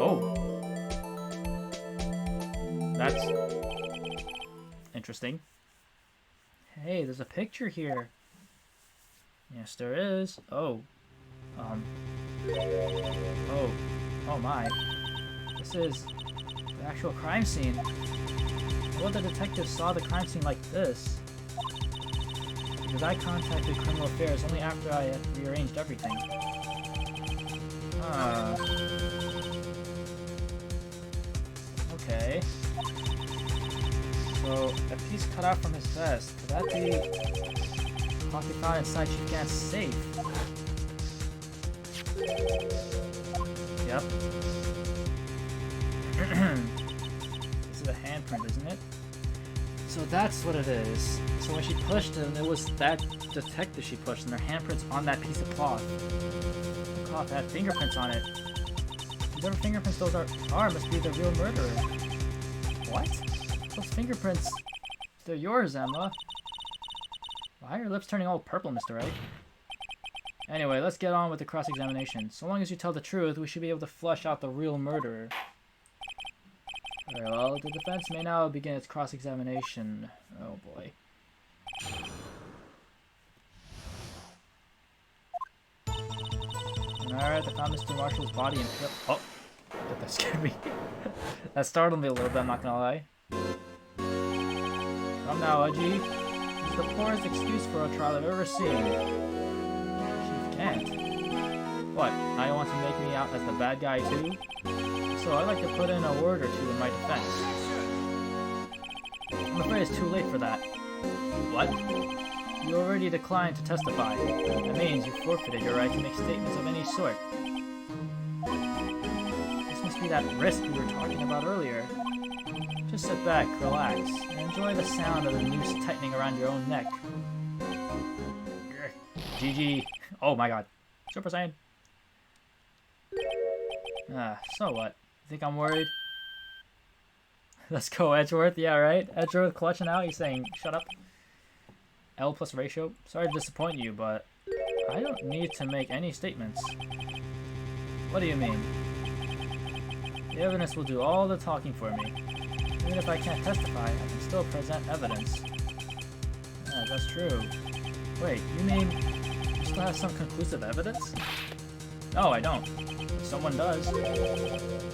Oh. That's interesting. Hey, there's a picture here. Yes, there is. Oh. Oh my. This is the actual crime scene. Well, the detective saw the crime scene like this. Because I contacted Criminal Affairs only after I had rearranged everything. Okay. So, a piece cut out from his vest. Could that be what we found inside Chief Gant's safe? Yep. This is a handprint, isn't it? So that's what it is. So when she pushed him, it was that detective she pushed, and their handprints on that piece of cloth. The cloth had fingerprints on it. Whatever fingerprints those are must be the real murderer. What? Those fingerprints, they're yours, Emma. Why are your lips turning all purple, Mr. Wright? Anyway, let's get on with the cross-examination. So long as you tell the truth, we should be able to flush out the real murderer. Very well, the defense may now begin its cross-examination. Oh boy. Alright, I found Mr. Marshall's body and... Oh! That scared me. That startled me a little bit, I'm not gonna lie. Come now, Udgy. This is the poorest excuse for a trial I've ever seen. Chief Kent. What, now you want to make me out as the bad guy too? So I'd like to put in a word or two in my defense. I'm afraid it's too late for that. What? You already declined to testify. That means you forfeited your right to make statements of any sort. This must be that wrist we were talking about earlier. Just sit back, relax, and enjoy the sound of the noose tightening around your own neck. GG. Oh my god. Super Saiyan. So what? Think I'm worried? Let's go, Edgeworth. Yeah, right? Edgeworth clutching out. He's saying, shut up. L plus ratio. Sorry to disappoint you, but I don't need to make any statements. What do you mean? The evidence will do all the talking for me. Even if I can't testify, I can still present evidence. Yeah, that's true. Wait, you mean you still have some conclusive evidence? No, I don't. Someone does.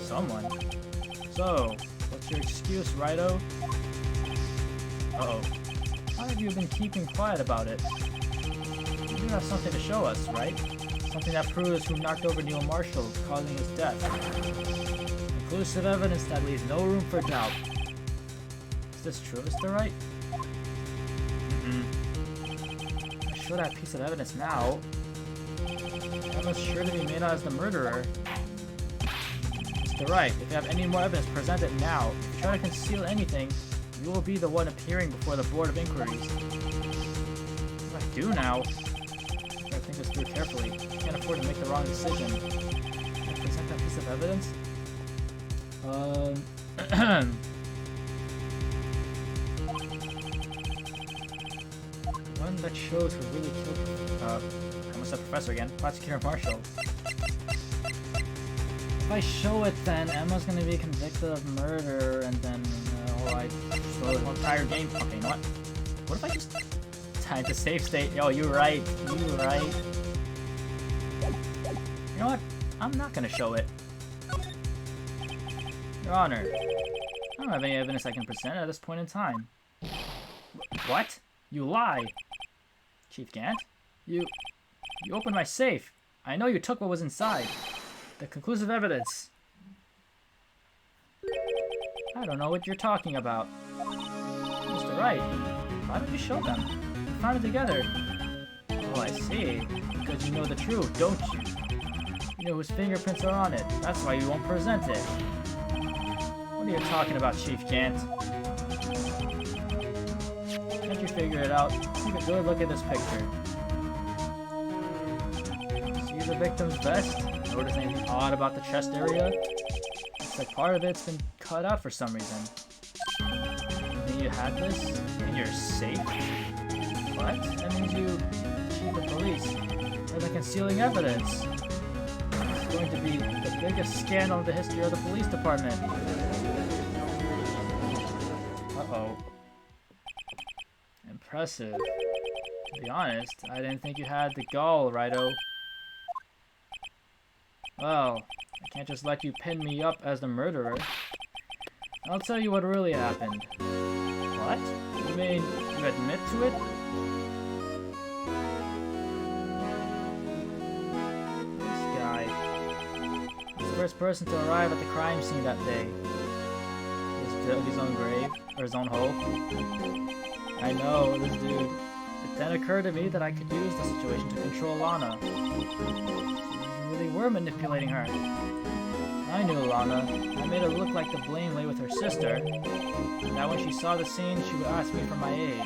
Someone. So, what's your excuse, Rido? Uh-oh. How have you been keeping quiet about it? You do have something to show us, right? Something that proves who knocked over Neil Marshall, causing his death. Conclusive evidence that leaves no room for doubt. Is this true, Mr. Wright? Show that piece of evidence now. Emma's sure to be made out as the murderer. Mr. Wright, if you have any more evidence, present it now. If you try to conceal anything, you will be the one appearing before the Board of Inquiries. What do I do now? I gotta think this through carefully. I can't afford to make the wrong decision. Can I present that piece of evidence? One that shows who really killed I almost said Professor again. Prosecutor Marshall. If I show it, then Emma's gonna be convicted of murder, and then I spoil the entire game. Okay, you know what? What if I just time to save state? Yo, you're right. You're right. You know what? I'm not gonna show it. Your Honor, I don't have any evidence I can present at this point in time. What? You lie! Chief Gant? You opened my safe. I know you took what was inside. The conclusive evidence. I don't know what you're talking about. Mr. Wright, why don't you show them? We found it together. Oh, I see. Because you know the truth, don't you? You know whose fingerprints are on it. That's why you won't present it. What are you talking about, Chief Gant? Can't you figure it out? Take a good look at this picture. See the victim's vest? Notice anything odd about the chest area? It's like part of it's been cut out for some reason. You think you had this in your safe? What? That means you, Chief of Police, are the concealing evidence. It's going to be the biggest scandal in the history of the police department. Uh-oh. Impressive. To be honest, I didn't think you had the gall, Rido. Well, I can't just let you pin me up as the murderer. I'll tell you what really happened. What? You mean you admit to it? This guy. He's the first person to arrive at the crime scene that day. He's dug his own grave, or his own hole. I know, this dude. It then occurred to me that I could use the situation to control Lana. really were manipulating her. I knew Lana. I made her look like the blame lay with her sister. That when she saw the scene, she would ask me for my aid.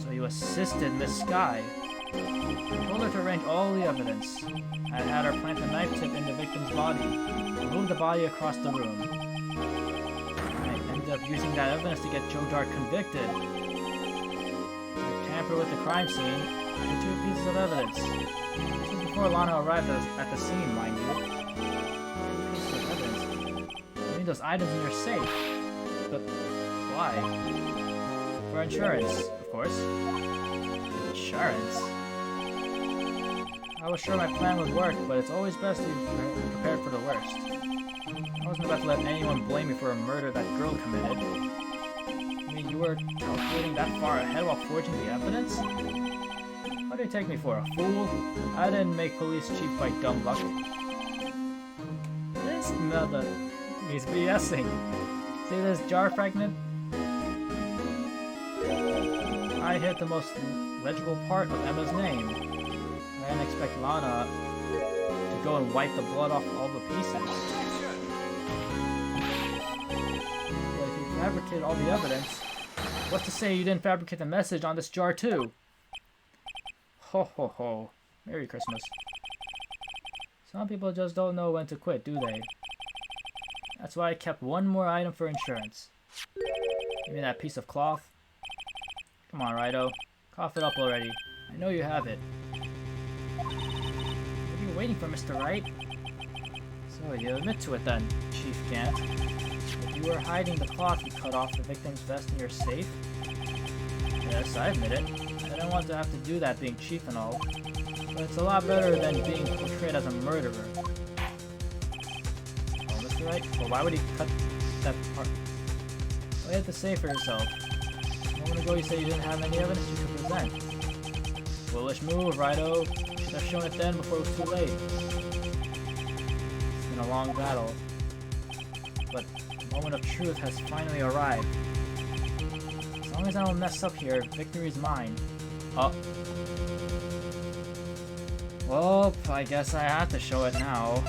So you assisted Miss Sky. I told her to arrange all the evidence. I had her plant a knife tip in the victim's body, move the body across the room. I ended up using that evidence to get Joe Dart convicted. To tamper with the crime scene, the 2 pieces of evidence. This was before Lana arrived at the scene, mind you. 2 pieces of evidence. You need those items in your safe. But why? For insurance, of course. Insurance? I was sure my plan would work, but it's always best to be prepared for the worst. I wasn't about to let anyone blame me for a murder that girl committed. I mean, you were calculating that far ahead while forging the evidence? What do you take me for, a fool? I didn't make police chief by dumb luck. This mother... he's BSing. See this jar fragment? I hit the most legible part of Emma's name. I didn't expect Lana to go and wipe the blood off all the pieces. But if you fabricated all the evidence, what's to say you didn't fabricate the message on this jar too? Ho ho ho. Merry Christmas. Some people just don't know when to quit, do they? That's why I kept one more item for insurance. Give me that piece of cloth. Come on, Rido. Cough it up already. I know you have it. What are you waiting for, Mr. Wright? So you admit to it then, Chief Gant. If you were hiding the cloth you cut off the victim's vest in your safe? Yes, I admit it. I don't want to have to do that being chief and all. But it's a lot better than being portrayed as a murderer. Oh, Mr. Wright? Well, why would he cut that part? Well, you have to say for yourself. A moment ago you said you didn't have any evidence you could present. Foolish move, Rido. You should have shown it then before it was too late. It's been a long battle. But the moment of truth has finally arrived. As long as I don't mess up here, victory is mine. Oh. Well, I guess I have to show it now.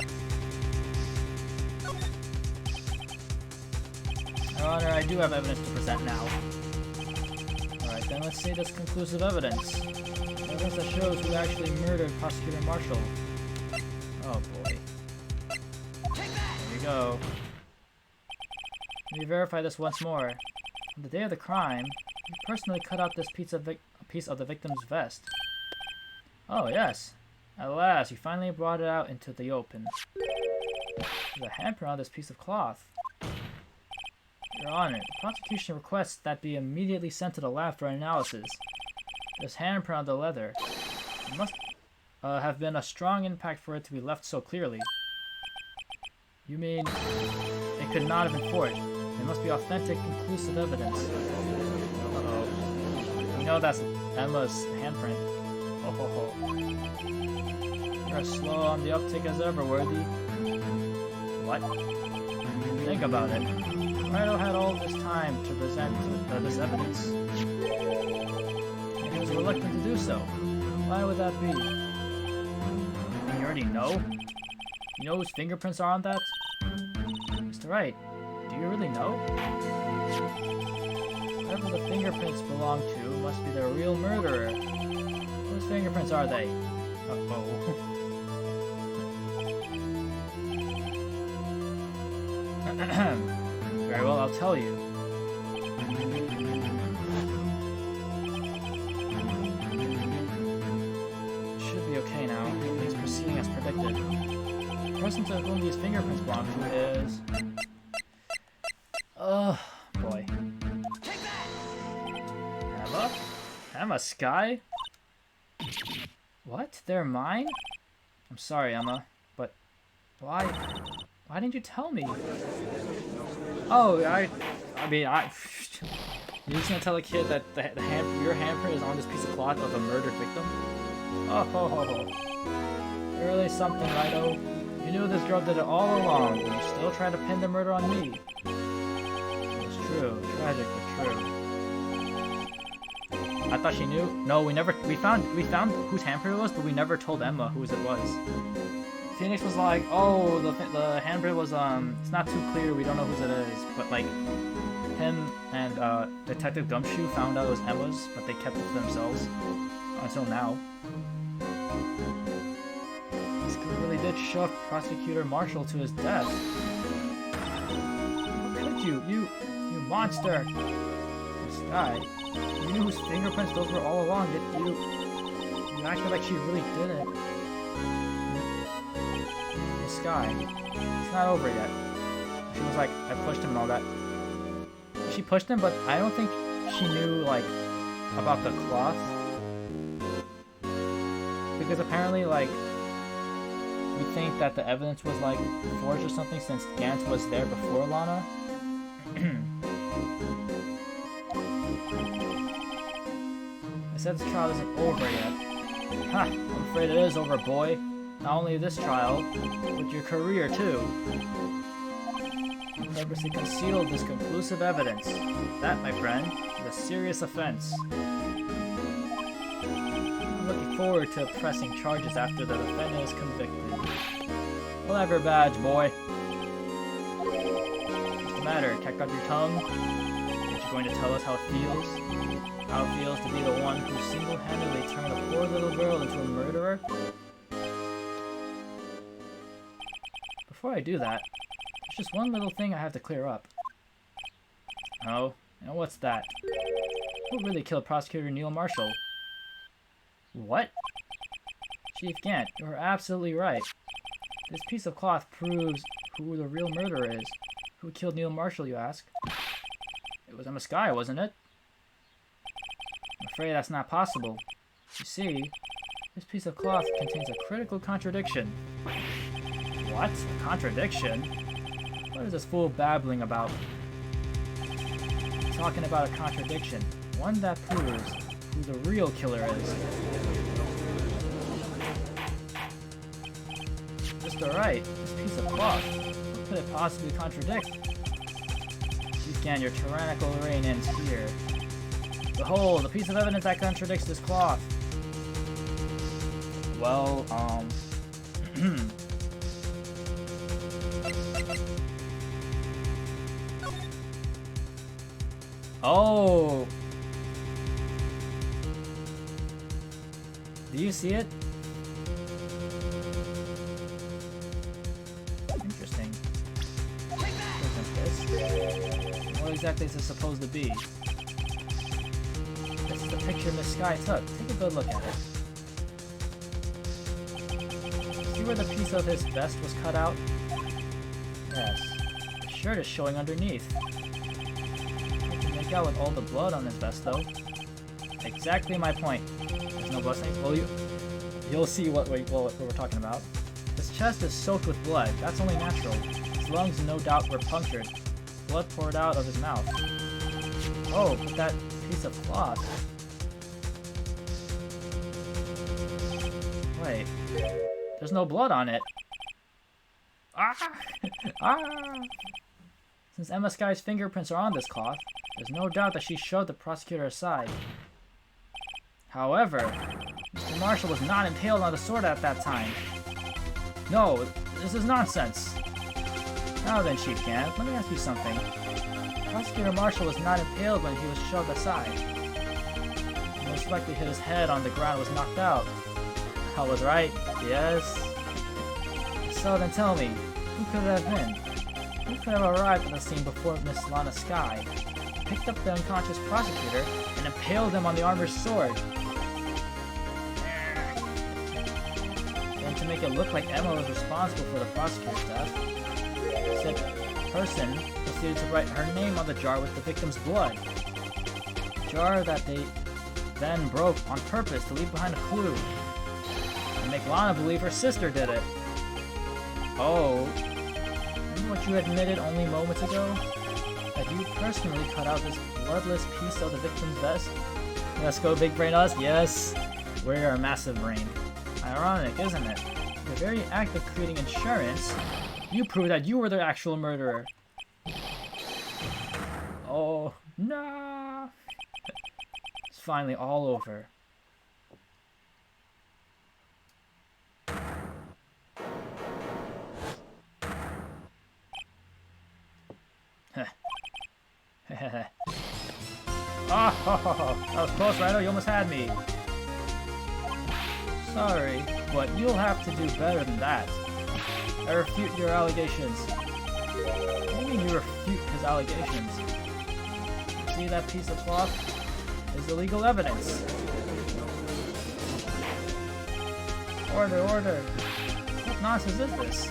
Your Honor, I do have evidence to present now. Alright, then let's see this conclusive evidence. Evidence that shows who actually murdered Prosecutor Marshall. Oh boy. There we go. Let me verify this once more. On the day of the crime, you personally cut out this piece of the victim's vest. Oh yes. At last, you finally brought it out into the open. There's a handprint on this piece of cloth. Your Honor, the prosecution requests that be immediately sent to the lab for analysis. This handprint on the leather. It must have been a strong impact for it to be left so clearly. You mean it could not have been forged? It must be authentic, conclusive evidence. Uh-oh. You know that's Emma's handprint. Oh ho ho. You're as slow on the uptake as ever, Worthy. What? Think about it. Rido had all this time to present this evidence. And he was reluctant to do so. Why would that be? You already know? You know whose fingerprints are on that? Mr. Wright, do you really know? Whoever the fingerprints belong to must be the real murderer. Whose fingerprints are they? Uh-oh. Very well, I'll tell you. Should be okay now. Things proceeding as predicted. The person to whom these fingerprints belong to is... oh, boy. Emma? Emma Sky? What? They're mine? I'm sorry, Emma, but why didn't you tell me? Oh, I mean, you're just gonna tell a kid that your handprint is on this piece of cloth of a murdered victim? Oh, ho, ho, ho. You're really something, Rido. You knew this girl did it all along, but you still tried to pin the murder on me. It's true. Tragic, but true. I thought she knew. No, we found whose handprint it was, but we never told Emma whose it was. Phoenix was like, oh, the handprint was, it's not too clear, we don't know whose it is. But, like, him and Detective Gumshoe found out it was Emma's, but they kept it to themselves until now. This really did shove Prosecutor Marshall to his death. How could you? You monster! This guy, you knew whose fingerprints those were all along, yet you acted like she really didn't. This guy, it's not over yet. She was like, I pushed him and all that. She pushed him, but I don't think she knew, like, about the cloth. Because apparently, like, we think that the evidence was, like, forged or something since Gant was there before Lana. I said this trial isn't over yet. Ha! I'm afraid it is over, boy. Not only this trial, but your career, too. You purposely concealed this conclusive evidence. That, my friend, is a serious offense. I'm looking forward to pressing charges after the defendant is convicted. Whatever, badge, boy. What's the matter? Kept up your tongue? Aren't you going to tell us how it feels? How it feels to be the one who single-handedly turned a poor little girl into a murderer? Before I do that, there's just one little thing I have to clear up. Oh, and what's that? Who really killed Prosecutor Neil Marshall? What? Chief Gant, you're absolutely right. This piece of cloth proves who the real murderer is. Who killed Neil Marshall, you ask? It was Emma Skye, wasn't it? I'm afraid that's not possible. You see, this piece of cloth contains a critical contradiction. What? A contradiction? What is this fool babbling about? Talking about a contradiction. One that proves who the real killer is. Just alright. This piece of cloth. What could it possibly contradict? Chief Gant, your tyrannical reign ends here. Behold, the piece of evidence that contradicts this cloth. Well, oh! Do you see it? Interesting. What exactly is this supposed to be? This is the picture Miss Skye took. Take a good look at it. See where the piece of his vest was cut out? Yes. The shirt is showing underneath. Out with all the blood on his vest, though. Exactly my point. There's no blood stains. Well, you'll see what we're talking about. His chest is soaked with blood. That's only natural. His lungs, no doubt, were punctured. Blood poured out of his mouth. Oh, but that piece of cloth. Wait. There's no blood on it. Ah! Ah! Since Emma Skye's fingerprints are on this cloth, there's no doubt that she shoved the prosecutor aside. However, Mr. Marshall was not impaled on the sword at that time. No, this is nonsense. Now then, Chief Gant, let me ask you something. Prosecutor Marshall was not impaled when he was shoved aside. He most likely hit his head on the ground and was knocked out. I was right, yes. So then tell me, who could it have been? Who could have arrived at the scene before Miss Lana Skye, picked up the unconscious prosecutor, and impaled him on the armor's sword? Then to make it look like Emma was responsible for the prosecutor's death, said person proceeded to write her name on the jar with the victim's blood. A jar that they then broke on purpose to leave behind a clue, and make Lana believe her sister did it. Oh. What you admitted only moments ago? That you personally cut out this bloodless piece of the victim's vest? Let's go, big brain us. Yes, we're a massive brain. Ironic, isn't it? The very act of creating insurance, you prove that you were the actual murderer. Oh, no! It's finally all over. Oh, that was close, Rhino. You almost had me. Sorry, but you'll have to do better than that. I refute your allegations. What do you mean you refute his allegations? See that piece of cloth? Is illegal evidence. Order, order. What nonsense is this?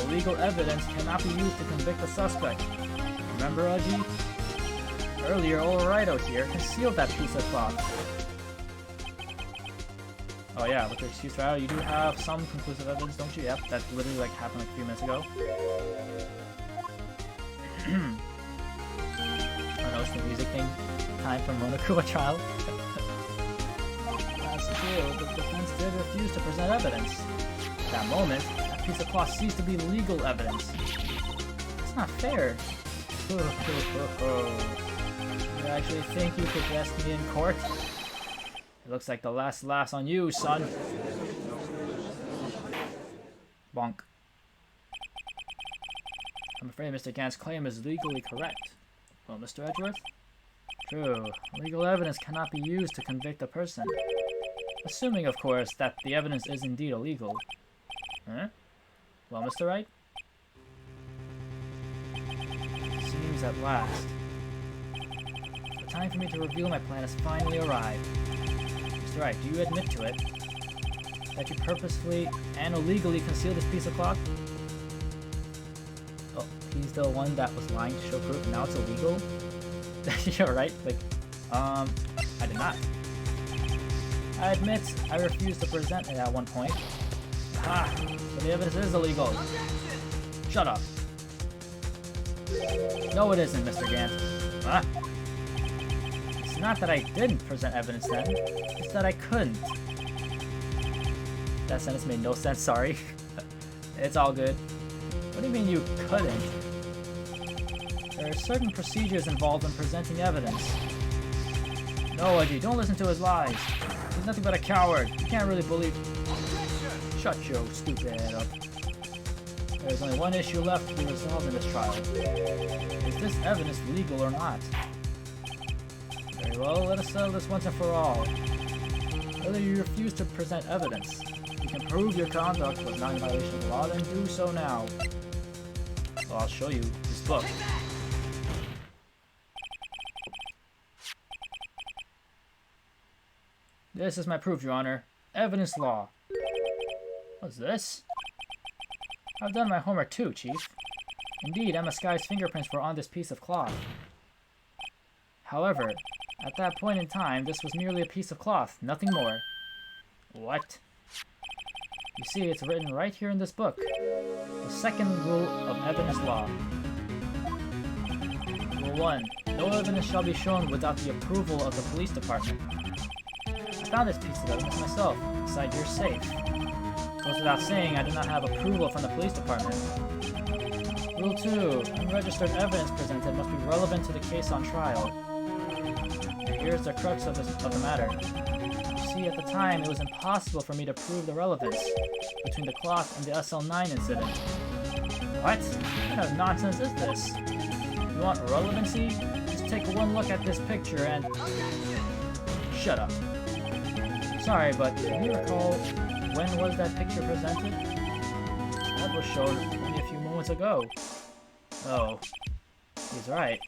Illegal evidence cannot be used to convict the suspect. Remember, Aji? Earlier, Olorido here concealed that piece of cloth. Oh yeah, with your excuse trial, you do have some conclusive evidence, don't you? Yep, that literally like happened like a few minutes ago. Oh no, it's the music thing. Time for Monokuma trial. That's true, the defense did refuse to present evidence. At that moment, that piece of cloth ceased to be legal evidence. It's not fair. You actually think you could arrest me in court? It looks like the last laughs on you, son. Bonk. I'm afraid Mr. Gant's claim is legally correct. Well, Mr. Edgeworth? True. Legal evidence cannot be used to convict a person. Assuming, of course, that the evidence is indeed illegal. Huh? Well, Mr. Wright? Seems at last. The time for me to reveal my plan has finally arrived. Mr. Wright, do you admit to it? That you purposefully and illegally concealed this piece of cloth? Oh, he's the one that was lying to show proof and now it's illegal? You're right, like, I did not. I admit, I refused to present it at one point. Ah, so the evidence is illegal. Shut up. No, it isn't, Mr. Gant. Huh? It's not that I didn't present evidence then, it's that I couldn't. That sentence made no sense, sorry. It's all good. What do you mean you couldn't? There are certain procedures involved in presenting evidence. No, Aji, don't listen to his lies. He's nothing but a coward. You can't really believe... Shut your stupid head up. There's only one issue left to be resolved in this trial. Is this evidence legal or not? Very well, let us settle this once and for all. Whether you refuse to present evidence, you can prove your conduct was not in violation of the law, then do so now. So I'll show you this book. This is my proof, Your Honor. Evidence law. What's this? I've done my homework too, Chief. Indeed, Emma Sky's fingerprints were on this piece of cloth. However, at that point in time, this was merely a piece of cloth, nothing more. What? You see, it's written right here in this book. The second rule of evidence law. Rule 1. No evidence shall be shown without the approval of the police department. I found this piece of evidence myself, inside your safe. Goes without saying, I do not have approval from the police department. Rule 2. Unregistered evidence presented must be relevant to the case on trial. And here's the crux of the matter. You see, at the time, it was impossible for me to prove the relevance between the cloth and the SL9 incident. What? What kind of nonsense is this? You want relevancy? Just take one look at this picture and... Shut up. Sorry, but can you recall when was that picture presented? That was shown only a few moments ago. Oh, he's right.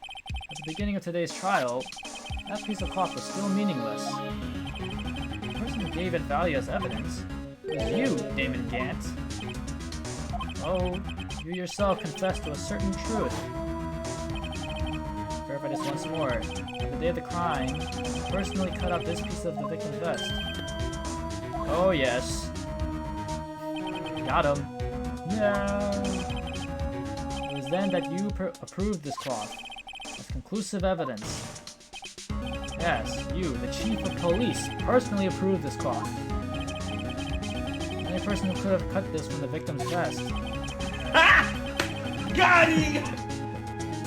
At the beginning of today's trial, that piece of cloth was still meaningless. The person who gave it value as evidence was you, Damon Gant. Oh, you yourself confessed to a certain truth. Verify this once more. On the day of the crime, you personally cut out this piece of the victim's vest. Oh yes. Got him. Yeah. It was then that you approved this cloth as conclusive evidence. Yes, you, the chief of police, personally approved this cloth. The only person who could have cut this from the victim's vest. Ha! Got him!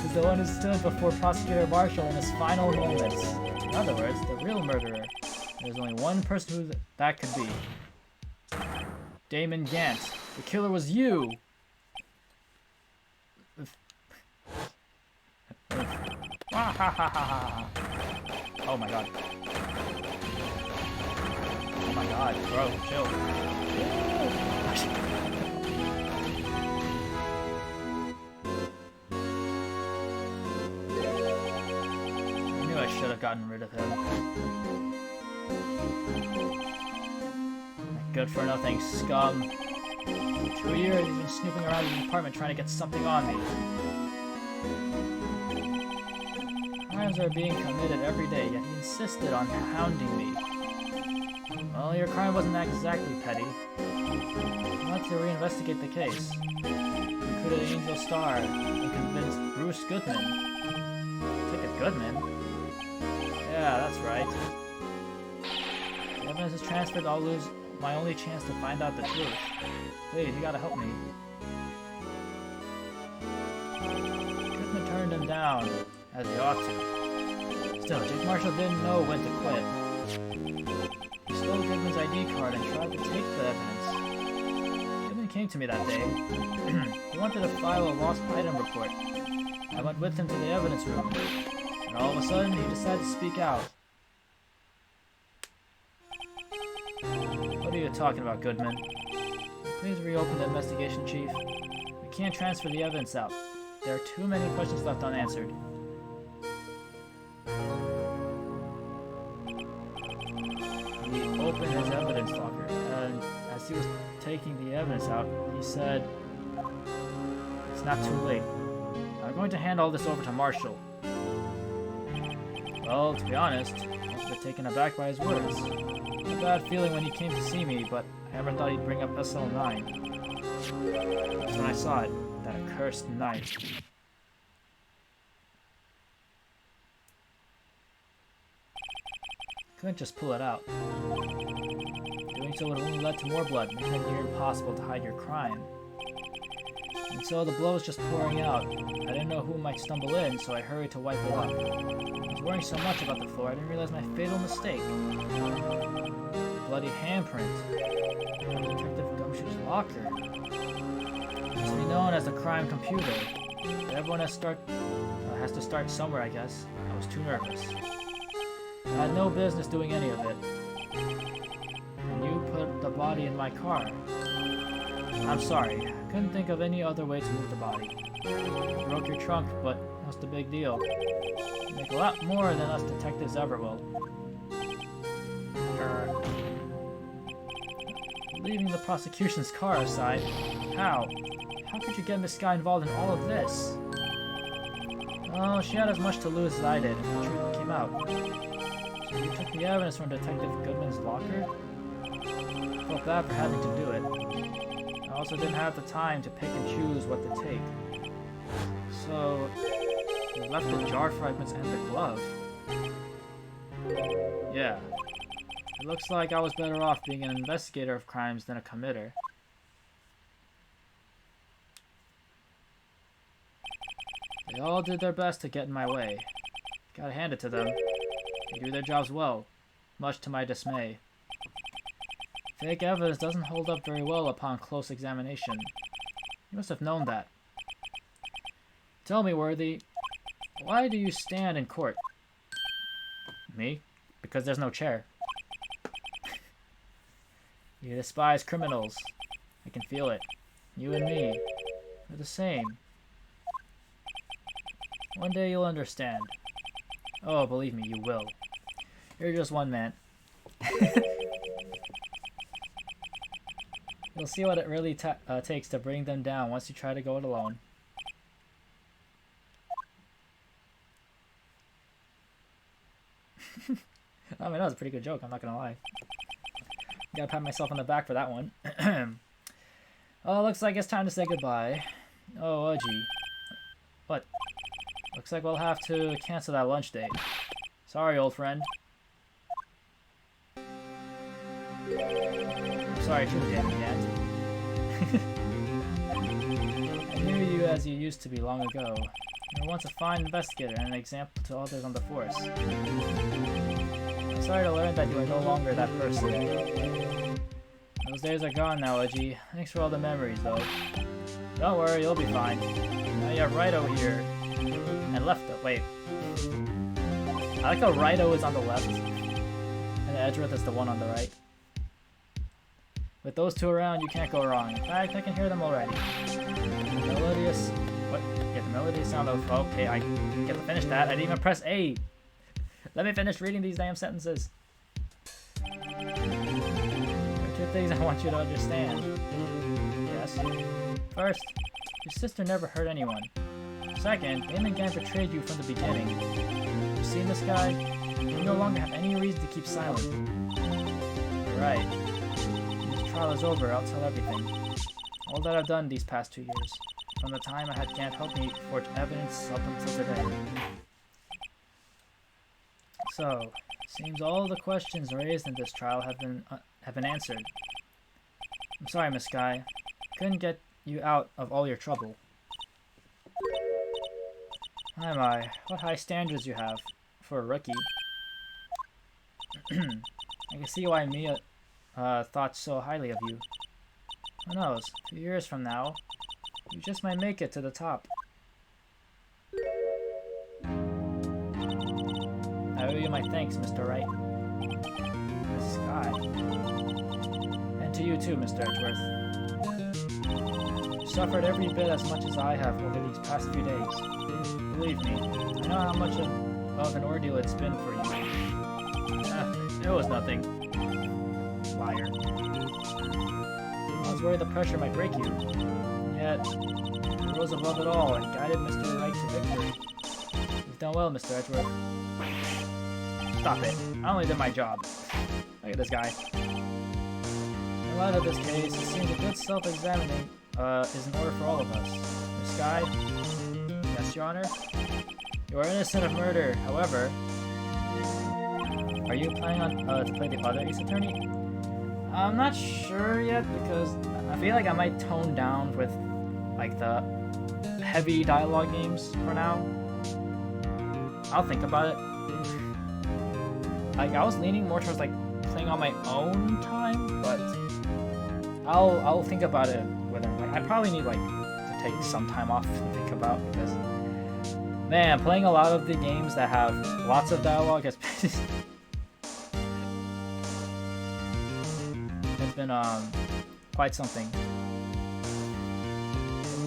Is the one who stood before Prosecutor Marshall in his final moments. In other words, the real murderer. There's only one person who that could be. Damon Gant. The killer was you! Oh my god. Oh my god, bro, chill. I knew I should have gotten rid of him. Good for nothing scum. For 2 years he's been snooping around his apartment trying to get something on me. Crimes are being committed every day, yet he insisted on hounding me. Well, your crime wasn't exactly petty. I wanted to reinvestigate the case. Recruited Angel Star and convinced Bruce Goodman. Ticket Goodman? Yeah, that's right. If the evidence is transferred, I'll lose my only chance to find out the truth. Please, you gotta help me. Goodman turned him down, as he ought to. Still, Jake Marshall didn't know when to quit. He stole Goodman's ID card and tried to take the evidence. Goodman came to me that day. He wanted to file a lost item report. I went with him to the evidence room, and all of a sudden he decided to speak out. What are you talking about, Goodman? Please reopen the investigation, Chief. We can't transfer the evidence out. There are too many questions left unanswered. He opened his evidence locker, and as he was taking the evidence out, he said, "It's not too late. I'm going to hand all this over to Marshall." Well, to be honest, I was a bit taken aback by his words. A bad feeling when he came to see me, but I never thought he'd bring up SL9. That's when I saw it, that accursed knife. Couldn't just pull it out. Doing so would have only led to more blood, making it near impossible to hide your crime. And so the blood was just pouring out. I didn't know who might stumble in, so I hurried to wipe it up. I was worrying so much about the floor, I didn't realize my fatal mistake. Bloody handprint. Detective Gumshoe's locker. It's to be known as the crime computer. But everyone has to start somewhere, I guess. I was too nervous. I had no business doing any of it. And you put the body in my car. I'm sorry. I couldn't think of any other way to move the body. You broke your trunk, but what's the big deal? You make a lot more than us detectives ever will. Leaving the prosecution's car aside, how? How could you get Miss Sky involved in all of this? Oh, she had as much to lose as I did if the truth came out. So you took the evidence from Detective Goodman's locker? I felt bad for having to do it. I also didn't have the time to pick and choose what to take. So, you left the jar fragments and the glove. Yeah. It looks like I was better off being an investigator of crimes than a committer. They all did their best to get in my way. Gotta hand it to them. They do their jobs well, much to my dismay. Fake evidence doesn't hold up very well upon close examination. You must have known that. Tell me, Worthy, why do you stand in court? Me? Because there's no chair. You despise criminals. I can feel it. You and me, we're the same. One day you'll understand. Oh, believe me, you will. You're just one man. You'll see what it really takes to bring them down once you try to go it alone. I mean, that was a pretty good joke, I'm not gonna lie. Gotta pat myself on the back for that one. Oh, looks like it's time to say goodbye. Oh, gee. What? Looks like we'll have to cancel that lunch date. Sorry, old friend. I'm sorry too, Danny Cat. I knew you as you used to be long ago. You were once a fine investigator and an example to others on the force. I'm sorry to learn that you are no longer that person. Those days are gone now, Edgy. Thanks for all the memories, though. Don't worry, you'll be fine. Now you have right over here. And left, wait. I like how Raido is on the left, and Edgeworth is the one on the right. With those two around, you can't go wrong. In fact, I can hear them already. The melodious... What? Yeah, the melodious sound of... Okay, I get to finish that. I didn't even press A. Let me finish reading these damn sentences. There are two things I want you to understand. Yes? First, your sister never hurt anyone. Second, Damon Gan betrayed you from the beginning. You seen this guy? You no longer have any reason to keep silent. Right. When this trial is over, I'll tell everything. All that I've done these past 2 years. From the time I had Gant help me forge evidence up until today. So, seems all the questions raised in this trial have been answered. I'm sorry, Miss Sky. Couldn't get you out of all your trouble. My, what high standards you have for a rookie. I can see why Mia thought so highly of you. Who knows, a few years from now, you just might make it to the top. I owe you my thanks, Mr. Wright. Miss Sky. And to you too, Mr. Edgeworth. You suffered every bit as much as I have over these past few days. Believe me, I know how much of an ordeal it's been for you. It was nothing. Liar. I was worried the pressure might break you. Yet, you rose above it all and guided Mr. Wright to victory. You've done well, Mr. Edgeworth. Stop it. I only did my job. Look at this guy. In light of this case, it seems a good self-examining is in order for all of us. Miss Sky? Yes, Your Honor? You are innocent of murder, however... Are you planning on to play the other Ace Attorney? I'm not sure yet, because I feel like I might tone down with, like, the heavy dialogue games for now. I'll think about it. Like, I was leaning more towards, like, playing on my own time, but I'll think about it whether, like, I probably need, like, to take some time off to think about, because, man, playing a lot of the games that have lots of dialogue has been quite something.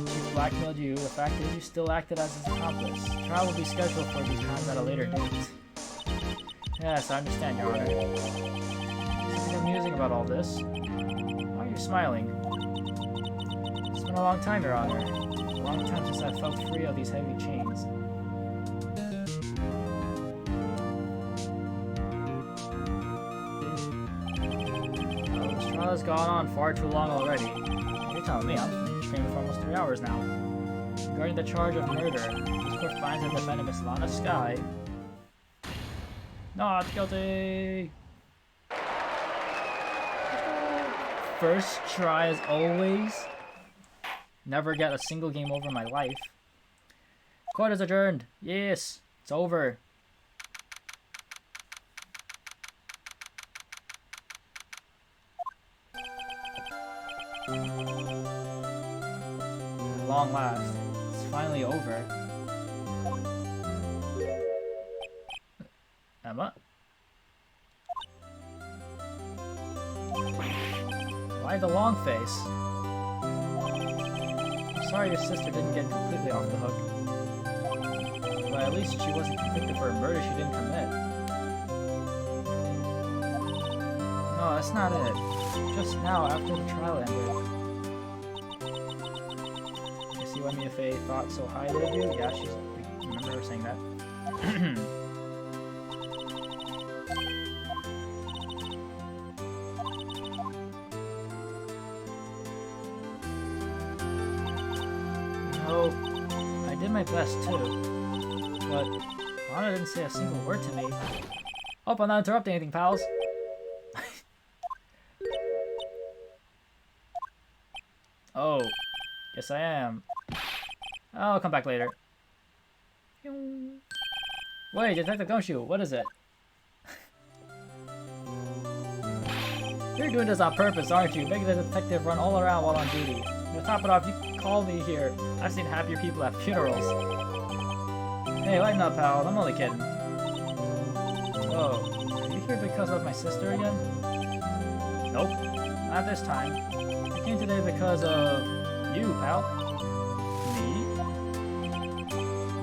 She blackmailed you. The fact is, you still acted as his accomplice. Trial will be scheduled for these crimes at a later date. Yes, I understand, Your Honor. Something amusing about all this. Why are you smiling? It's been a long time, Your Honor. A long time since I felt free of these heavy chains. Well, this trial has gone on far too long already. You're telling me I'm streaming for almost 3 hours now. Regarding the charge of murder, this court finds the defendant Miss Lana Sky not guilty! First try as always. Never get a single game over in my life. Court is adjourned. Yes, it's over. At long last, it's finally over. Emma? Why the long face? I'm sorry your sister didn't get completely off the hook. But at least she wasn't convicted for a murder she didn't commit. No, that's not it. Just now, after the trial ended. You see why Mia Fey thought so highly of you? Yeah, I remember her saying that. I did my best too, but Lana didn't say a single word to me. Hope I'm not interrupting anything, pals. Oh, yes I am. I'll come back later. Wait, Detective Gumshoe, what is it? You're doing this on purpose, aren't you? Making the detective run all around while on duty. To top it off, you call me here. I've seen happier people at funerals. Hey, lighten up, pal. I'm only kidding. So, are you here because of my sister again? Nope, not this time. I came today because of you, pal. Me?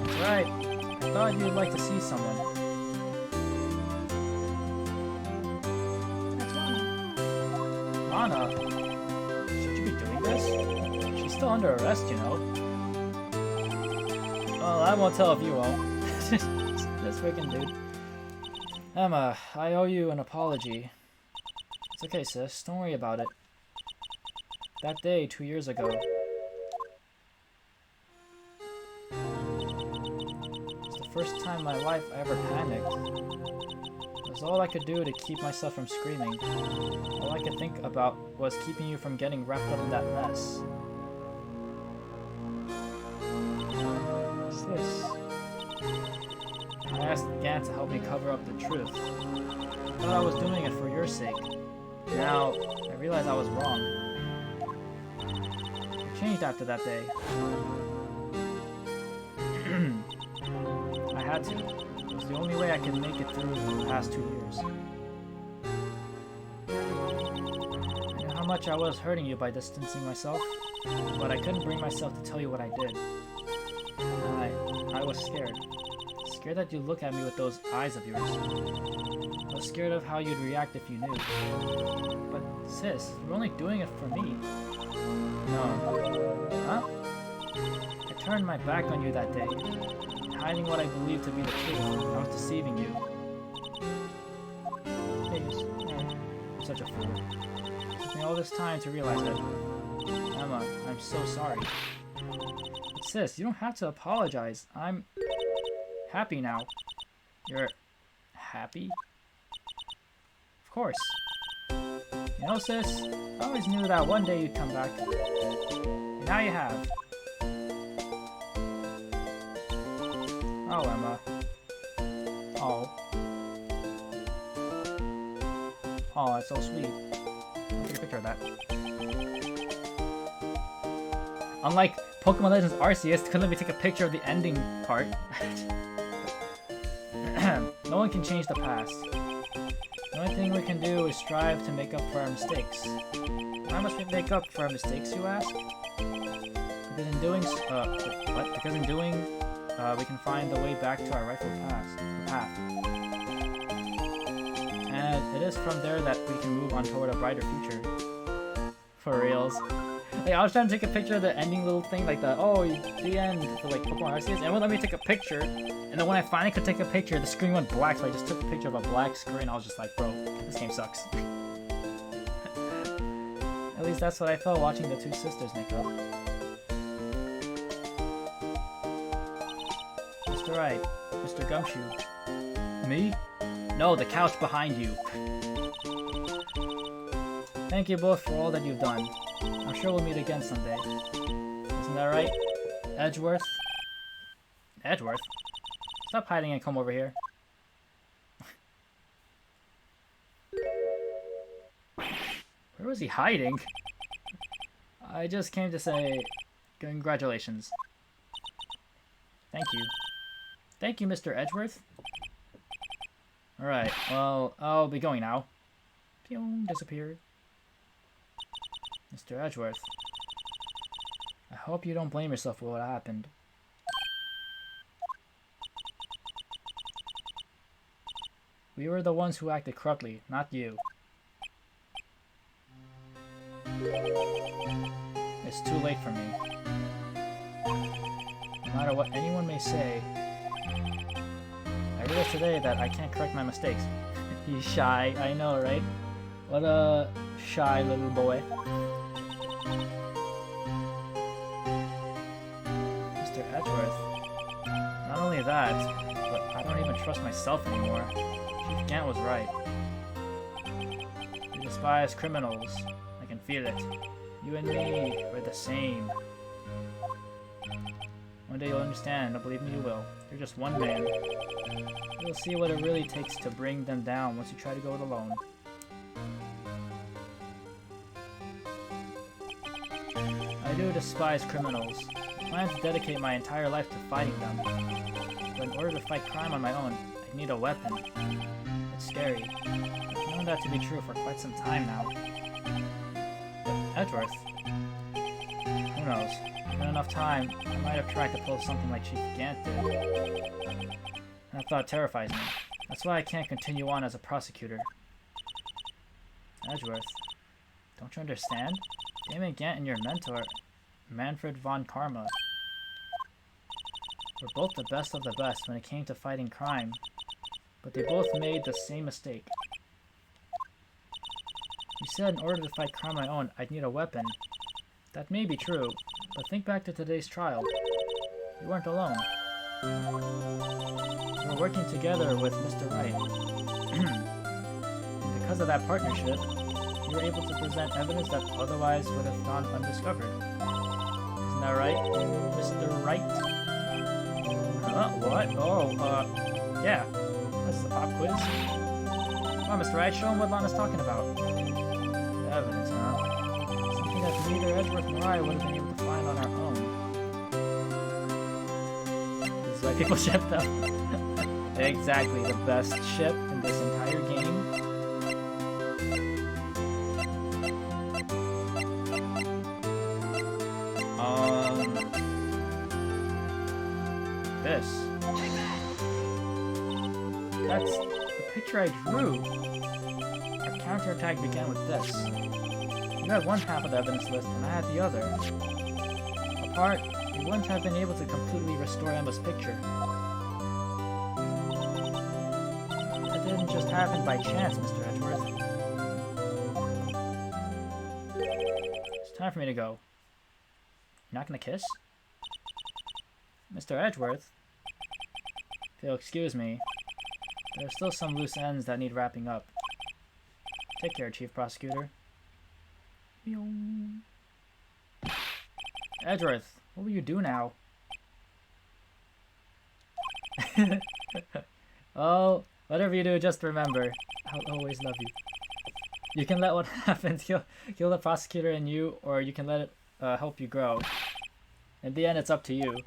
That's right. I thought you'd like to see someone. That's Lana. Should you be doing this? She's still under arrest, you know. Well, I won't tell if you won't. This freaking dude. Emma, I owe you an apology. It's okay, sis. Don't worry about it. That day, 2 years ago. It's the first time in my life I ever panicked. It was all I could do to keep myself from screaming. All I could think about was keeping you from getting wrapped up in that mess. Sis. I asked Gant to help me cover up the truth. I thought I was doing it for your sake. Now, I realize I was wrong. I changed after that day. I had to. It was the only way I could make it through the past 2 years. I knew how much I was hurting you by distancing myself, but I couldn't bring myself to tell you what I did. I was scared. Scared that you'd look at me with those eyes of yours. I was scared of how you'd react if you knew. But sis, you're only doing it for me. No. Huh? I turned my back on you that day, hiding what I believed to be the truth. I was deceiving you. Please. I'm such a fool. It took me all this time to realize it. Emma, I'm so sorry. But sis, you don't have to apologize. I'm happy now. You're happy? Of course. You know, sis, I always knew that one day you'd come back. And now you have. Oh, Emma. Oh. Oh, that's so sweet. I'll take a picture of that. Unlike Pokemon Legends Arceus, couldn't let me take a picture of the ending part. No one can change the past. The only thing we can do is strive to make up for our mistakes. Why must we make up for our mistakes, you ask? Because in doing, we can find the way back to our rightful path. And it is from there that we can move on toward a brighter future. For reals. Like, I was trying to take a picture of the ending little thing, like the end for like Pokemon Arceus, and it wouldn't let me take a picture. And then when I finally could take a picture, the screen went black, so I just took a picture of a black screen. I was just like, bro, this game sucks. At least that's what I felt watching the two sisters make up. Mr. Right, Mr. Gumshoe. Me? No, the couch behind you. Thank you both for all that you've done. I'm sure we'll meet again someday. Isn't that right? Edgeworth? Edgeworth? Stop hiding and come over here. Where was he hiding? I just came to say congratulations. Thank you. Thank you, Mr. Edgeworth. Alright, well, I'll be going now. Pew, disappeared. Mr. Edgeworth. I hope you don't blame yourself for what happened. We were the ones who acted corruptly, not you. It's too late for me. No matter what anyone may say, I realized today that I can't correct my mistakes. He's shy, I know, right? What a shy little boy. Mr. Edgeworth. Not only that, but I don't even trust myself anymore. Chief Gant was right. You despise criminals. I can feel it. You and me, we're the same. One day you'll understand, and believe me you will. You're just one man. You'll see what it really takes to bring them down once you try to go it alone. I do despise criminals. I plan to dedicate my entire life to fighting them. But in order to fight crime on my own, I need a weapon. A It's scary. I've known that to be true for quite some time now. But Edgeworth? Who knows? Given enough time, I might have tried to pull something like Chief Gant did. That thought terrifies me. That's why I can't continue on as a prosecutor. Edgeworth, don't you understand? Damon Gant and your mentor, Manfred von Karma, were both the best of the best when it came to fighting crime, but they both made the same mistake. You said in order to fight crime on my own, I'd need a weapon. That may be true, but think back to today's trial. You weren't alone. You were working together with Mr. Wright. Because of that partnership, you were able to present evidence that otherwise would have gone undiscovered. Isn't that right, Mr. Wright? What? Oh, yeah. That's the pop quiz. Come on, Mr. Wright, show him what Lana's talking about. Evidence, huh? Something that neither Edgeworth nor I would have been able to find on our own. This is why people ship them. Exactly, the best ship in this entire game. This. That's the picture I drew. Our counterattack began with this. You had one half of the evidence list and I had the other. Apart, we wouldn't have been able to completely restore Emma's picture. That didn't just happen by chance, Mr. Edgeworth. It's time for me to go. You're not gonna kiss? Mr. Edgeworth? If you'll excuse me, there are still some loose ends that need wrapping up. Take care, Chief Prosecutor. Edgeworth, what will you do now? Oh, whatever you do, just remember, I'll always love you. You can let what happens kill the prosecutor in you, or you can let it help you grow. In the end, it's up to you.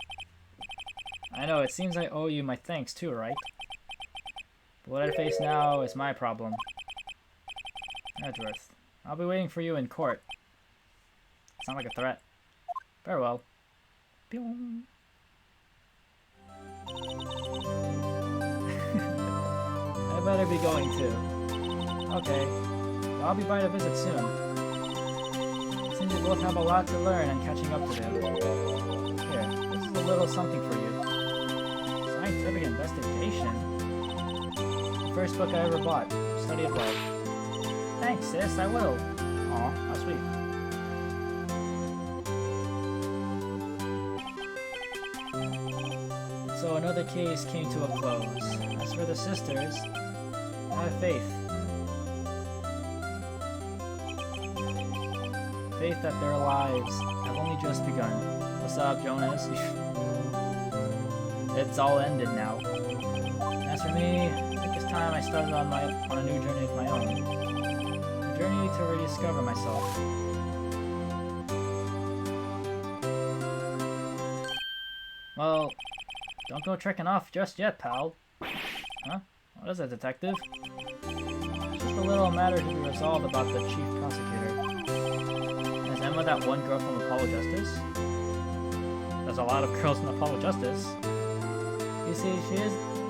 I know, it seems I owe you my thanks too, right? But what I face now is my problem. Edgeworth, I'll be waiting for you in court. Sound like a threat. Farewell. Pew. I better be going too. Okay, well, I'll be by to visit soon. It seems we both have a lot to learn and catching up to do. Here, this is a little something for you. Scientific investigation? The first book I ever bought. Study it well. Thanks, sis, I will. Aw, how sweet. So another case came to a close. As for the sisters, have faith. Faith that their lives have only just begun. What's up, Jonas? It's all ended now. As for me, I think it's time I started on a new journey of my own. A journey to rediscover myself. Well, don't go trekking off just yet, pal. Huh? What is it, detective? Just a little matter to be resolved about the chief prosecutor. Is Emma that one girl from Apollo Justice? There's a lot of girls in Apollo Justice. You see, she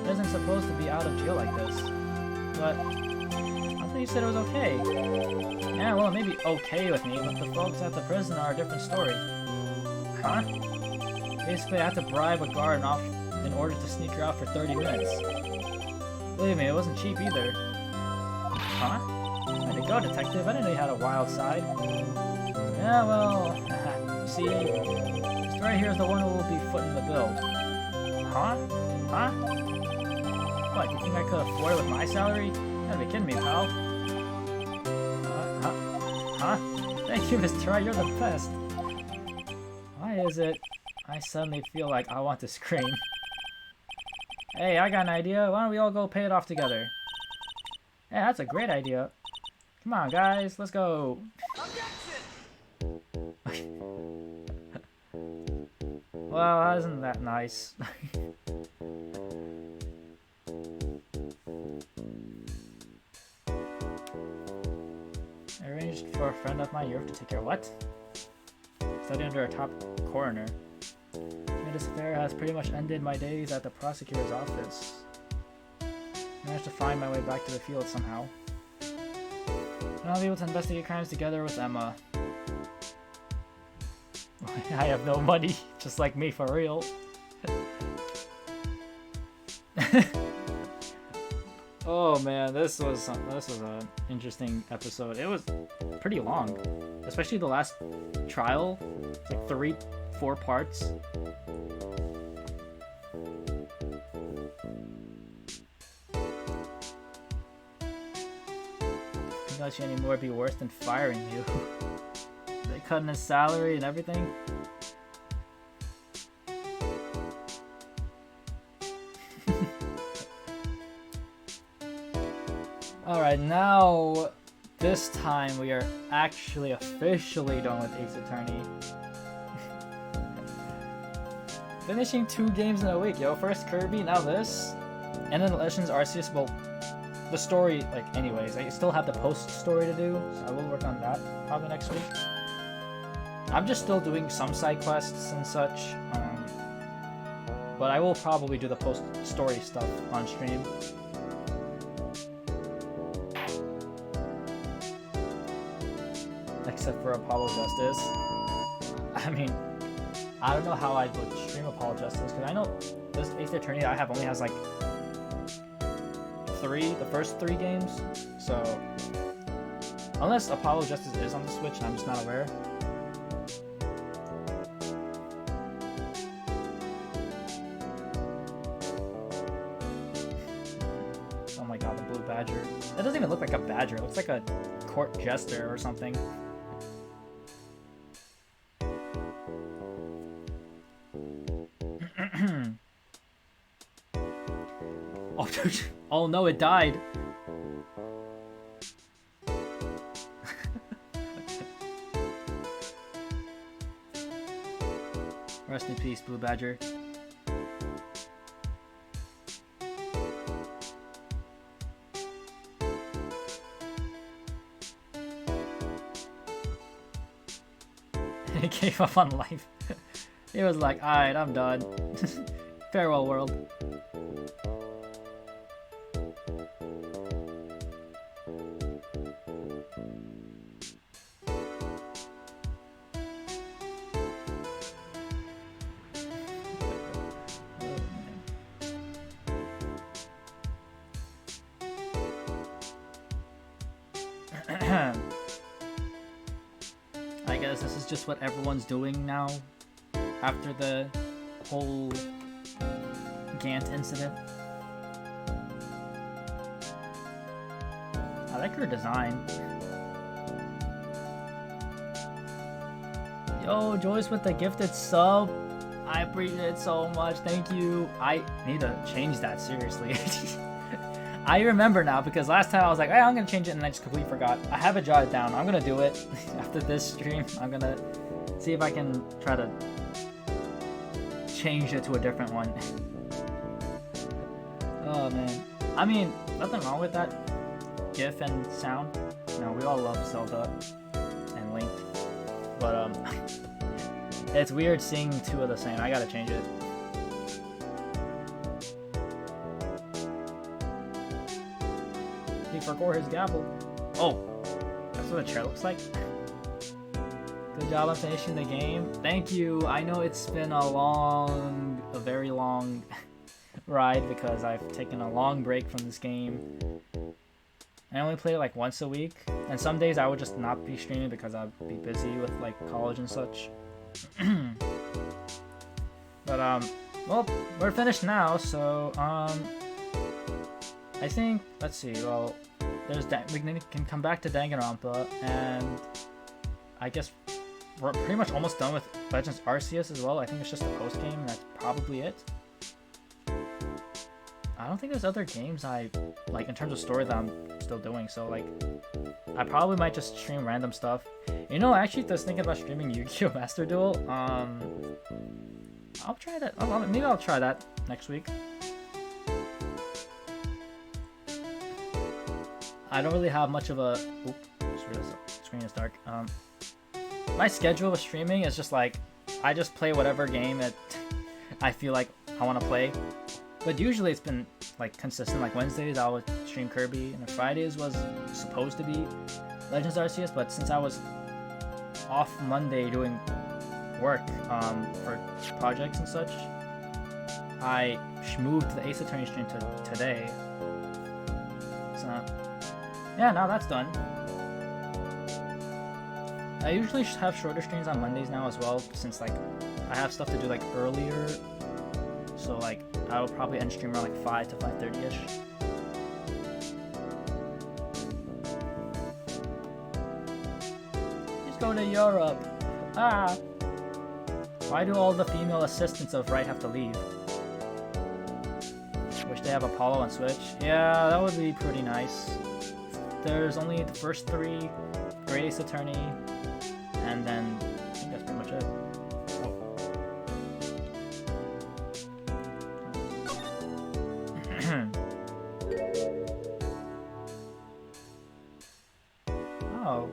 isn't supposed to be out of jail like this. But I thought you said it was okay. Yeah, well, it may be okay with me, but the folks at the prison are a different story. Huh? Basically, I had to bribe a guard off in order to sneak her out for 30 minutes. Believe me, it wasn't cheap either. Huh? Way to go, detective. I didn't know you had a wild side. Yeah, well, you see, this story here is the one who will be footing the bill. Huh? Huh? What, you think I could afford it with my salary? You gotta be kidding me, pal. Huh? Thank you, Mr. Wright, you're the best. Why is it I suddenly feel like I want to scream? Hey, I got an idea. Why don't we all go pay it off together? Yeah, that's a great idea. Come on, guys, let's go. Well, isn't that nice? arranged for a friend of mine Europe to take care of what? Study under a top coroner. This affair has pretty much ended my days at the prosecutor's office. Managed to find my way back to the field somehow. And I'll be able to investigate crimes together with Emma. I have no money, just like me, for real. Oh man, this was an interesting episode. It was pretty long, especially the last trial. It's like 3-4 parts. Can't you anymore be worse than firing you? They cutting his salary and everything. Alright, now this time we are actually officially done with Ace Attorney. Finishing 2 games in a week, yo. First Kirby, now this. And then Legends Arceus. Well, the story, like, anyways, I still have the post story to do, so I will work on that probably next week. I'm just still doing some side quests and such, but I will probably do the post story stuff on stream. Except for Apollo Justice. I mean, I don't know how I would stream Apollo Justice, because I know this 8th Attorney I have only has like the first 3 games, so unless Apollo Justice is on the Switch and I'm just not aware. Oh my god, the blue badger. That doesn't even look like a badger, it looks like a court jester or something. Oh no, it died. Rest in peace, Blue Badger. He gave up on life. He was like, alright, I'm done. Farewell, world. I guess this is just what everyone's doing now after the whole Gant incident. I like her design. Yo, Joyce with the gifted sub. I appreciate it so much. Thank you. I need to change that, seriously. I remember now because last time I was like, hey, I'm gonna change it and I just completely forgot. I have it jotted down. I'm gonna do it after this stream. I'm gonna see if I can try to change it to a different one. Oh man. I mean, nothing wrong with that GIF and sound. No, we all love Zelda and Link. But it's weird seeing 2 of the same. I gotta change it. He forgot his gavel. Oh, that's what the chair looks like. Good job on finishing the game. Thank you. I know it's been a very long ride because I've taken a long break from this game. I only play it like once a week, and some days I would just not be streaming because I'd be busy with like college and such. But well, we're finished now, so I think, let's see, well, we can come back to Danganronpa, and I guess we're pretty much almost done with Legends Arceus as well. I think it's just a post-game, and that's probably it. I don't think there's other games I, like, in terms of story that I'm still doing, so, like, I probably might just stream random stuff. You know, I actually was thinking about streaming Yu-Gi-Oh! Master Duel. I'll try that. Maybe I'll try that next week. I don't really have much of a... Oop, screen is dark. My schedule with streaming is just like I just play whatever game that I feel like I want to play. But usually it's been like consistent. Like Wednesdays I would stream Kirby, and Fridays was supposed to be Legends Arceus. But since I was off Monday doing work for projects and such, I moved the Ace Attorney stream to today. So yeah, now that's done. I usually have shorter streams on Mondays now as well, since like I have stuff to do like earlier. So like I will probably end stream around like 5 to 5:30ish. Just go to Europe. Ah. Why do all the female assistants of Right have to leave? Wish they have Apollo on Switch. Yeah, that would be pretty nice. There's only the first 3, Great Ace Attorney, and then I think that's pretty much it. Oh.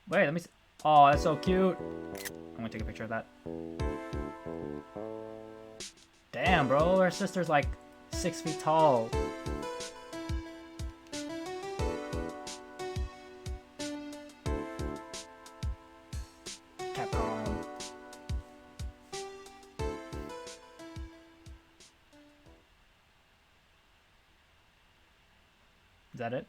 Wait, let me see. Oh, that's so cute. I'm gonna take a picture of that. Damn, bro, her sister's like 6 feet tall. Capcom. Is that it?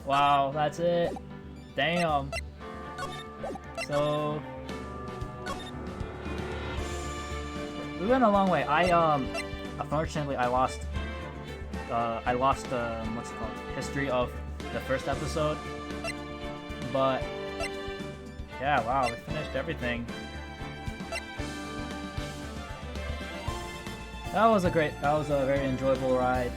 Wow, that's it. Damn. So we went a long way. Unfortunately I lost what's it called, history of the first episode. But yeah, wow, we finished everything. That was a very enjoyable ride.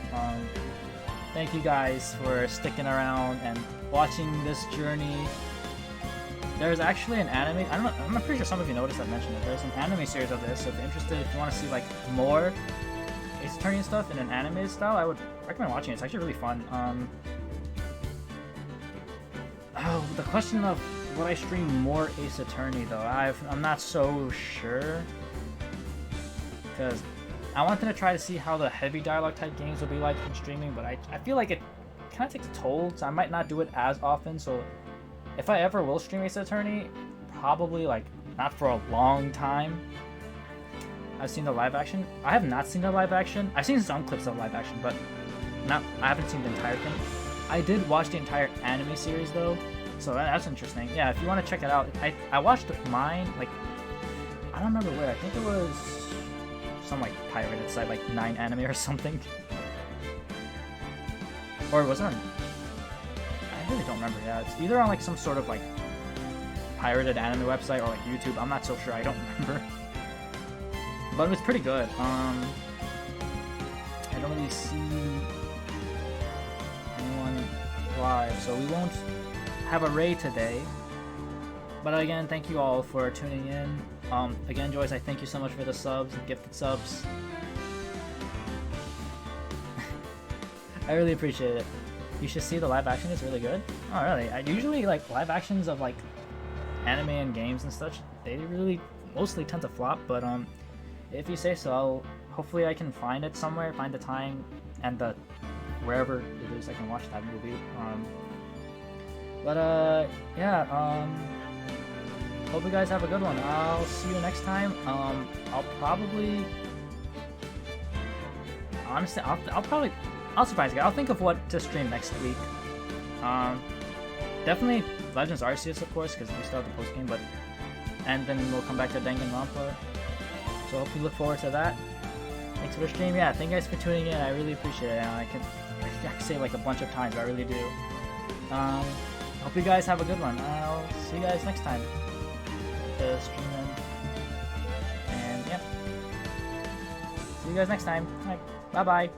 Thank you guys for sticking around and watching this journey. There's actually an anime. I'm not pretty sure some of you noticed I mentioned it. There's an anime series of this. So if you're interested, if you want to see like more Ace Attorney stuff in an anime style, I would recommend watching it. It's actually really fun. Oh, the question of would I stream more Ace Attorney though? I'm not so sure, because I wanted to try to see how the heavy dialogue type games would be like in streaming, but I feel like it kind of takes a toll, so I might not do it as often. So if I ever will stream Ace Attorney, probably like not for a long time. I've seen the live action. I have not seen the live action. I've seen some clips of live action, but I haven't seen the entire thing. I did watch the entire anime series though, so that's interesting. Yeah, if you want to check it out, I watched mine, like, I don't remember where. I think it was some like pirated site, like 9 Anime or something. Or was it on, I really don't remember. Yeah, it's either on like some sort of like pirated anime website or like YouTube. I'm not so sure. I don't remember. But it was pretty good. I don't really see anyone live, so we won't have a raid today. But again, thank you all for tuning in. Again, Joyce, I thank you so much for the subs, gifted subs. I really appreciate it. You should see the live action, it's really good. Oh, really? I usually like live actions of like anime and games and such. They really mostly tend to flop, but if you say so, hopefully I can find it somewhere, find the time and the wherever it is I can watch that movie. Hope you guys have a good one. I'll see you next time. I'll surprise you guys. I'll think of what to stream next week. Definitely Legends Arceus, of course, because we still have the post game, and then we'll come back to Danganronpa. So hope you look forward to that. Thanks for the stream. Yeah, thank you guys for tuning in. I really appreciate it. I can say like a bunch of times, I really do. Hope you guys have a good one. I'll see you guys next time. The stream and yeah. See you guys next time. Bye bye.